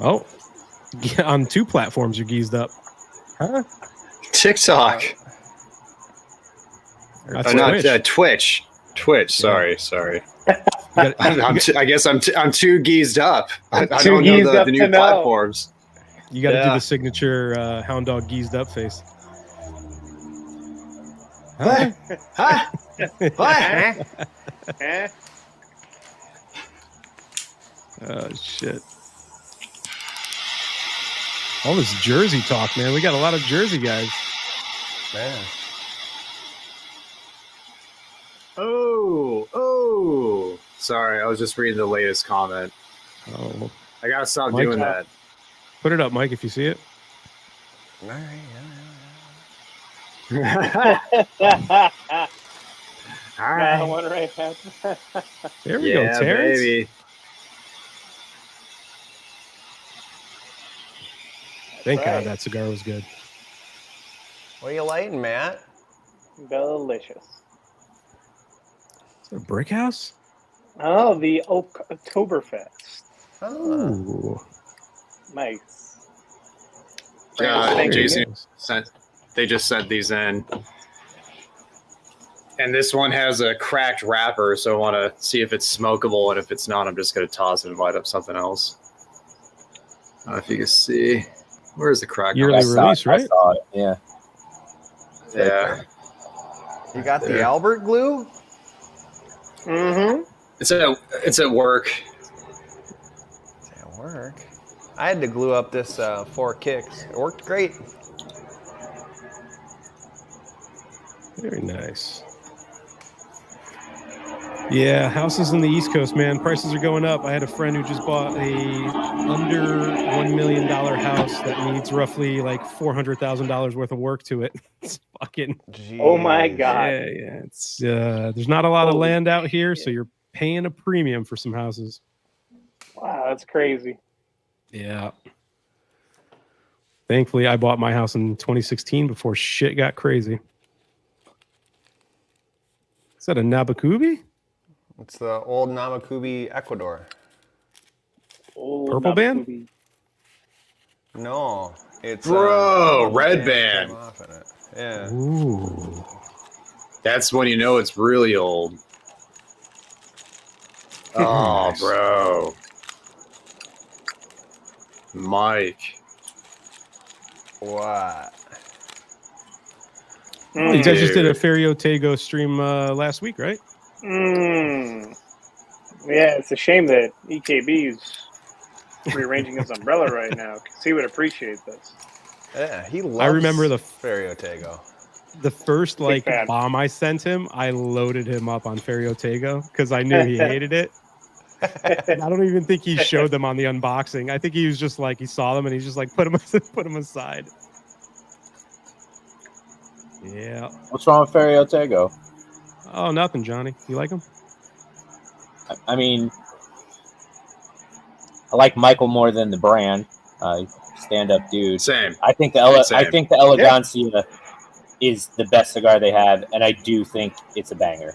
Oh, yeah, on 2 platforms you're geezed up. Huh? TikTok. That's Not Twitch. Twitch. Sorry. You gotta- I guess I'm too geezed up. I Too don't know geezed up the to new know. platforms. You got to do Yeah. the signature hound dog geezed up face. Huh? Huh? Eh? Oh shit! All this Jersey talk, man. We got a lot of Jersey guys. Man. Oh. Sorry, I was just reading the latest comment. Oh, I gotta stop Mike, doing that. put it up, Mike, if you see it. All right. All That right. one right there. There we go, Yeah, Terrence. baby. Thank Right. God that cigar was good. What are you lighting, Matt? Delicious. Is that a brick house? Oh, the Oktoberfest. Oh, Ooh. Nice. Yeah, Thank you. Jason they just sent these in. And this one has a cracked wrapper, so I want to see if it's smokable, and if it's not, I'm just going to toss it and light up something else. I don't know if you can see. Where's the crack? Yearly I saw release, it, I right? saw it. Yeah. Yeah. you got the There. Albert glue? Mm-hmm. It's at work. It's at work. I had to glue up this 4 kicks. It worked great. Very nice. Yeah, houses in the East Coast, man. Prices are going up. I had a friend who just bought a under $1 million house that needs roughly like $400,000 worth of work to it. It's fucking. Oh my Jeez. God. Yeah. It's there's not a lot of Holy land out here, so you're paying a premium for some houses. Wow, that's crazy. Yeah. Thankfully, I bought my house in 2016 before shit got crazy. Is that a Nabakubi? It's the old Namakubi Ecuador. Old Purple band? Namakubi. No, it's Bro, the red band band. came off in it. Yeah. Ooh. That's when you know it's really old. Oh, Nice. bro. Mike. What? Oh, you guys just did a Dude. Ferio Tego stream last week, right? Yeah, it's a shame that EKB's rearranging his umbrella right now because he would appreciate this. Yeah, he loves. I remember the Ferio Tego. the first like fan. bomb I sent him, I loaded him up on Ferio Tego because I knew he hated it. And I don't even think he showed them on the unboxing. I think he was just like he saw them and he's just like put them aside. Yeah. What's wrong with Ferio Tego? Oh, nothing, Johnny. You like him? I mean, I like Michael more than the brand. Stand-up dude. Same. I think the Elegancia is the best cigar they have, and I do think it's a banger.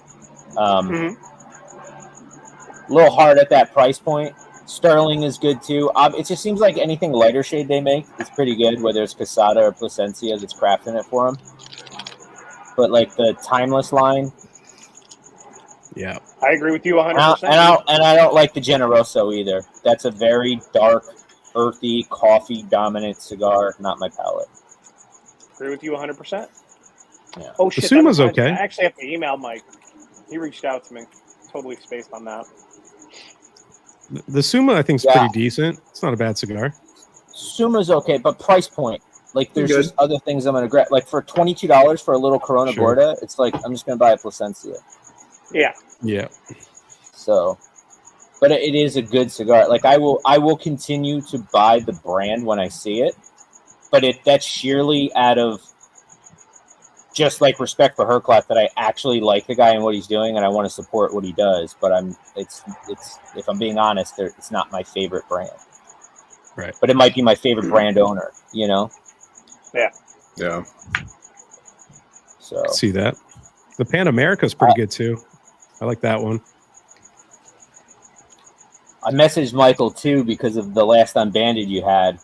A little hard at that price point. Sterling is good too. It just seems like anything lighter shade they make is pretty good, whether it's Casada or Plasencia that's crafting it for them. But like the Timeless line, Yeah. I agree with you 100%. and I don't like the Generoso either. That's a very dark, earthy, coffee-dominant cigar. Not my palate. Agree with you 100%. Yeah. Oh shit! Suma's that reminds me, okay. I actually have to email Mike. He reached out to me. Totally spaced on that. The Suma I think is Yeah. pretty decent. It's not a bad cigar. Suma's okay, but price point. Like, there's Good. just other things I'm gonna grab. Like for $22 for a little Corona Sure. Gorda, it's like I'm just gonna buy a Plasencia. Yeah. Yeah. So, but it is a good cigar. Like I will continue to buy the brand when I see it, but that's sheerly out of just like respect for Hercliffe that I actually like the guy and what he's doing, and I want to support what he does. But it's if I'm being honest, it's not my favorite brand. Right. But it might be my favorite brand owner. You know. Yeah. So See that. The Pan America is pretty good too. I like that one. I messaged Michael too because of the last Unbanded you had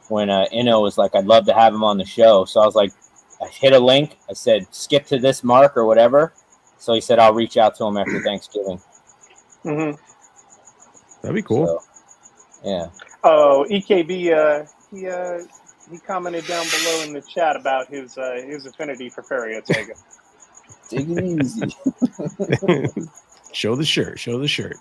when Inno was like, I'd love to have him on the show. So I was like, I hit a link. I said, skip to this mark or whatever. So he said, I'll reach out to him after Thanksgiving. Mm-hmm. That'd be cool. So, yeah. Oh, EKB. He commented down below in the chat about his affinity for Ferio Tego. Take it easy. Show the shirt. Show the shirt.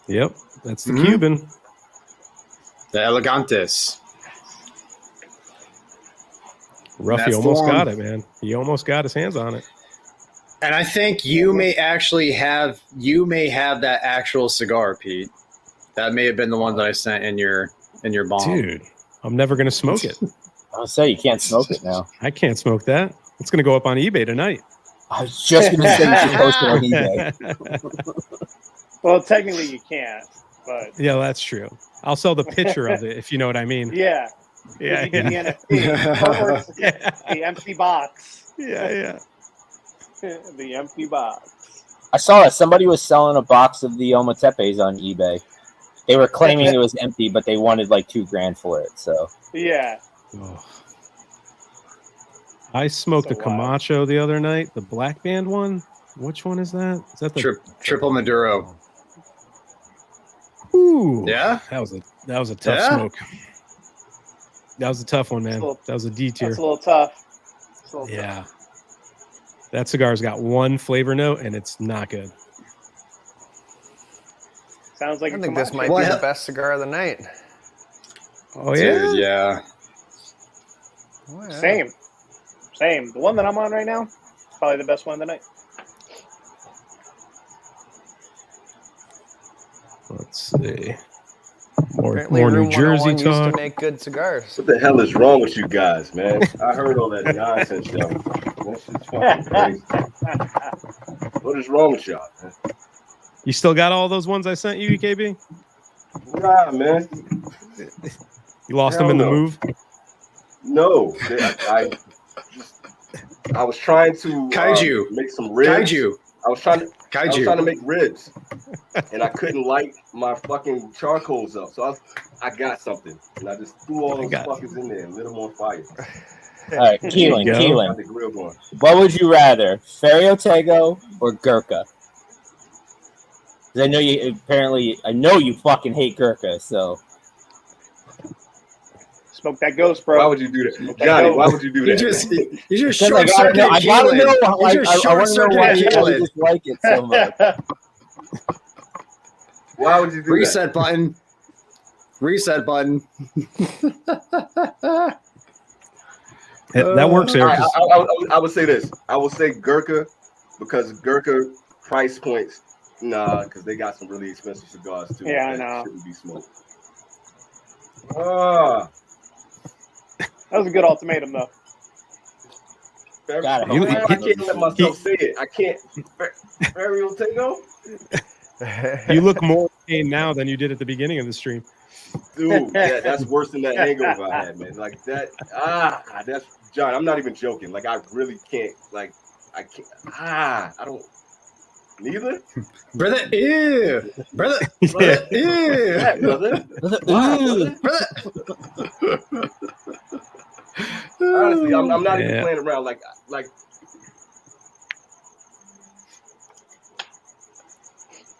Yep. That's the Cuban. The Elegantes. Ruffy That almost form. got it, man. He almost got his hands on it. And I think you may have that actual cigar, Pete. That may have been the one that I sent in your bomb. Dude, I'm never gonna smoke it. I'll say you can't smoke it now. I can't smoke that. It's gonna go up on eBay tonight. I was just going to say you should post it on eBay. Well, technically you can't, but Yeah, that's true. I'll sell the picture of it if you know what I mean. yeah. Yeah, You get yeah. the NFT. Or it's Yeah. the empty box. Yeah. The empty box. I saw somebody was selling a box of the Omatepes on eBay. They were claiming it was empty, but they wanted like $2,000 for it. So Yeah. Oh. I smoked So a Camacho the other night, the black band one. Which one is that? Is that the Triple Maduro. Ooh, Yeah? That was a tough Yeah? smoke. That was a tough one, man. That was a D tier. That's a little tough. Yeah. That cigar's got one flavor note and it's not good. Sounds like I a think this Camacho. might be the best cigar of the night. Oh yeah? Dude, yeah. Oh, yeah. Same. The one that I'm on right now, probably the best one of the night. Let's see. More Apparently New Room Jersey 101 used to talk. make good cigars. What the hell is wrong with you guys, man? I heard all that nonsense, yo. That shit's fucking crazy. What is wrong with y'all, man? You still got all those ones I sent you, EKB? Nah, man. You lost Hell them in the no. move? No, I was trying to Kaiju. make some ribs. Kaiju. I was trying Kaiju. to make ribs, and I couldn't light my fucking charcoals up. So I got something, and I just threw all those fuckers in there and lit them on fire. All right, There you go. Keelan. Got the grill going. What would you rather, Ferriotego or Gurkha? 'Cause I know you fucking hate Gurkha, so. Smoke that ghost, bro. Why would you do that, Johnny? Why would you do that? You just Because I short gotta know. circuit I gotta Keelan. know. You I just want short to know why circuit you Keelan. dislike it so much. Why would you do Reset button. Reset button. That works, Eric. I would say this. I would say Gurkha because Gurkha price points. Nah, because they got some really expensive cigars too. Yeah, I that know. shouldn't be smoked. Ah, That was a good ultimatum, though. Gotta You- I can't let myself say it. I can't. Ferriotego? You look more pain now than you did at the beginning of the stream. Dude, that's worse than that hangover I had, man. Like that. That's John. I'm not even joking. Like I really can't. Like I can't. I don't. Neither. Brother, ew. Brother, Yeah. ew. Yeah, brother. Ooh. Brother. Honestly, I'm not even Yeah. playing around. Like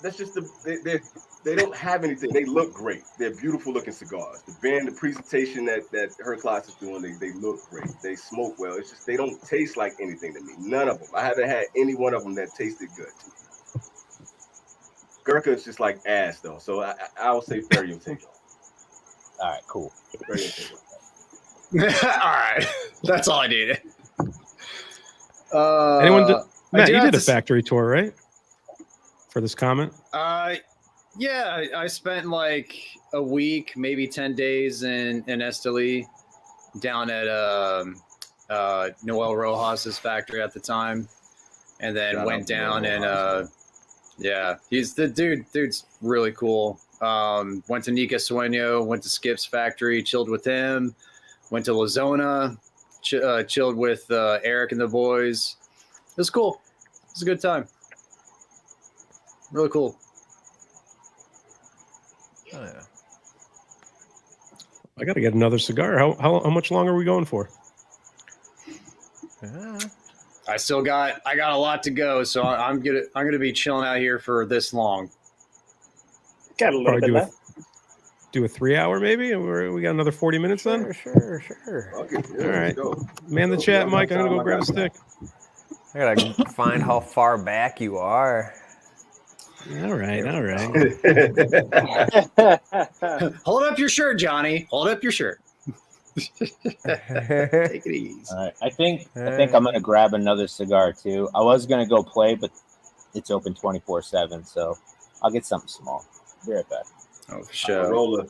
that's just they don't have anything. They look great. They're beautiful looking cigars. The band, the presentation that her class is doing, they look great. They smoke well. It's just they don't taste like anything to me. None of them. I haven't had any one of them that tasted good. Gurkha is just like ass though. So I'll say Ferriotego. All right, cool. Ferriotego. All right. That's all I needed. Anyone did, Matt, do you have did a to factory tour, right? For this comment? Yeah, I spent like a week, maybe 10 days in Esteli down at Noel Rojas's factory at the time. And then Shout went out to down Noel and Rojas. yeah, he's the dude's really cool. Went to Nika Sueño, went to Skip's factory, chilled with him, went to La Zona, chilled with Eric and the boys. It was cool. It was a good time. Really cool. Oh, yeah. I got to get another cigar. How much longer are we going for? Yeah. I got a lot to go, so I'm gonna be chilling out here for this long. Got a little Probably bit left. do a 3 hour maybe, and we got another 40 minutes then. Sure. Okay, yeah, All right. let's go. Man the Let's chat, go. Mike. I'm gonna go I grab a got stick. I gotta find how far back you are. All right. Hold up your shirt, Johnny. Hold up your shirt. Take it easy. All right. I think I'm gonna grab another cigar too. I was gonna go play, but it's open 24/7, so I'll get something small. Be right back. Oh, for sure. Roller.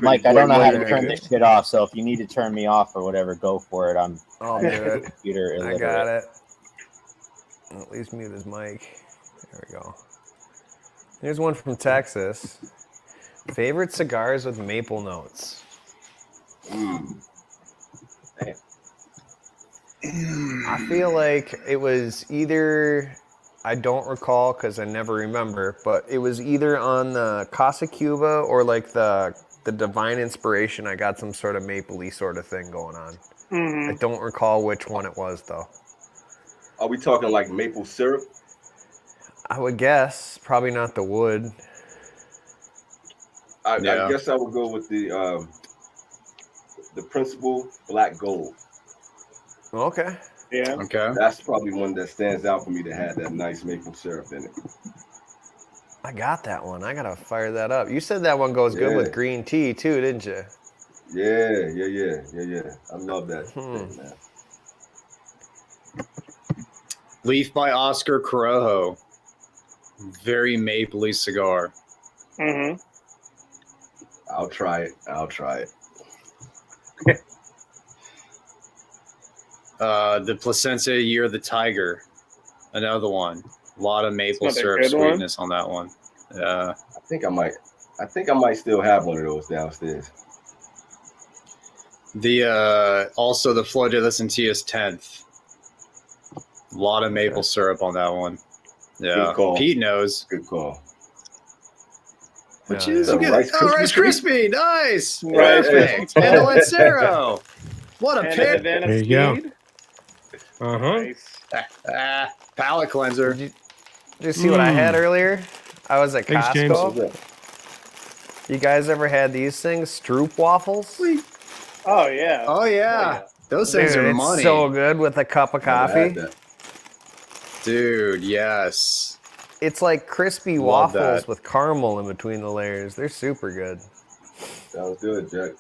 Mike, I don't know how to Very turn good. this shit off, so if you need to turn me off or whatever, go for it. I'm I'll do it. computer I illiterate. got it. At least mute his mic. There we go. Here's one from Texas. Favorite cigars with maple notes. I feel like it was either, I don't recall because I never remember, but it was either on the Casa Cuba or like the Divine Inspiration. I got some sort of mapley sort of thing going on. I don't recall which one it was though. Are we talking like maple syrup? I would guess probably not the wood. I Yeah. guess I would go with the Principal Black Gold. Okay. Yeah. Okay. That's probably one that stands out for me to have that nice maple syrup in it. I got that one. I gotta fire that up. You said that one goes good with Yeah. green tea too, didn't you? Yeah. I love that thing, man. Leaf by Oscar Corojo. Very mapley cigar. Mm-hmm. I'll try it. The Placencia Year of the Tiger. Another one. A lot of maple Another syrup good one. sweetness on that one. Yeah. I think I might still have one of those downstairs. The also the Flor de las Antillas 10th. A lot of maple syrup on that one. Yeah. Good call. Pete knows. Good call. Which Yeah, is yeah. good. Rice Rice Krispie Krispie. Nice. Rice Perfect. Krispie. And a Lancero. What a And pick. then There a you go. speed. Uh-huh. Palate cleanser. Did you see what I had earlier? I was at Thanks, James. Costco. You guys ever had these things? Stroop waffles? Oh yeah. Oh yeah. Those things Dude, are it's money. so good with a cup of Never had coffee. that. Dude, yes. It's like crispy Love waffles that. with caramel in between the layers. They're super good. Sounds good, Jack.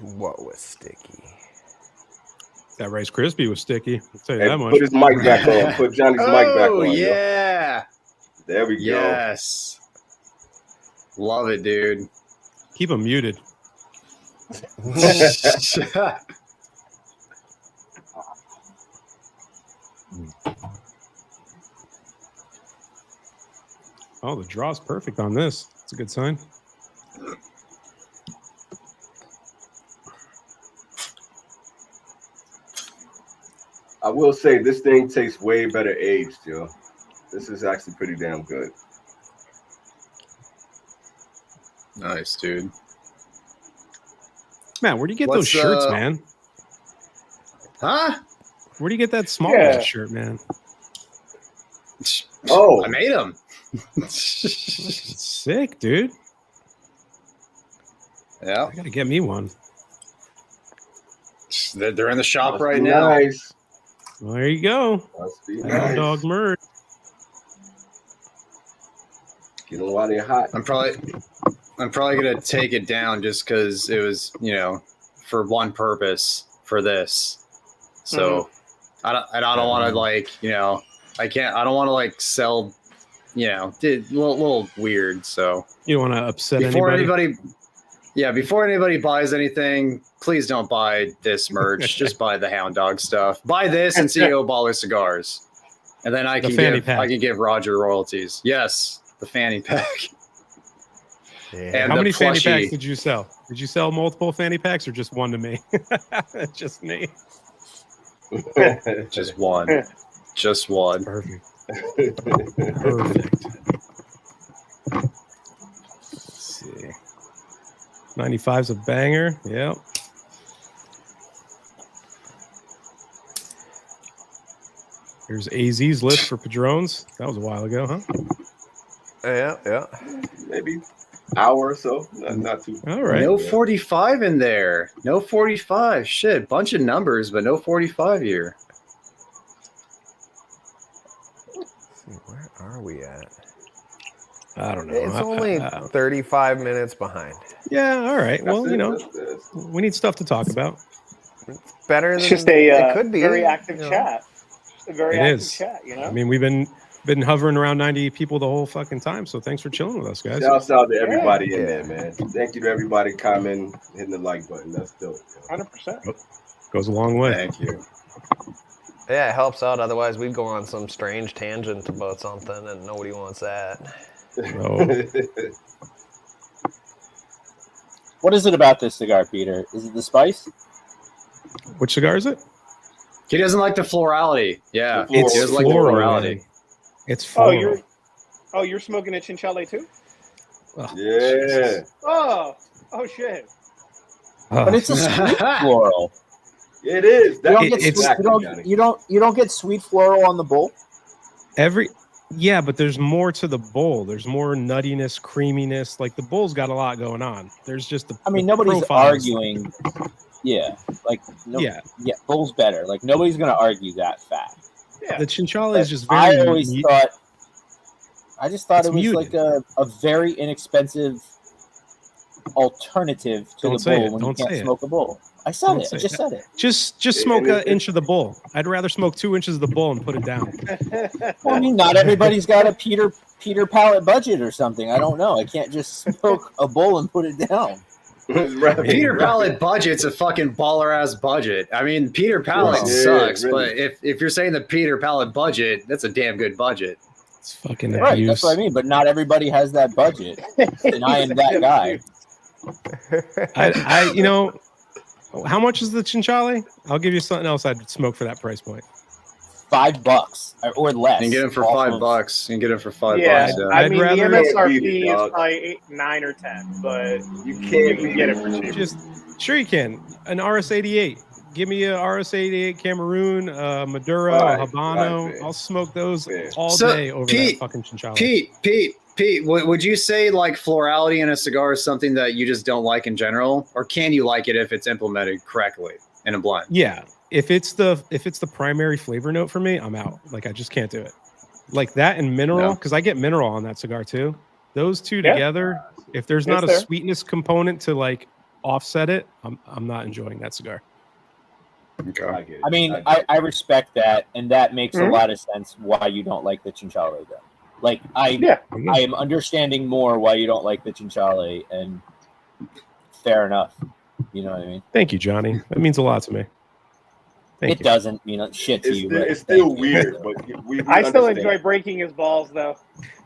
What was sticky? That Rice Krispie was sticky. I'll tell you Hey, that much. put his mic back on. Put Johnny's mic back Oh on. yo. yeah. There we go. Yes. Love it, dude. Keep them muted. Oh, the draw's perfect on this. That's a good sign. I will say this thing tastes way better aged, yo. This is actually pretty damn good. Nice, dude. Man, where do you get What's, those shirts, man? Huh? Where do you get that small Yeah. shirt, man? Oh, I made them. Sick, dude. Yeah. I gotta get me one. They're in the shop must right be now. Nice. Well, there you go. Must be Hound nice. dog merch. Get them while they're hot. I'm probably gonna take it down just because it was, for one purpose for this. So I don't want to I don't want to sell, little weird. So You don't want to upset before anybody. before anybody buys anything, please don't buy this merch. Just buy the Hound Dog stuff. Buy this and CEO Baller Cigars, and then I The can fanny pack. give Roger royalties. Yes, the fanny pack. Yeah. And How the many fanny plushie. packs did you sell? Did you sell multiple fanny packs or just one to me? Just me. Just one. Just one. Perfect. Perfect. Let's see. 95's a banger. Yep. Here's AZ's list for Padrones. That was a while ago, huh? Yeah. Maybe hour or so. Not too. All right. No 45 in there. No 45. Shit. Bunch of numbers, but no 45 here. Where are we at? I don't know. It's only 35 minutes behind. Yeah, all right. Well, That's- we need stuff to talk about. Better It's than just a it could be. very active you know. chat. Just a very It active is. chat, I mean, we've been hovering around 90 people the whole fucking time. So thanks for chilling with us, guys. Shouts out to everybody in Yeah. there, man. Thank you to everybody commenting, hitting the like button. That's dope. 100%. Goes a long way. Thank you. Yeah, it helps out. Otherwise, we'd go on some strange tangent about something, and nobody wants that. So, What is it about this cigar, Peter? Is it the spice? which cigar is it? He doesn't like the florality. Yeah. The He doesn't like the floral, florality. man. It's Oh, floral. you're smoking a chinchale too? Oh, Yeah. Jesus. Oh shit. Oh, But it's a sweet floral. It is. You don't, It- get it's- sweet, you don't get sweet floral on the bowl. but there's more to the bowl. There's more nuttiness, creaminess. Like the bowl's got a lot going on. There's just the. I mean, the nobody's profiles. arguing. Yeah, Yeah, bowl's better. Like nobody's gonna argue that fact. Yeah. the chinchilla But is just very. I just thought It's it was muted. like a very inexpensive alternative to Don't the say bowl it. when Don't you say can't it. smoke a bowl. I said Don't it. say I just it. said it. Just smoke an inch of the bowl. I'd rather smoke 2 inches of the bowl and put it down. Well, I mean, not everybody's got a Peter pallet budget or something. I don't know. I can't just smoke a bowl and put it down. Peter Pallet budget's a fucking baller ass budget. I mean, Peter Pallet sucks, but if you're saying the Peter Pallet budget, that's a damn good budget. It's fucking Right, abuse. that's what I mean. But not everybody has that budget, and I am that guy. I you know, how much is the chinchale? I'll give you something else I'd smoke for that price point. $5 or less. You can get them for $5. You can get them for $5. Yeah, I I'd mean the rather- MSRP is probably 8, 9, or 10, but You you can't can get it for cheap. Just sure you can. An RS88. Give me a RS88 Cameroon, Maduro, Right, Habano. right, man. I'll smoke those Yeah. all So, day over Pete, that fucking chinchale. Pete, would you say like florality in a cigar is something that you just don't like in general, or can you like it if it's implemented correctly in a blend? Yeah, if it's the primary flavor note for me, I'm out. Like I just can't do it. Like that and mineral, because I get mineral on that cigar too. Those two together, if there's not a fair. sweetness component to like offset it, I'm not enjoying that cigar. Okay. I get it. I mean, get it. I respect that, and that makes a lot of sense why you don't like the chinchale. Then, like I am understanding more why you don't like the chinchale, and fair enough. You know what I mean? Thank you, Johnny. That means a lot to me. Thank It you. doesn't mean shit to you. but It's still thank you. weird, but we I still understand. enjoy breaking his balls, though.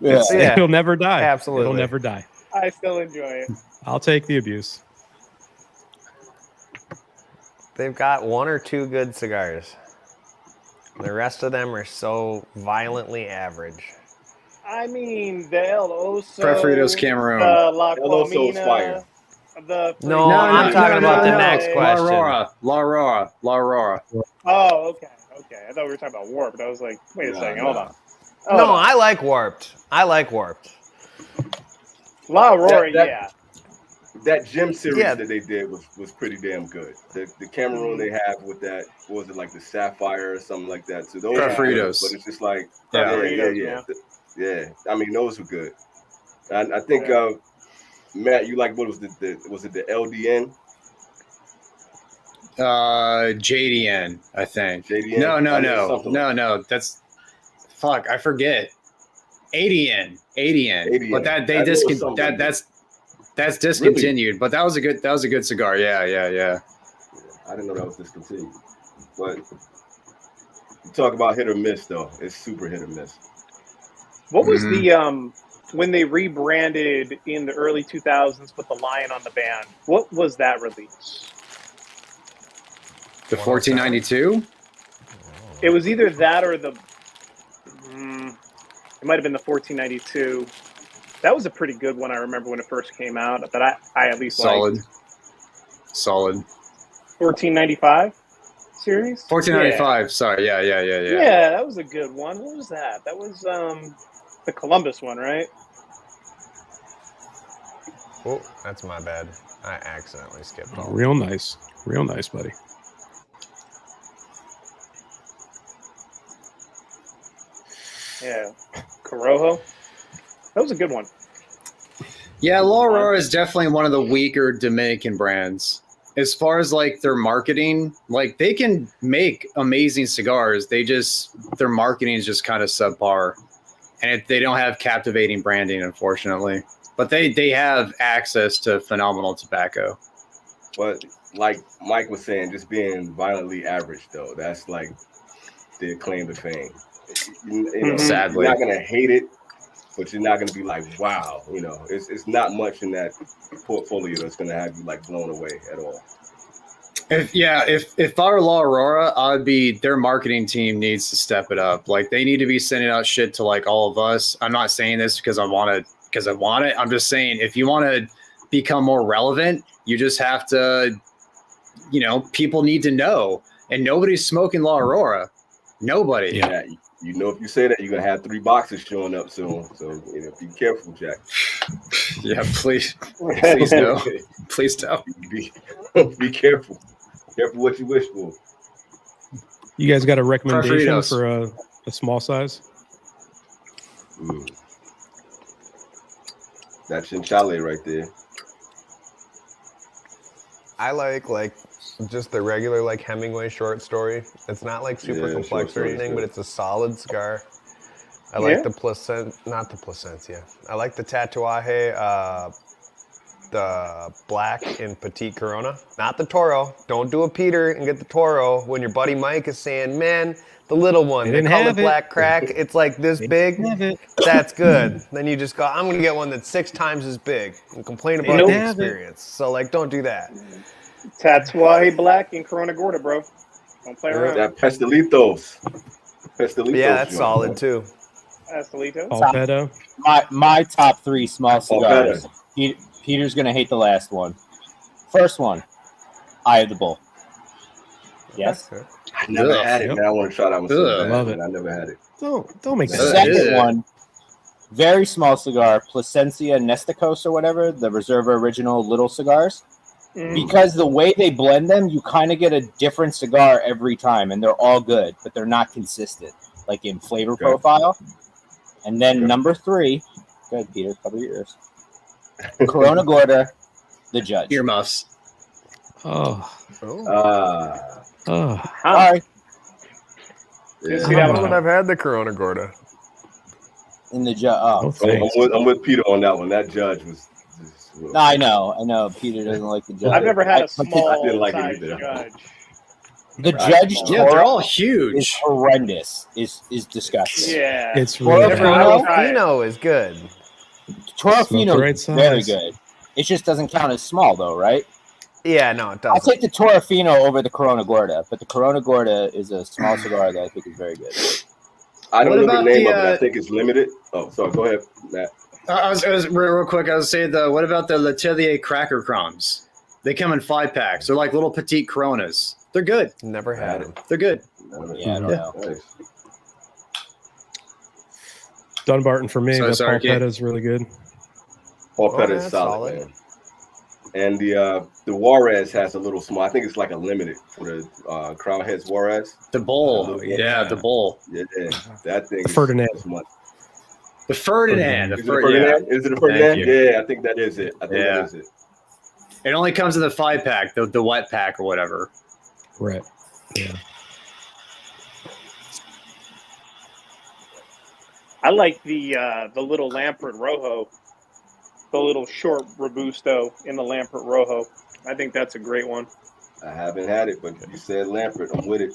Yeah. Yeah. It'll never die. Absolutely. It'll never die. I still enjoy it. I'll take the abuse. They've got 1 or 2 good cigars. The rest of them are so violently average. I mean, the El Oso, Preferitos Cameroon. the La El Oso's Colmena, fire. the No, I'm talking about the next question. La Aurora. Oh, okay. I thought we were talking about Warped. I was like, wait a No, second, no. hold on. No, I like Warped. La Aurora, That- yeah. That gym series Yeah. that they did was pretty damn good. The Cameroon they have with that, what was it, like the Sapphire or something like that. So those are good, Preferitos. but it's just like Preferitos, yeah. I mean, those were good. I think Matt, you like what was was it the LDN? JDN, I think. JDN? No. That's fuck. I forget. ADN. But that they that's discontinued. But that was a good cigar. Yeah. I didn't know that was discontinued. But you talk about hit or miss though. It's super hit or miss. What was the when they rebranded in the early 2000s with the lion on the band? What was that release? The 1492. It was either that or the. It might have been the 1492. That was a pretty good one. I remember when it first came out. That I at least Solid. liked. 1495 series. 1495. Sorry. Yeah. Yeah, that was a good one. What was that? That was the Columbus one, right? Oh, that's my bad. I accidentally skipped all. Real nice, buddy. Yeah, Corojo. That was a good one. Yeah, La Aurora is definitely one of the weaker Dominican brands. As far as like their marketing, like they can make amazing cigars. Their marketing is just kind of subpar, and they don't have captivating branding, unfortunately. But they have access to phenomenal tobacco. But like Mike was saying, just being violently average though, that's like their claim to fame. You know, Sadly. you're not gonna hate it, but you're not gonna be like, wow, you know, it's not much in that portfolio that's gonna have you like blown away at all. If I were La Aurora, I'd be their marketing team needs to step it up. Like they need to be sending out shit to like all of us. I'm not saying this because I want it. I'm just saying if you want to become more relevant, you just have to, people need to know. And nobody's smoking La Aurora. Nobody. Yeah. You know, if you say that, you're gonna have 3 boxes showing up soon. So be careful, Jack. Yeah, please no. Please don't. Be careful. Careful what you wish for. You guys got a recommendation Preferitos. for a small size? That chinchale right there. I like just the regular like Hemingway short story. It's not like super complex or anything, but it's a solid cigar. I like the not the Placencia. I like the Tatuaje, the black and petite Corona, not the Toro. Don't do a Peter and get the Toro when your buddy Mike is saying, man, the little one, they call it black crack. It's like this big. That's good. Then you just go, I'm going to get one that's 6 times as big and complain about the experience. So, like, don't do that. Tatuaje Black and Corona Gorda, bro. Don't play around. That Pestelitos. Yeah, that's solid, too. Pestelitos. Palmetto. My top 3 small cigars. Peter's going to hate the last one. First one, Eye of the Bull. Yes. I never had it, man. I want to try that one. I love it. I never had it. Don't make The that. second one, very small cigar, Plasencia Nesticos or whatever, the Reserva Original little cigars. Because the way they blend them, you kind of get a different cigar every time, and they're all good, but they're not consistent, like in flavor profile. And then number 3, go ahead, Peter, cover your ears. Corona Gorda, the Judge. Earmuffs. Oh. Sorry. Yeah. See that one? I've had the Corona Gorda. In the Judge. Oh. I'm with Peter on that one. That Judge was. No, I know. Peter doesn't like the Judge. I've never had a small I didn't like it size either. Judge. The Judge Yeah, they're all is huge. horrendous. Is disgusting. Yeah. It's really bad. Fino is good. Torofino right is very size. good. It just doesn't count as small, though, right? Yeah, no, it I'll doesn't. take the Torofino over the Corona Gorda, but the Corona Gorda is a small cigar that I think is very good. I don't What know the about name the, of it. I think it's limited. Oh, sorry. Go ahead, Matt. I was real quick. I was saying what about the L'Atelier Cracker Crumbs? They come in 5-packs. They're like little petite Coronas. They're good. Never had them. They're good. Yeah, I don't know. Nice. Dunbarton for me, So but sorry, Palmetto is really good. Paul Oh, Pettit is that's solid, solid. man. And the Juarez has a little small. I think it's like a limited for the Crown Heads Juarez. The bowl. Yeah, the bowl. Yeah, that thing. The Ferdinand. Is much. The Ferdinand. Is it a Ferdinand? Is it a Ferdinand? you. Yeah, I think that is it. I think that is it. It only comes in the 5-pack, the wet pack or whatever. Right. Yeah. I like the little Lampert Rojo, the little short Robusto in the Lampert Rojo. I think that's a great one. I haven't had it, but you said Lampert. I'm with it.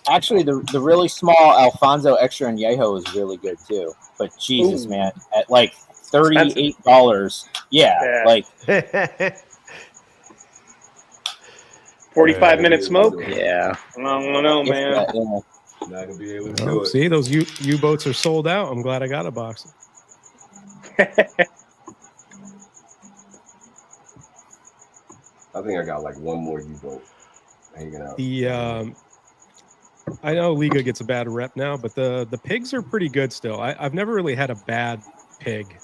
Actually, the really small Alfonso Extra Añejo is really good too. But Jesus, man, at like $38, Yeah. like 45-minute smoke? Yeah. I don't know, man. yeah. Not gonna be able to do it. See, those U-boats are sold out. I'm glad I got a box. I think I got like one more U-boat hanging out. I know Liga gets a bad rep now, but the pigs are pretty good still. I've never really had a bad pig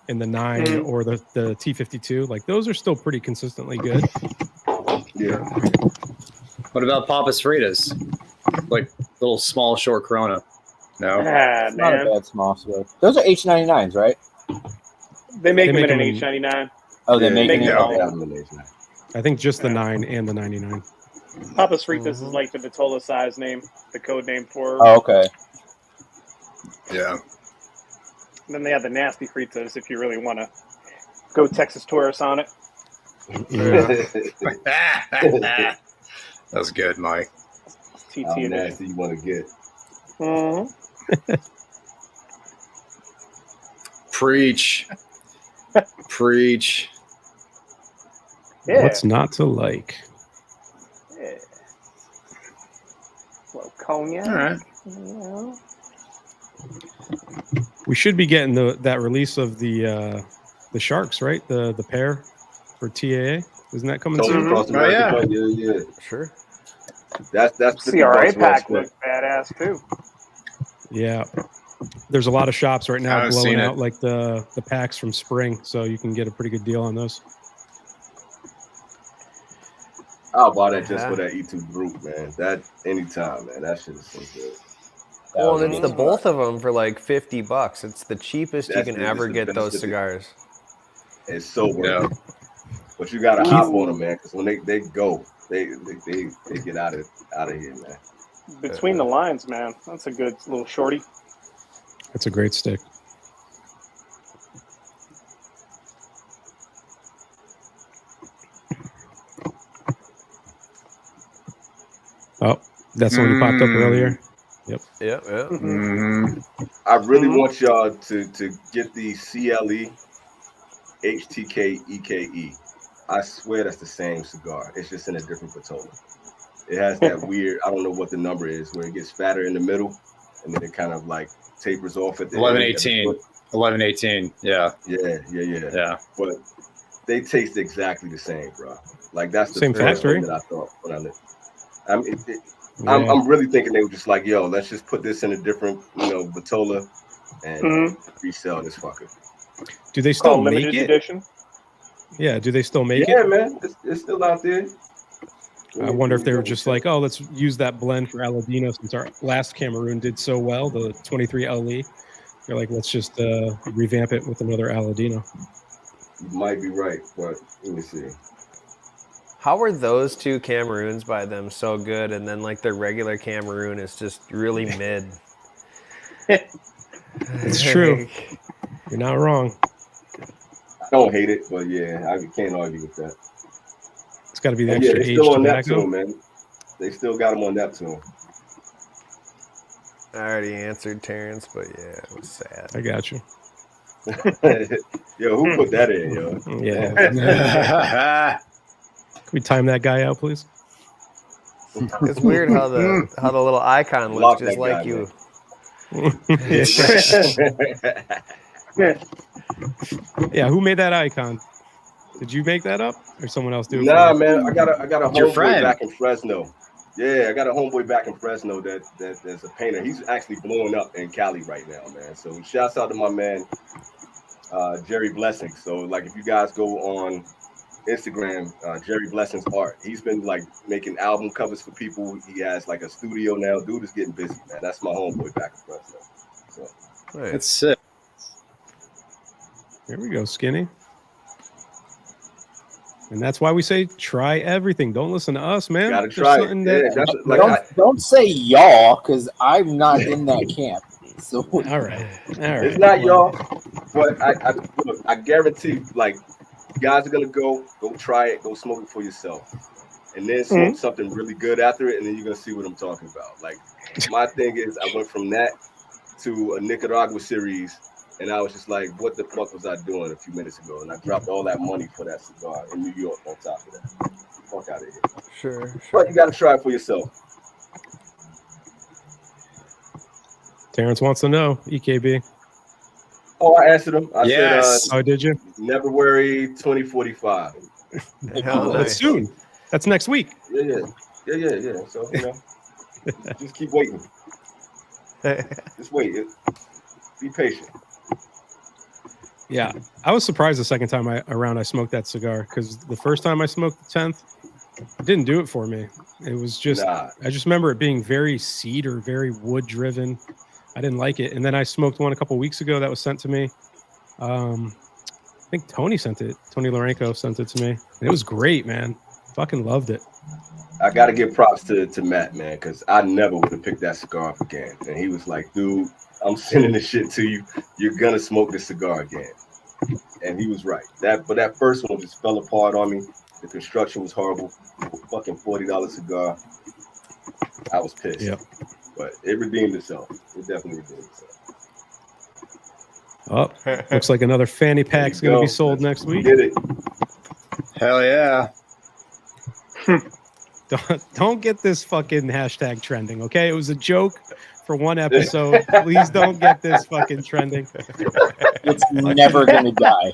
in the 9 or the T52. Like those are still pretty consistently good. Yeah. What about Papas Fritas? Like little small short Corona. No. Ah, It's not a man. bad small cigar. Those are H99s, right? They make They them make in an them in- H99. Oh, they're Yeah, making it. yeah. all. Yeah. I think just the 9 and the 99. Papas Fritas is like the Vitola size name, the code name for. Oh, okay. Yeah. And then they have the nasty Fritas if you really want to go Texas tourist on it. That was good, Mike. TT How edition. nasty you want to get? Mhm. Preach. Preach. Yeah. What's not to like? Yeah. Well, cognac. All right. You know. We should be getting that release of the sharks, right? The pair for TAA. Isn't that coming Totally soon? across the Oh, yeah. market, but yeah. Sure. That's CRA $50 pack well looks badass too. Yeah. There's a lot of shops right I now haven't blowing seen it. out like the packs from spring, so you can get a pretty good deal on those. I'll buy that just for that E2 group, man. That anytime, man. That shit is so good. Well, and it's the both of them for like $50. It's the cheapest That's you can the- ever it's the get best those of it. cigars. It's so worth Yeah. it. But you gotta hop on them, man, because when they go, they get out of here, man. Between the lines, man. That's a good little shorty. That's a great stick. That's the one you popped up earlier. Yep. I really want y'all to get the CLE HTK EKE. I swear that's the same cigar. It's just in a different Vitola. It has that weird, I don't know what the number is, where it gets fatter in the middle and then it kind of like tapers off at the 1118. end. 1118. Yeah. Yeah. But they taste exactly the same, bro. Like that's the same first factory thing that I thought when I lived. I'm really thinking they were just like, yo, let's just put this in a different, Vitola and resell this fucker. Do they still make limited it? edition? Yeah, do they still make it? Yeah, man, it's still out there. I wonder if they were just like, oh, let's use that blend for Aladino since our last Cameroon did so well, the 23 LE. They're like, let's just revamp it with another Aladino. You might be right, but let me see. How are those two Cameroons by them so good, and then like their regular Cameroon is just really mid? It's true. You're not wrong. I don't hate it, but yeah, I can't argue with that. It's got to be the And extra they're age still on tobacco. Neptune, man. They still got them on Neptune. I already answered Terrence, but yeah, it was sad. I got you. Yo, who put that in, yo? Yeah. Can we time that guy out, please? It's weird how the little icon looks just like you. Yeah, who made that icon? Did you make that up, or someone else do it? Nah, man, I got a homeboy friend. back in Fresno. Yeah, I got a homeboy back in Fresno that's a painter. He's actually blowing up in Cali right now, man. So shouts out to my man Jerry Blessing. So like, if you guys go on Instagram, Jerry Blessing's art, he's been like making album covers for people. He has like a studio now. Dude is getting busy, man. That's my homeboy back in Fresno. So That's sick. There we go, Skinny. And that's why we say try everything. Don't listen to us, man. gotta There's try it. something Yeah, that- that's like Don't say y'all, because I'm not in that camp. So All right. it's not y'all, but I guarantee, like, you guys are gonna go try it, go smoke it for yourself, and then smoke something really good after it, and then you're gonna see what I'm talking about. Like, my thing is, I went from that to a Nicaragua series, and I was just like, what the fuck was I doing a few minutes ago? And I dropped all that money for that cigar in New York on top of that. Fuck out of here. Sure. But you gotta try it for yourself. Terrence wants to know, EKB. Oh, I answered him. I Yes. said, Oh, did you? never worry, 2045. Hell That's nice. soon. That's next week. Yeah. So, just keep waiting. Just wait. Be patient. Yeah, I was surprised the second time I smoked that cigar, because the first time I smoked the 10th, it didn't do it for me. It was just, Nah. I just remember it being very cedar, very wood driven. I didn't like it. And then I smoked one a couple weeks ago that was sent to me. I think Tony sent it. Tony Lorenko sent it to me. And it was great, man. Fucking loved it. I got to give props to Matt, man, because I never would have picked that cigar up again. And he was like, dude, I'm sending this shit to you. You're going to smoke this cigar again. And he was right. But that first one just fell apart on me. The construction was horrible. Fucking $40 cigar. I was pissed. Yep. But it redeemed itself. It definitely redeemed itself. Oh, looks like another fanny pack's going to be sold next week. Did it. Hell yeah. Don't get this fucking hashtag trending, okay? It was a joke for one episode. Please don't get this fucking trending. it's never gonna die.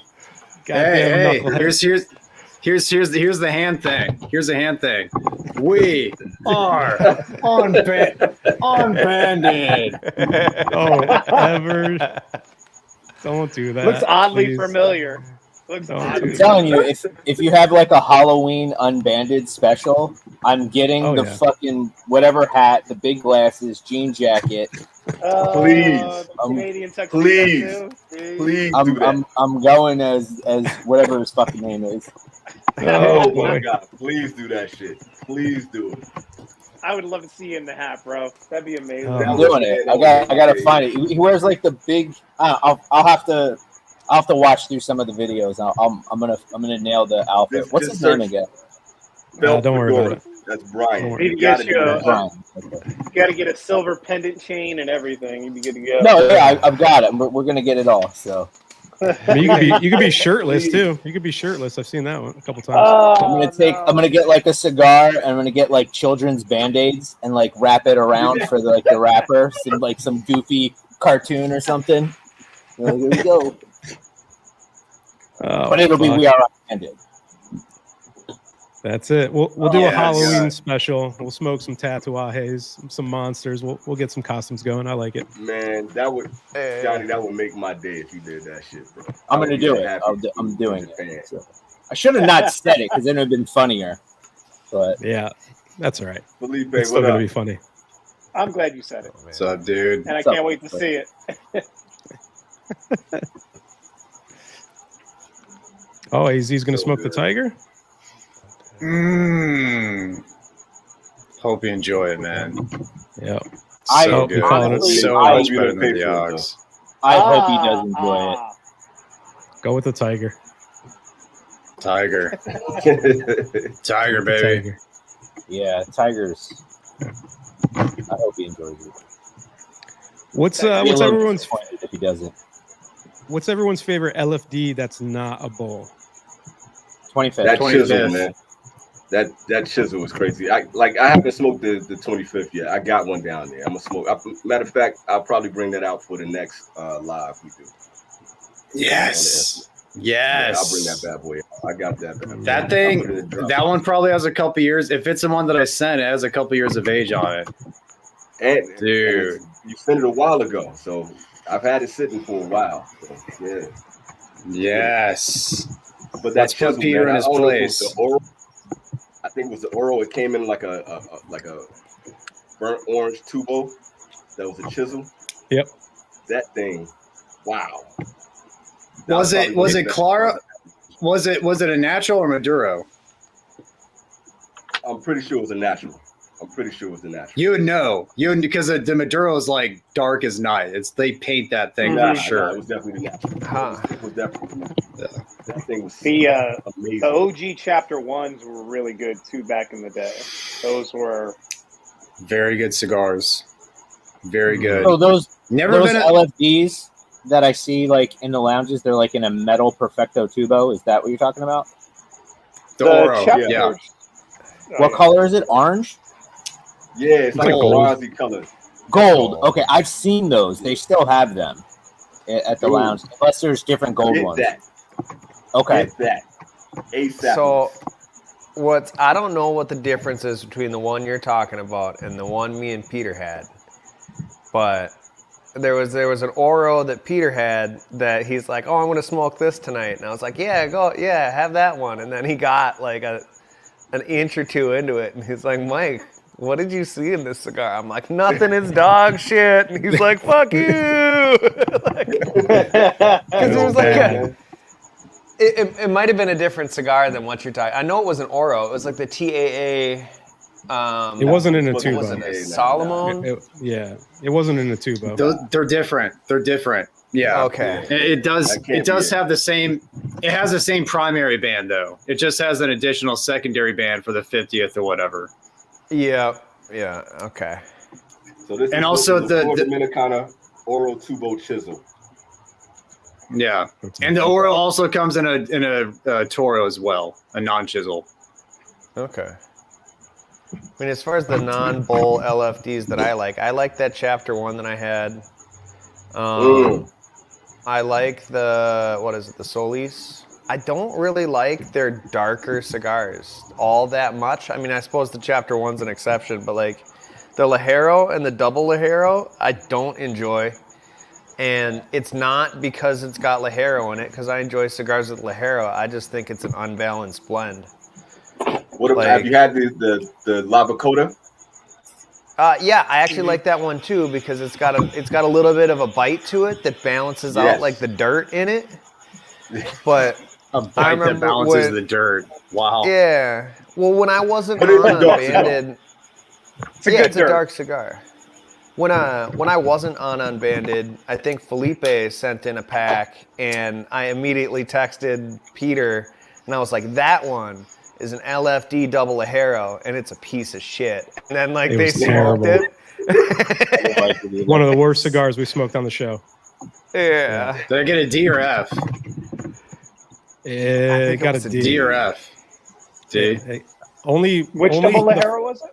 Hey, here's the hand thing. Here's the hand thing. We are unbanded. Oh, ever. Don't do that. Looks oddly please. familiar. Looks Don't oddly do I'm telling you, if you have like a Halloween Unbanded special, I'm getting Oh, the yeah. fucking whatever hat, the big glasses, jean jacket. Please. the Canadian tuxedo Please. too. Please do that. I'm going as whatever his fucking name is. Oh, boy. my God. Please do that shit. Please do it. I would love to see you in the hat, bro. That'd be amazing. Oh. I'm doing it. I gotta find it. He wears like the big. I'll have to watch through some of the videos. I'm gonna nail the outfit. Just What's his name search again? Belt don't worry Fedora. about it. That's Brian. Need to You gotta get do you that. Brian. You got to get a silver pendant chain and everything. You'd be good to go. No, yeah, I've got it. We're gonna get it all. So I mean, you could be shirtless too. You could be shirtless. I've seen that one a couple times. I'm gonna get like a cigar, and I'm gonna get like children's band-aids and like wrap it around for the wrapper, some goofy cartoon or something. Here we go. Oh, But it'll be We Are Unbanded. That's it. We'll do a yes. Halloween special. We'll smoke some tatuajes, some monsters. We'll get some costumes going. I like it. Man, Johnny, that would make my day if you did that shit, bro. I'm gonna do it. I'm doing it. So. I should have not said it because then it would have been funnier. But yeah, that's all right. Felipe, It's still gonna be funny. I'm glad you said it, What's up, dude? and I can't wait to see it. Oh, he's gonna smoke the tiger. Hope you enjoy it, man. Yeah. So good. honestly, So I much better than the Ox. I hope he does enjoy it. Go with the tiger. Tiger. Tiger, baby. Tiger. Yeah, Tigers. I hope he enjoys it. What's Be a little everyone's disappointed if he doesn't? What's everyone's favorite LFD that's not a bowl? 25th. That 25th. chisel, man. That chisel was crazy. I haven't smoked the 25th yet. I got one down there. I'm gonna smoke. Matter of fact, I'll probably bring that out for the next live we do. Yes. Yeah, Yes. I'll bring that bad boy out. I got that bad boy. That thing, I'll put it in the drop. that one probably has a couple years. If it's the one that I sent, it has a couple years of age on it. And Dude. you sent it a while ago, so I've had it sitting for a while. So, yeah. Yes. But Let's that put Peter in his place. I think it was the Oro. It came in like a burnt orange tubo. That was a chisel. Yep. That thing. Wow. Was it Clara? Was it a natural or Maduro? I'm pretty sure it was a natural. You would know. Because the Maduro is like dark as night. They paint that thing Nah, for sure. it was definitely the natural. Huh. It was definitely the natural. That thing was The amazing. the OG chapter 1s were really good too back in the day. Those were Very good cigars. Very good. So those Never been a, LFDs that I see like in the lounges, they're like in a metal Perfecto tubo. Is that what you're talking about? the Oro. chapters. Yeah. What color is it? Orange? Yeah, it's like a gold. bronzy color. Gold. Okay, I've seen those. They still have them at the Dude. lounge, unless there's different gold Get ones. that. Okay. Get that. ASAP. So, I don't know what the difference is between the one you're talking about and the one me and Peter had, but there was an Oro that Peter had that he's like, oh, I'm gonna smoke this tonight, and I was like, yeah, have that one, and then he got like an inch or two into it, and he's like, Mike, what did you see in this cigar? I'm like, nothing, it's dog shit, and he's like, fuck you, because it was like it might have been a different cigar than what you're talking. I know it was an Oro. It was like the TAA. It wasn't in a what tubo. was it? No. A Solomon? It wasn't in a tubo. They're different. They're different. Yeah. Okay. It does. That can't It does be it. have the same. It has the same primary band though. It just has an additional secondary band for the 50th or whatever. Yeah. Yeah. Okay. So this And is also the the- Dominicana Oro Tubo Chisel. Yeah. And the Oro also comes in a Toro as well, a non-chisel. Okay. I mean, as far as the non-bowl LFDs that I like that chapter 1 that I had. I like the Solis. I don't really like their darker cigars all that much. I mean, I suppose the chapter 1's an exception, but like the Ligero and the double Ligero, I don't enjoy. And it's not because it's got Ligero in it, because I enjoy cigars with Ligero. I just think it's an unbalanced blend. What about, have you had the Lavacoda? Yeah, I actually like that one too because it's got a little bit of a bite to it that balances out Yes. like the dirt in it. But A bite that remember balances when- the dirt. Wow. yeah, well, when I wasn't But it's a on dark Unbanded, It's a good it's a dirt. dark cigar. When I wasn't on Unbanded, I think Felipe sent in a pack, and I immediately texted Peter, and I was like, that one. is an LFD double Lajero, and it's a piece of shit. And then like It they was smoked terrible. it. One of the worst cigars we smoked on the show. Yeah. Did I get a D or F? It got a was D. D or F? D. Hey, only Which only double the- Lajero was it?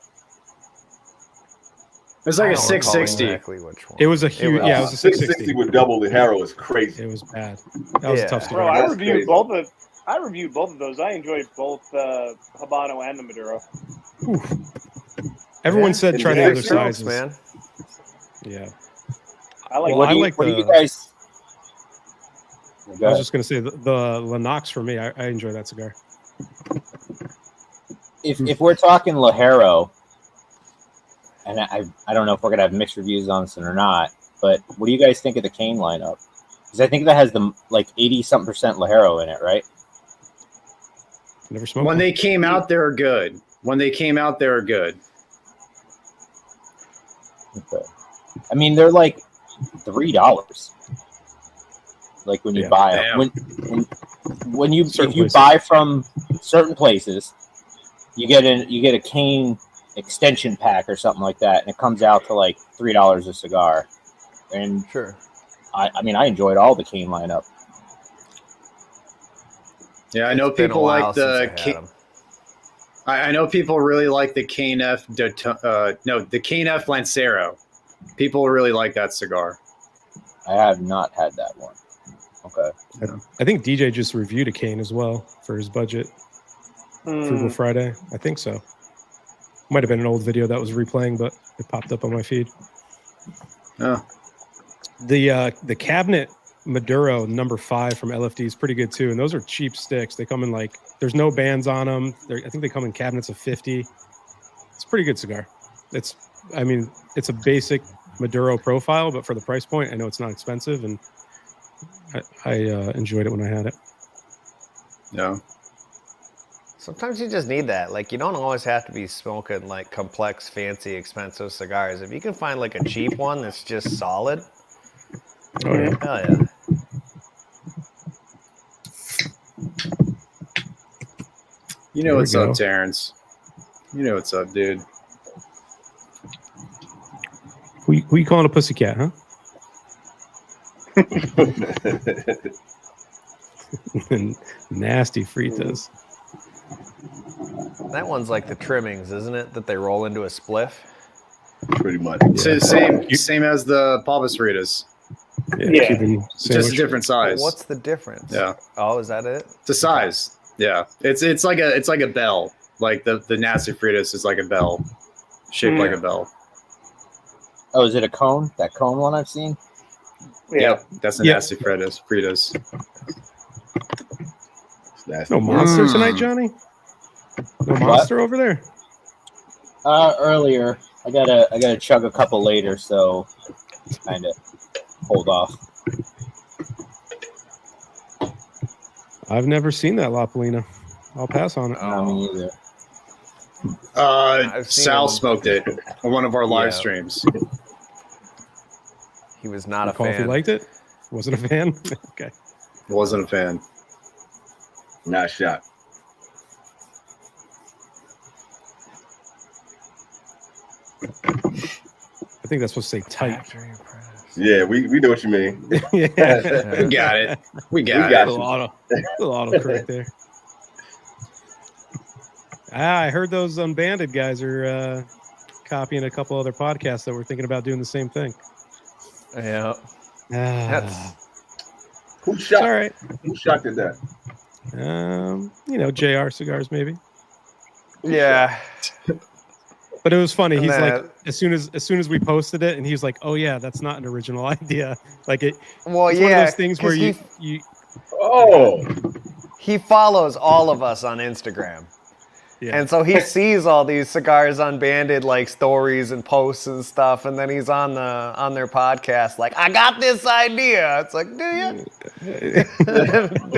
It was like I a don't recall 660. Exactly which one. It was a huge. Yeah, it was a 660 660. with double the Harrow is crazy. It was bad. That was a Yeah. tough Bro, cigar. I That's reviewed crazy. both of. I reviewed both of those. I enjoyed both the Habano and the Maduro. Everyone Yeah. said And try the the other six Smokes, sizes, man. Yeah. I like. Well, What I do you, like what do you the- guys? I was just gonna say the Lennox for me. I enjoy that cigar. If we're talking Lajero, and I don't know if we're gonna have mixed reviews on this or not, but what do you guys think of the cane lineup? Because I think that has the like 80-something% Lajero in it, right? Never smoked. When one. they came out, they were good. When they came out, they were good. Okay. I mean, they're like $3. Like when you Yeah. buy Damn. them, when you Certain if you places. buy from certain places, you get a cane extension pack or something like that, and it comes out to like $3 a cigar. And Sure. I mean, I enjoyed all the cane lineup. Yeah, I know It's been a people while like since the. I had 'em. I know people really like the Cane F. The Cane F Lancero. People really like that cigar. I have not had that one. Okay. I think DJ just reviewed a cane as well for his budget. Frugal Friday. I think so. Might have been an old video that was replaying, but it popped up on my feed. Oh, The cabinet Maduro number 5 from LFD is pretty good too, and those are cheap sticks. They come in like there's no bands on them. I think they come in cabinets of 50. It's a pretty good cigar. It's a basic Maduro profile, but for the price point, I know it's not expensive, and I enjoyed it when I had it. no. Sometimes you just need that. Like, you don't always have to be smoking like complex, fancy, expensive cigars. If you can find like a cheap one that's just solid, Oh yeah. hell yeah. You There know we what's go. up, Terrence. You know what's up, dude. Who you calling a pussycat, huh? Nasty fritas. That one's like the trimmings, isn't it? That they roll into a spliff. Pretty much. Same as the Pabas Ritas. Yeah. Cuban Just a sandwich. different size. What's the difference? Yeah. Oh, is that it? The size. Yeah. It's like a bell. Like the nasty Fritas is like a bell. Shaped like a bell. Oh, is it a cone? That cone one I've seen? Yeah. Yep. That's the Yep. nasty Fritas. It's nasty. No monster tonight, Johnny? No monster over there? Earlier. I gotta chug a couple later, so kind of hold off. I've never seen that La Polina. I'll pass on it. Not me either. I've seen Sal him. smoked it on one of our live Yeah. streams. He was not a Recall if you fan. liked it? Wasn't a fan? Okay. Wasn't a fan. Not shot. I think that's supposed to say tight. Yeah, we know what you mean. Yeah. We got it. We got got it. Little autocorrect there. I heard those Unbanded guys are copying a couple other podcasts that were thinking about doing the same thing. Yeah. Ah, Who it's shot? all right. Who shot at that? JR Cigars maybe. Yeah. But it was funny. And He's that- like, as soon as we posted it, and he was like, "Oh yeah, that's not an original idea." Like it's Well, one of yeah. those things where 'cause you Oh, he follows all of us on Instagram. yeah. And so he sees all these Cigars Unbanded like stories and posts and stuff, and then he's on their podcast like, I got this idea. It's like, do you? Do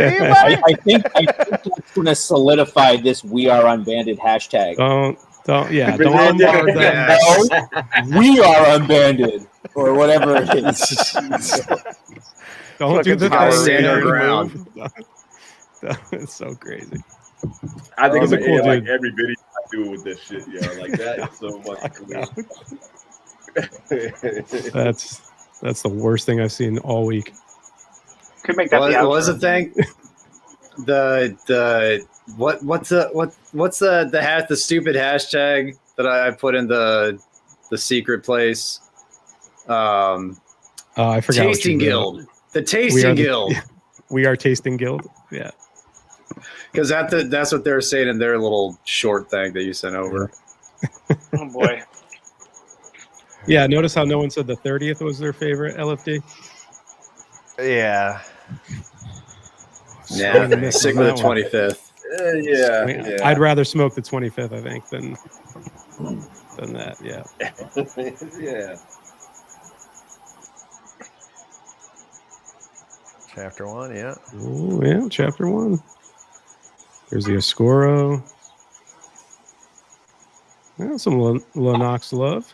you, buddy? I think that's going to solidify this "We Are Unbanded" hashtag. don't Bring it don't on bombard down. them. No, we are unbanded, or whatever it is. Don't do the Fucking Power thing. Stand our Move. ground. It's so crazy. I think He's I'm a gonna cool end like dude. every video I do with this shit, yo. Like that is so much for me. That's the worst thing I've seen all week. Could make that the What was the outro. thing? What's the stupid hashtag that I put in the secret place? I forgot. what Tasting you wrote. Guild. The Tasting Guild. We are Tasting Guild. Yeah. Because that's what they're saying in their little short thing that you sent over. Oh boy. Yeah. Notice how no one said the 30th was their favorite LFD. Yeah. Yeah, Swing and miss stick on with the that one. 25th. Yeah. I'd rather smoke the 25th, I think, than that. Yeah. Yeah. Chapter 1, yeah. Oh yeah, chapter 1. There's the Oscuro. Yeah, some Lennox love.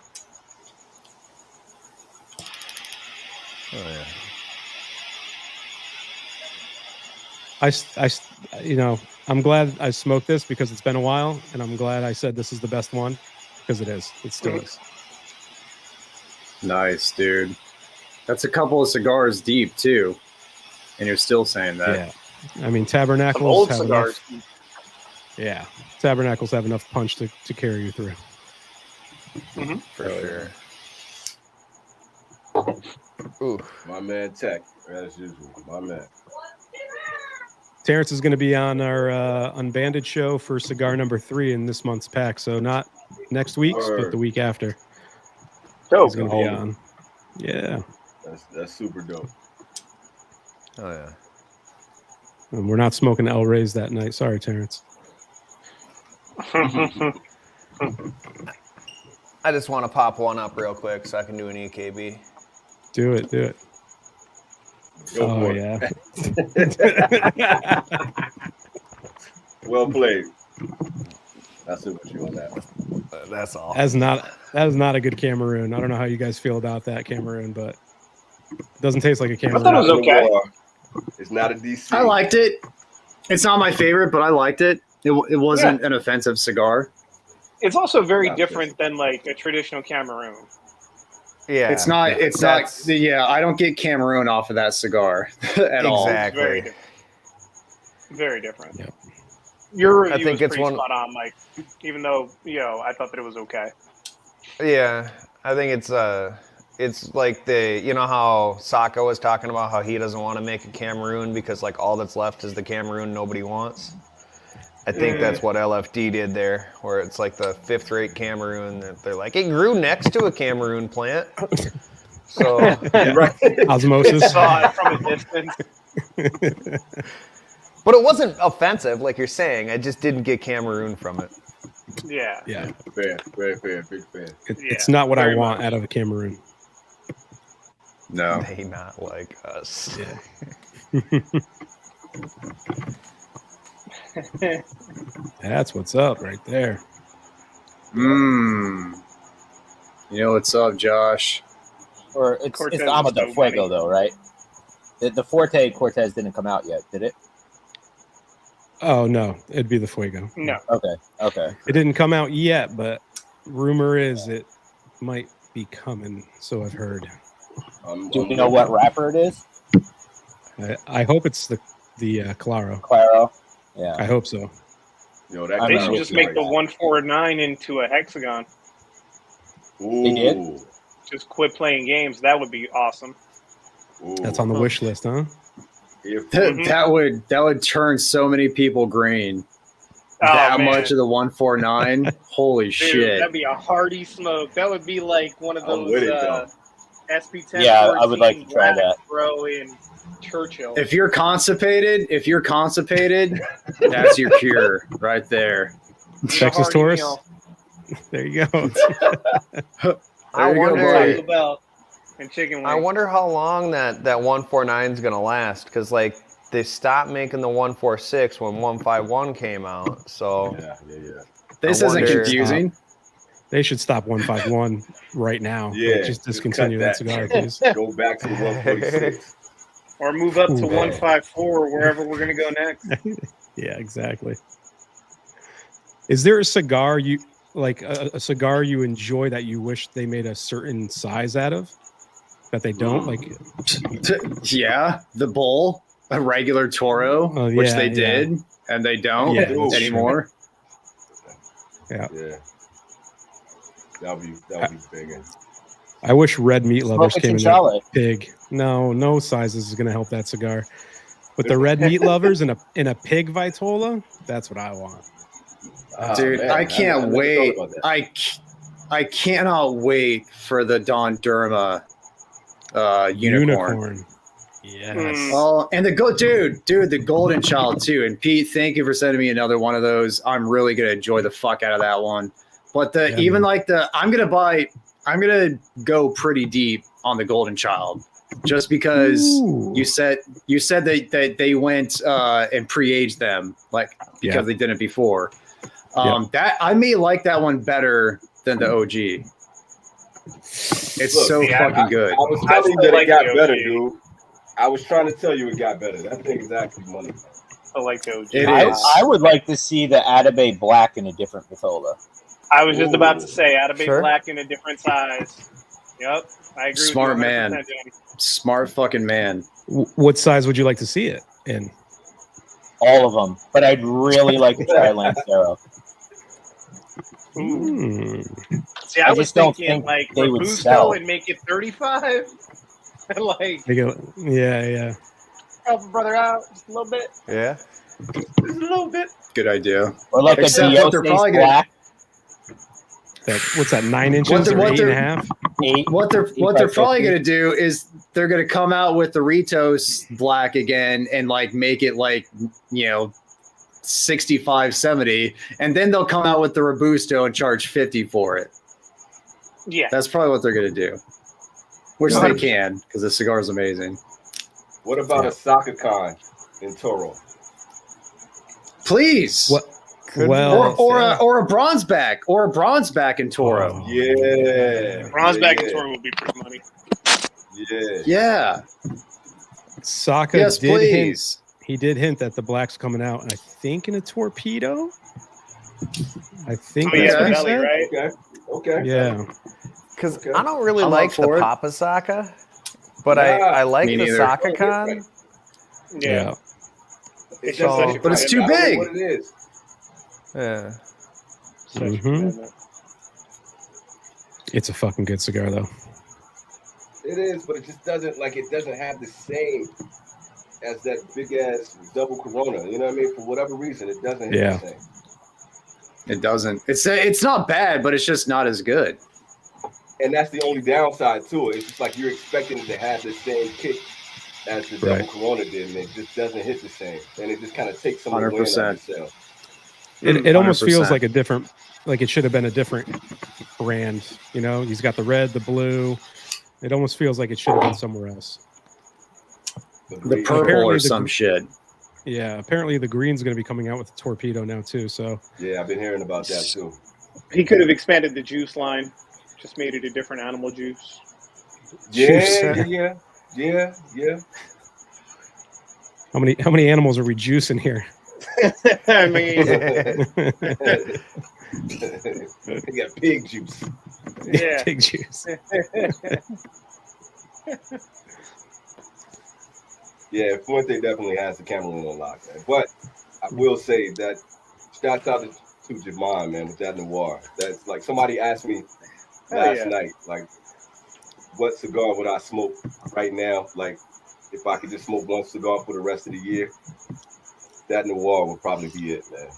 Oh yeah. I'm glad I smoked this because it's been a while, and I'm glad I said this is the best one because it is. It still is. Nice, dude. That's a couple of cigars deep too, and you're still saying that. Yeah. I mean, Some Tabernacles old have cigars. enough. Yeah. Tabernacles have enough punch to carry you through. For sure. Ooh. My man Tech, as usual. My man. Terrence is going to be on our Unbanded show for cigar number 3 in this month's pack. So not next week's, but the week after. Dope. He's going to be on. Yeah. That's super dope. Oh yeah. And we're not smoking El Rey's that night. Sorry, Terrence. I just want to pop one up real quick so I can do an EKB. Do it. Go Oh, for it. yeah. Well played. That's it with you on that. That's all. That is not a good Cameroon. I don't know how you guys feel about that Cameroon, but it doesn't taste like a I Cameroon. thought it was okay. It's not a DC. I liked it. It's not my favorite, but I liked it. It wasn't an offensive cigar. It's also very Not different than like a traditional Cameroon. Yeah. It's not. It's not. That's- Yeah, I don't get Cameroon off of that cigar at all. Exactly. Very different. Very different. Yep. Your review I think was it's pretty one- spot on, Mike. Even though I thought that it was okay. Yeah, I think it's like how Saka was talking about how he doesn't want to make a Cameroon because like all that's left is the Cameroon nobody wants. I think that's what LFD did there, where it's like the 5th-rate Cameroon that they're like, it grew next to a Cameroon plant. So Right. Osmosis. Saw it from a distance. but it wasn't offensive, like you're saying. I just didn't get Cameroon from it. Yeah. Yeah. Fair, very fair, big fan. It's not what I very want much. out of a Cameroon. No. They not like us. Yeah. That's what's up right there. Mmm. You know what's up, Josh? Or it's Cortez the Ama is de so Fuego, funny. though, right? The Forte Cortez didn't come out yet, did it? Oh, no. It'd be the Fuego. No. Okay. It didn't come out yet, but rumor is it might be coming. So I've heard. Do you know what wrapper it is? I hope it's the Claro. Claro. Yeah. I hope so. Yo, that They I should know. just make the 149 into a hexagon. Ooh. They did? Just quit playing games. That would be awesome. Ooh. That's on the wish list, huh? If- That would turn so many people green. Oh, That man. much of the 149. Holy Dude, shit! that'd be a hearty smoke. That would be like one of I'm those with it, though. SP10. Yeah, I would like to try that. Bro, in Churchill. If you're constipated, that's your cure right there. Need a Texas hearty Taurus. meal. There you go. I There you go, wonder. buddy. Taco Bell and chicken wings. I wonder how long that 149 is gonna last, because like they stopped making the 146 when 151 came out. So Yeah. This I isn't wonder- confusing. They should stop 151 right now. Yeah, Like, just just discontinue cut that cigar, please. Go back to the 146. Or move up to Ooh. 154 wherever we're going to go next. Yeah, exactly. Is there a cigar you like a cigar you enjoy that you wish they made a certain size out of that they don't like? Yeah, the bowl, a regular Toro, which they did, and they don't anymore. Yeah. That'll be big. I wish Red Meat Lovers came in Charlotte. pig. No sizes is going to help that cigar. But the Red Meat Lovers in a pig Vitola, that's what I want. Dude, man, I can't wait. thought about that. I cannot wait for the Don Derma unicorn. Yes. Oh, and the the Golden Child too. And Pete, thank you for sending me another one of those. I'm really gonna enjoy the fuck out of that one. But I'm gonna go pretty deep on the Golden Child, just because you said that they went and pre-aged them because they didn't before. That I may like that one better than the OG. It's fucking good. I was telling you that it got better, dude. I was trying to tell you it got better. That thing is actually money. I like the OG. I would like to see the Atabey Black in a different Vitola. I was just about to say Atabey Black in a different size. Yep, I agree. Smart with you man. 100%, Johnny. Smart fucking man. What size would you like to see it in? All of them, but I'd really like to try Lancero. See, I was don't thinking think like they would sell. Robusto and make it 35. Like, yeah. help a brother out just a little bit. Yeah. Just a little bit. Good idea. Or like Except a what they're probably gonna- Black. What's that? 9 inches or 8.5? What they're probably gonna do is they're gonna come out with the Ritos Black again and make it 65, 70, and then they'll come out with the Robusto and charge 50 for it. Yeah. That's probably what they're gonna do. Which they can, because the cigar is amazing. What about a soccer con in Toro? Please. What? Or a bronze back in Toro. Yeah. Bronze back in Toro would be pretty money. Yeah. Saka Yes, did please. He did hint that the Black's coming out, and I think in a torpedo. I think that's what he Belly, said. right? Okay. Yeah. Because I don't really I'm like up the for it. Papa Saka, but I like Me the neither. Saka Con. Yeah. It's So- just such a but it's I too don't know big. What it is. Yeah. Such a Mhm. commitment. It's a fucking good cigar, though. It is, but it just doesn't have the same as that big ass double Corona. You know what I mean? For whatever reason, it doesn't hit the same. It doesn't. It's not bad, but it's just not as good. And that's the only downside to it. It's just like you're expecting it to have the same kick as the double Corona did, and it just doesn't hit the same. And it just kind of takes some of the wind out of itself. It almost 100%. feels like it should have been a different brand. You know, he's got the red, the blue. It almost feels like it should have been somewhere else. The purple Apparently or some shit. Yeah, apparently the green's going to be coming out with the torpedo now too. So Yeah, I've been hearing about that too. He could have expanded the juice line, just made it a different animal juice. Yeah. how many animals are we juicing here? I mean, They got pig juice. yeah. Pig juice. Yeah, Fuente definitely has the Cameroon on lock, man. But I will say that shouts out to Jamon, man, with that noir. That's like somebody asked me last night, like, what cigar would I smoke right now? Like, if I could just smoke one cigar for the rest of the year, that noir would probably be it, man.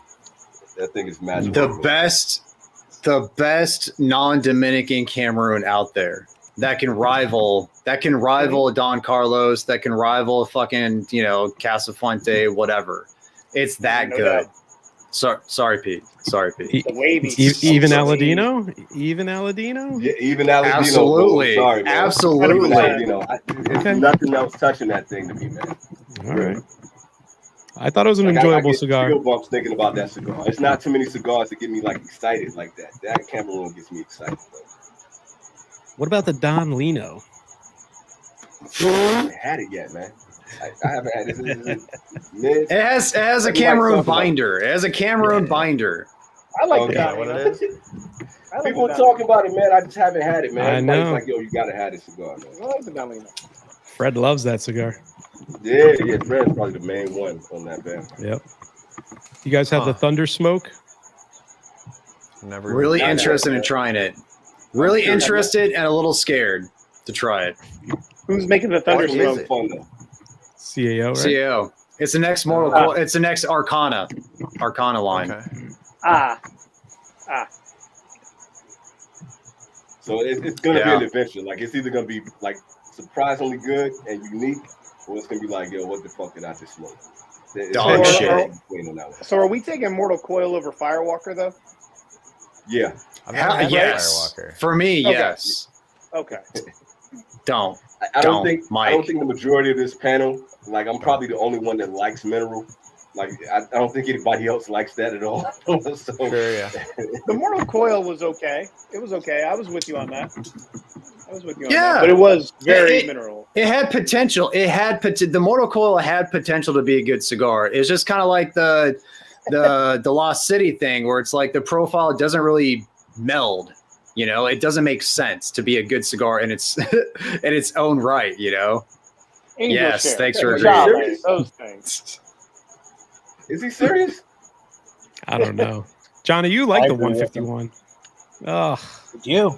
That thing is magical. The best non-Dominican Cameroon out there that can rival a Don Carlos, that can rival a fucking, Casa Fuente, whatever. It's that good. Sorry, Pete. The wavy. Even Aladino? Even Aladino? Yeah, even Aladino. Absolutely. Bro. Sorry, man. Absolutely. Even Aladino. There's nothing else touching that thing to me, man. All right. I thought it was an Like, enjoyable I get cigar. chill bumps thinking about that cigar. It's not too many cigars that get me like excited like that. That Cameroon gets me excited. What about the Don Lino? I haven't had it yet, man. I haven't had it. It has a Cameroon binder. It has a Cameroon binder. I like Okay. the What it Domino. is? I like People the talking about it, man. I just haven't had it, man. I Everybody's know. like, yo, you gotta have this cigar, man. I like the Domino. Fred loves that cigar. Yeah, Fred's probably the main one on that band. Yep. You guys have the Thunder Smoke? Never Really Not interested bad, in trying it. Really sure. interested and a little scared to try it. Who's making the Thunder What is Smoke? it? Fun though. CAO, right? CAO. It's the next it's the next Arcana line. Okay. Ah, So it's gonna be Yeah. an adventure. Like it's either gonna be like surprisingly good and unique, or it's gonna be like, yo, what the fuck did I just smoke? Dog It's shit. on that one. so are we taking Mortal Coil over Firewalker though? Yeah. I've never had Yes. Firewalker. For me, Okay. yes. Okay. Don't. I Don't, don't think Mike. the majority of this panel, like I'm probably the only one that likes mineral. Like I don't think anybody else likes that at all. So, Sure, yeah. The Mortal Coil was okay. It was okay. I was with you on that. Yeah. But it was very It- mineral. It had potential. The Mortal Coil had potential to be a good cigar. It's just kind of like the Lost City thing, where it's like the profile doesn't really meld. You know, it doesn't make sense to be a good cigar in its in its own right. You know. Angel Yes, share. thanks for Good agreeing. job, man. Those things. is he serious? I don't know. Johnny, you like I the agree with 151. Oh, You.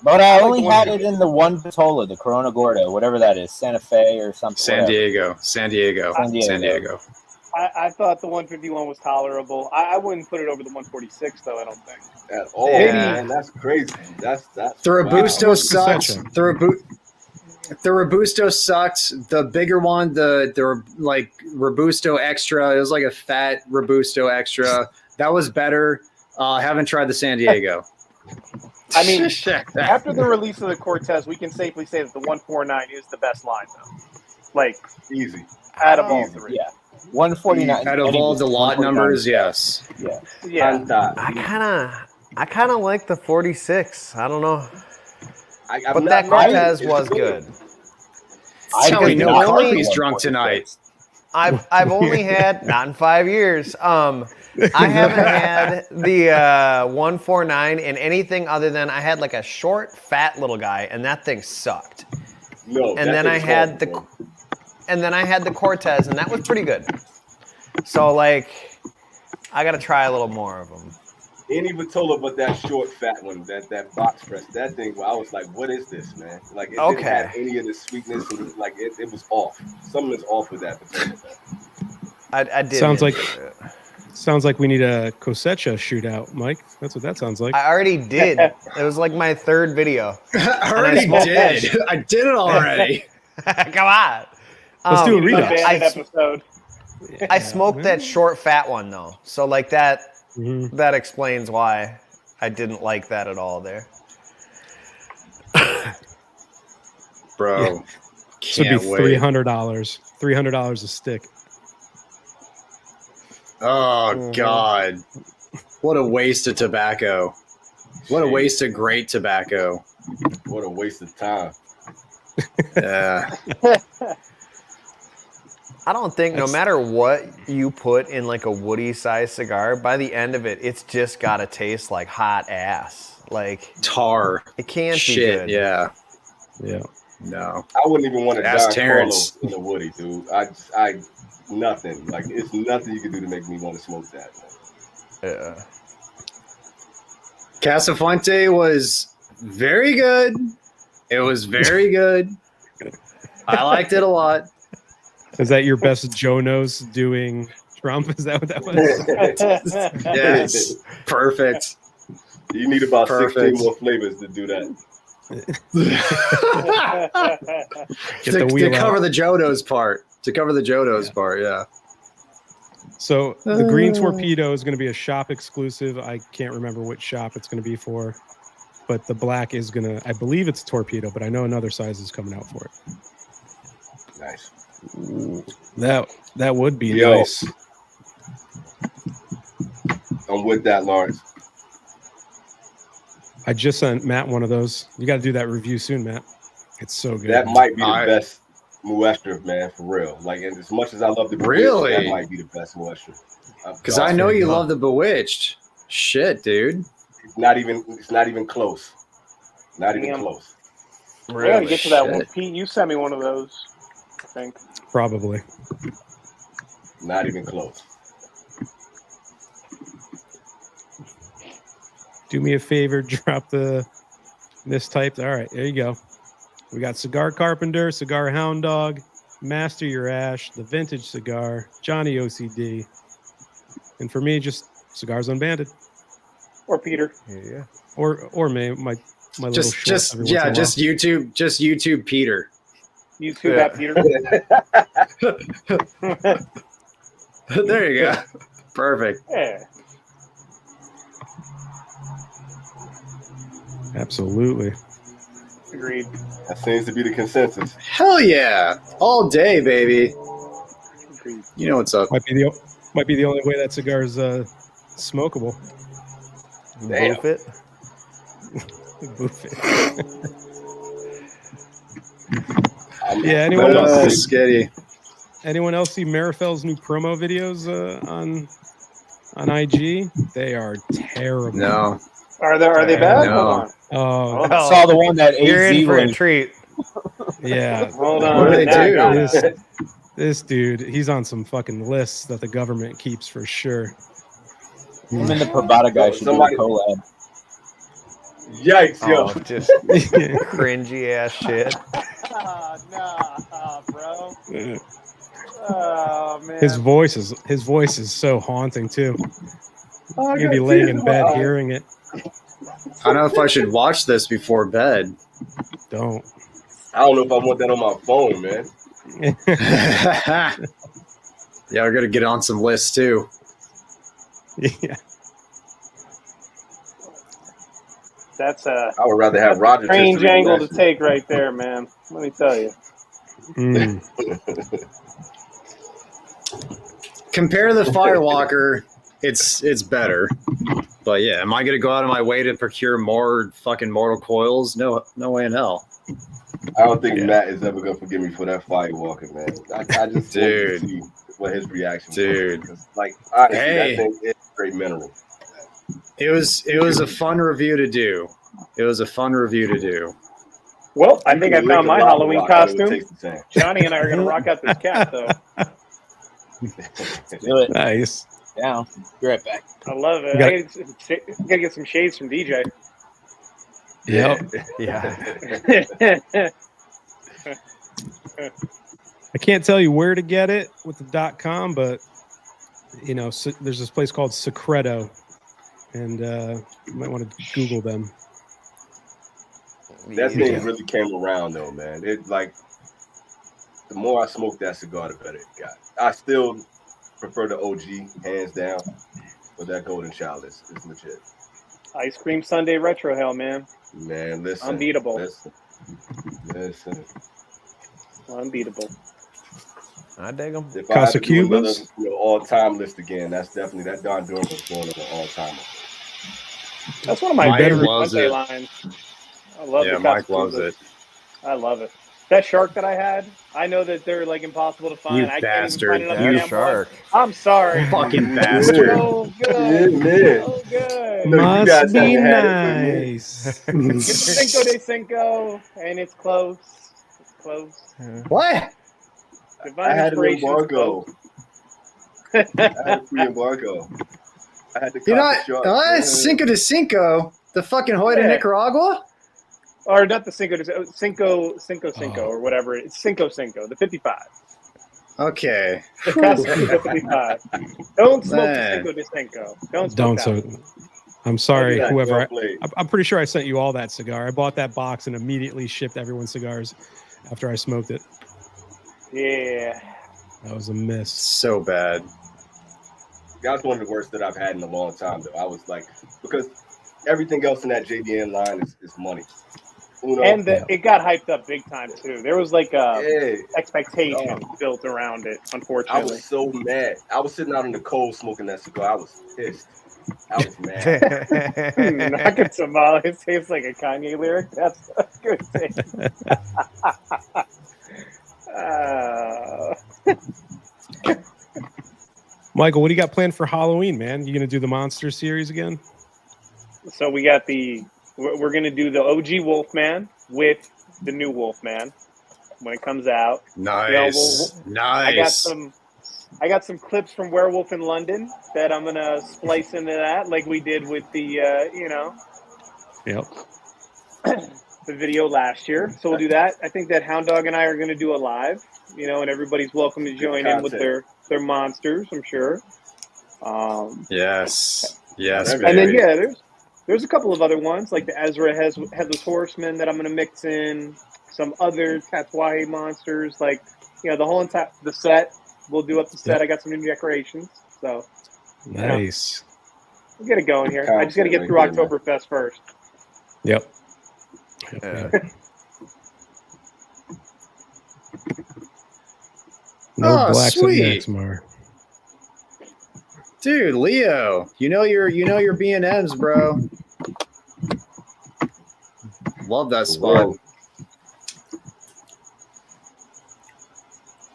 But I like only the had one- it in the one Patola, the Corona Gordo, whatever that is, Santa Fe or something. San whatever. Diego. San Diego. I thought the 151 was tolerable. I wouldn't put it over the 146 though. I don't think. At all, Yeah. man. That's crazy. That's The Robusto Wow. sucks. The Robusto sucked. The bigger one, the like Robusto Extra, it was like a fat Robusto Extra. That was better. Haven't tried the San Diego. I mean, after the release of the Cortez, we can safely say that the 149 is the best line though. Like easy. out of all Easy. three. Yeah. 149. Out of all the lot 149. numbers, yes. Yeah. Yeah. I kind of like the 46. I don't know. I'm But that not mad. Cortez It's was good. good. That's how we because know the only- Carpy's drunk tonight. I've only had, not in 5 years. I haven't had the 149 in anything other than I had like a short, fat little guy, and that thing sucked. No. And that then I thing's had horrible, the, and then I had the Cortez, and that was pretty good. So like, I got to try a little more of them. Any Vitola but that short fat one, that box press, that thing. I was like, what is this, man? Like it didn't have any of the sweetness. It was like it was off. Something is off with that Vitola, man. I did. Sounds like- enjoy it. sounds like we need a cosecha shootout, Mike. That's what that sounds like. I already did. It was like my third video. I already smoked did. I did it already. Come on. Let's do a redux. Unbanded episode. I smoked that short, fat one though. So like that. Mhm. That explains why I didn't like that at all there. Bro. This would Can't be wait. $300. $300 a stick. Oh God. What a waste of tobacco. What a waste of great tobacco. What a waste of time. Yeah. I don't think no That's- matter what you put in like a woody size cigar, by the end of it, it's just gotta taste like hot ass. Like Tar. it can't Shit. be good. Yeah. Yeah. No. I wouldn't even want to Ask Don Terrence. Carlos in a Woody, dude. I nothing. Like it's nothing you can do to make me want to smoke that. Man. Yeah. Casafuente was very good. It was very good. I liked it a lot. Is that your best Joe knows doing Trump? Is that what that was? Yes. Perfect. You need about Perfect. 16 more flavors to do that. Get the to wheel cover out. the Jodos part. To cover the Jodos part, yeah. So the green torpedo is going to be a shop exclusive. I can't remember which shop it's going to be for, but the black is going to, I believe it's torpedo, but I know another size is coming out for it. Nice. That would be Yo. nice. I'm with that, Lawrence. I just sent Matt one of those. You got to do that review soon, Matt. It's so good. That might be the Alright. best Muestra, man, for real. Like, and as much as I love the Bewitched, Really? that might be the best Muestra. Because I know you love the Bewitched. Shit, dude. It's not even close. Not even Damn. close. I gotta get to that one. Shit. Pete, you sent me one of those, I think. Probably. Not even close. Do me a favor, drop the mistyped. All right, there you go. We got Cigar Carpenter, Cigar Hound Dog, Master Your Ash, The Vintage Cigar, Johnny OCD, and for me, just Cigars Unbanded. Or Peter. Yeah. Or my little shorts Just every once in a while. just YouTube Peter. You too, that Peter. There you go. Perfect. Yeah. Absolutely. Agreed. That seems to be the consensus. Hell yeah. All day, baby. Agreed. You know what's up. Might be the only way that cigar is smokable. Damn. Boof it. Boof it. Yeah, anyone else? Skitty. Anyone else see Marifel's new promo videos on IG? They are terrible. No. Are they bad? No. Hold on. Oh, I saw the one that You're AZ in for a was. treat. yeah. Hold on. What do they Now I do? got it. This dude, he's on some fucking lists that the government keeps for sure. Him and the Pravada guy should do a Somebody- collab. Yikes, yo. Oh, just cringy ass shit. Nah, bro. Oh man. His voice is so haunting too. Oh, You'd be God, laying in Jesus. bed hearing it. I don't know if I should watch this before bed. Don't. I don't know if I want that on my phone, man. Yeah, we're gonna get on some lists too. Yeah. That's a I would rather have Roger. strange just angle to react. take right there, man. Let me tell you. Mm. Compare the Firewalker, it's better. But yeah, am I gonna go out of my way to procure more fucking mortal coils? No way in hell. I don't think Matt is ever gonna forgive me for that Firewalker, man. I just Dude. want to see what his reaction Dude. was. 'Cause, like, honestly, Hey. that thing is great mineral. It was a fun review to do. Well, I You think can I found lick a my lava Halloween rock and it would costume. taste the same. Johnny and I are gonna rock out this cat, though. Do it. Nice. Down. Be right back. I love it. You I gotta get some shades from DJ. Yep. Yeah. I can't tell you where to get it with the .com, but you know, there's this place called Secreto, and you might want to Google them. That thing really came around, though, man. It like the more I smoked that cigar, the better it got. I still prefer the OG, hands down, but that Golden Child is legit. Ice Cream Sunday Retro Hell, man. Man, listen. Unbeatable. Listen. Unbeatable. I dig them. If I had to do another Cubans? all-time list again, that's definitely that Don Durham was going on an all-timer. That's one of my Mike favorite loves Fuente it. lines. I love Yeah, the Mike Casa loves Cubas. it. I love it. That shark that I had, I know that they're like impossible to find. You I bastard. can't even find You another damn shark. one. I'm sorry. Fucking bastard. So good. Yeah, man. So good. No, you Must guys be haven't had it with me. nice. It's Cinco de Cinco, and it's close. It's close. What? Divine I had an Inspiration's embargo. close. I had a free embargo. I had to You're cop not the shark. Cinco de Cinco, the fucking Hoyt in Yeah. Nicaragua? Or not the Cinco Oh. or whatever. It's Cinco, the 55. Okay. The Casa Cuba 55. Don't smoke the Man. Cinco de Cinco. Don't smoke Don't that so. one. I'm sorry, Well whoever. played. I'm pretty sure I sent you all that cigar. I bought that box and immediately shipped everyone cigars after I smoked it. Yeah. That was a miss. So bad. That's one of the worst that I've had in a long time, though. I was like, because everything else in that JDN line is money. Uno, And it got hyped up big time, too. There was like a yeah, expectation built around it, I unfortunately. was so mad. I was sitting out in the cold smoking that cigar. I was pissed. I was mad. Knocking tamales tastes like a Kanye lyric. That's a good thing. Michael, what do you got planned for Halloween, man? You gonna do the Monster series again? So we got we're going to do the OG Wolfman with the new Wolfman when it comes out. Nice. Nice. I got some clips from Werewolf in London that I'm going to splice into that like we did with the, Yep. the video last year. So we'll do that. I think that Hound Dog and I are going to do a live, and everybody's welcome to join in with their monsters, I'm sure. Yes. Yes. And then, there's a couple of other ones, like the Ezra Headless Horseman that I'm going to mix in, some other Tatuaje monsters, like, the whole entire the set. We'll do up the set. I got some new decorations. So nice. We'll get it going here. I just got to get through Oktoberfest first. Yep. No blacks up next, Mar. Dude, Leo, you know your B&Ms, bro. Love that spot.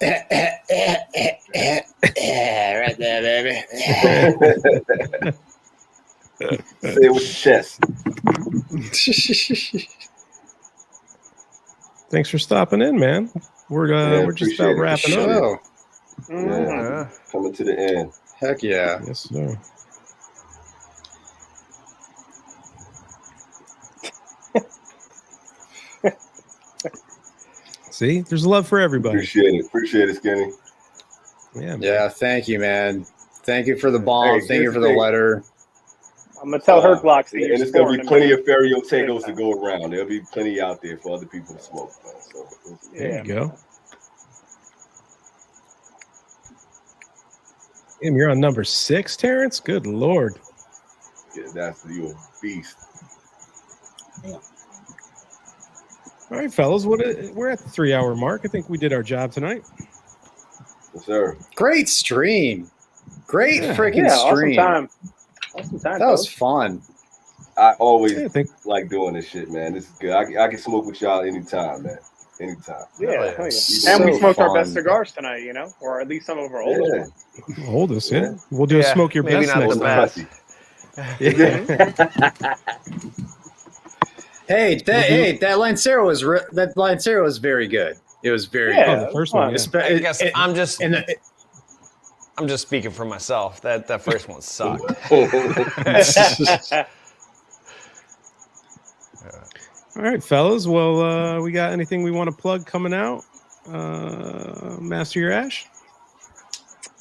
Right there, baby. Say it with your chest. Thanks for stopping in, man. We're just about wrapping up. Yeah. Coming to the end. Heck yeah. Yes, sir. See, there's love for everybody. Appreciate it, Skinny. Yeah, thank you, man. Thank you for the bomb. Thank you for the letter. I'm gonna tell Herc Blocks that and it's gonna be plenty of Ferio Tagos to go around. There'll be plenty out there for other people to smoke. So there you go. Damn, you're on number 6, Terrence. Good Lord. Yeah, you're a beast. Yeah. All right, fellas, we're at the 3-hour mark. I think we did our job tonight. Yes, sir. Great stream. Great freaking stream. Awesome time. That was fun. I always like doing this shit, man. This is good. I can smoke with y'all anytime, man. Anytime. Yeah. And we smoked our best cigars tonight, or at least some of our oldest ones. Oldest, yeah. We'll do a smoke your best next time. That Lancero was very good. It was very good. The first one. I guess I'm just speaking for myself. That first one sucked. All right, fellas. Well, we got anything we want to plug coming out? Master Your Ash?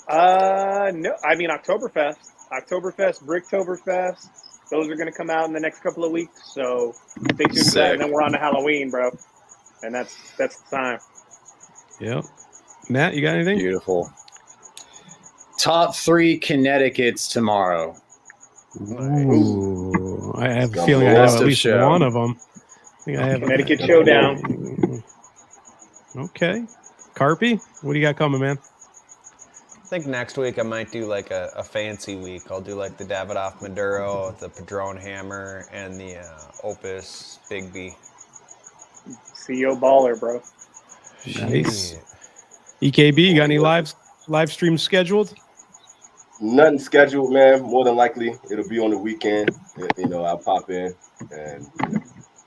No. I mean, Oktoberfest, Bricktoberfest. Those are going to come out in the next couple of weeks. So stay tuned for that. And then we're on to Halloween, bro. And that's the time. Yep. Matt, you got anything? Beautiful. Top 3 Connecticut's tomorrow. Ooh, I have a feeling I have at least one of them. I think I have Connecticut Showdown. Okay. Carpy, what do you got coming, man? I think next week I might do like a fancy week. I'll do like the Davidoff Maduro, the Padron Hammer, and the Opus Big B. CEO baller, bro. Nice. EKB, you got any live streams scheduled? Nothing scheduled, man. More than likely, it'll be on the weekend. I'll pop in and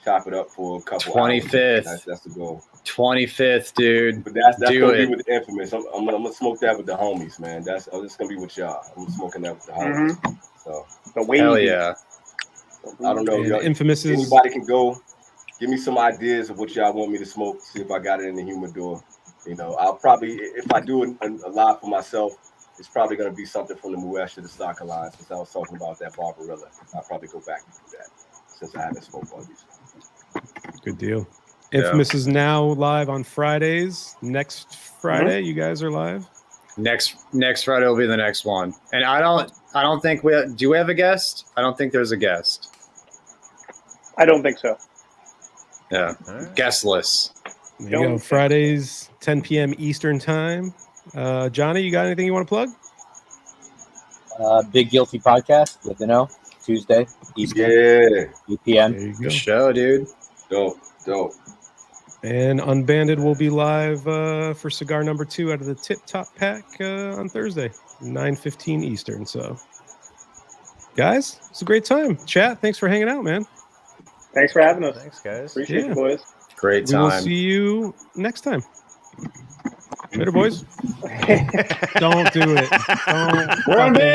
chop it up for a couple 25th. Hours. That's the goal. 25th, dude. But that's gonna be with the Infamous. I'm gonna smoke that with the homies, man. That's gonna be with y'all. I'm smoking that with the homies. So hell yeah. I don't know. Infamous is... Anybody can go. Give me some ideas of what y'all want me to smoke. See if I got it in the humidor. I'll probably, if I do a live for myself, it's probably going to be something from the Muesha, the Stock Alliance, since I was talking about that Barbarella. I'll probably go back and do that since I haven't smoked all these. Good deal. Infamous is now live on Fridays. Next Friday, you guys are live? Next Friday will be the next one. And I don't think do we have a guest? I don't think there's a guest. I don't think so. Yeah. Right. Guestless. There you go. Fridays, 10 p.m. Eastern time. Johnny, you got anything you want to plug? Big Guilty Podcast, good to know. Tuesday, Eastern, 8 p.m. There you go. Good show, dude. Dope. And Unbanded will be live for cigar number 2 out of the Tip Top Pack on Thursday, 9:15 Eastern. So, guys, it's a great time. Chat, thanks for hanging out, man. Thanks for having us. Thanks, guys. Appreciate Yeah. you, boys. Great We will time. see you next time. Later, boys. Don't do it. Don't. We're on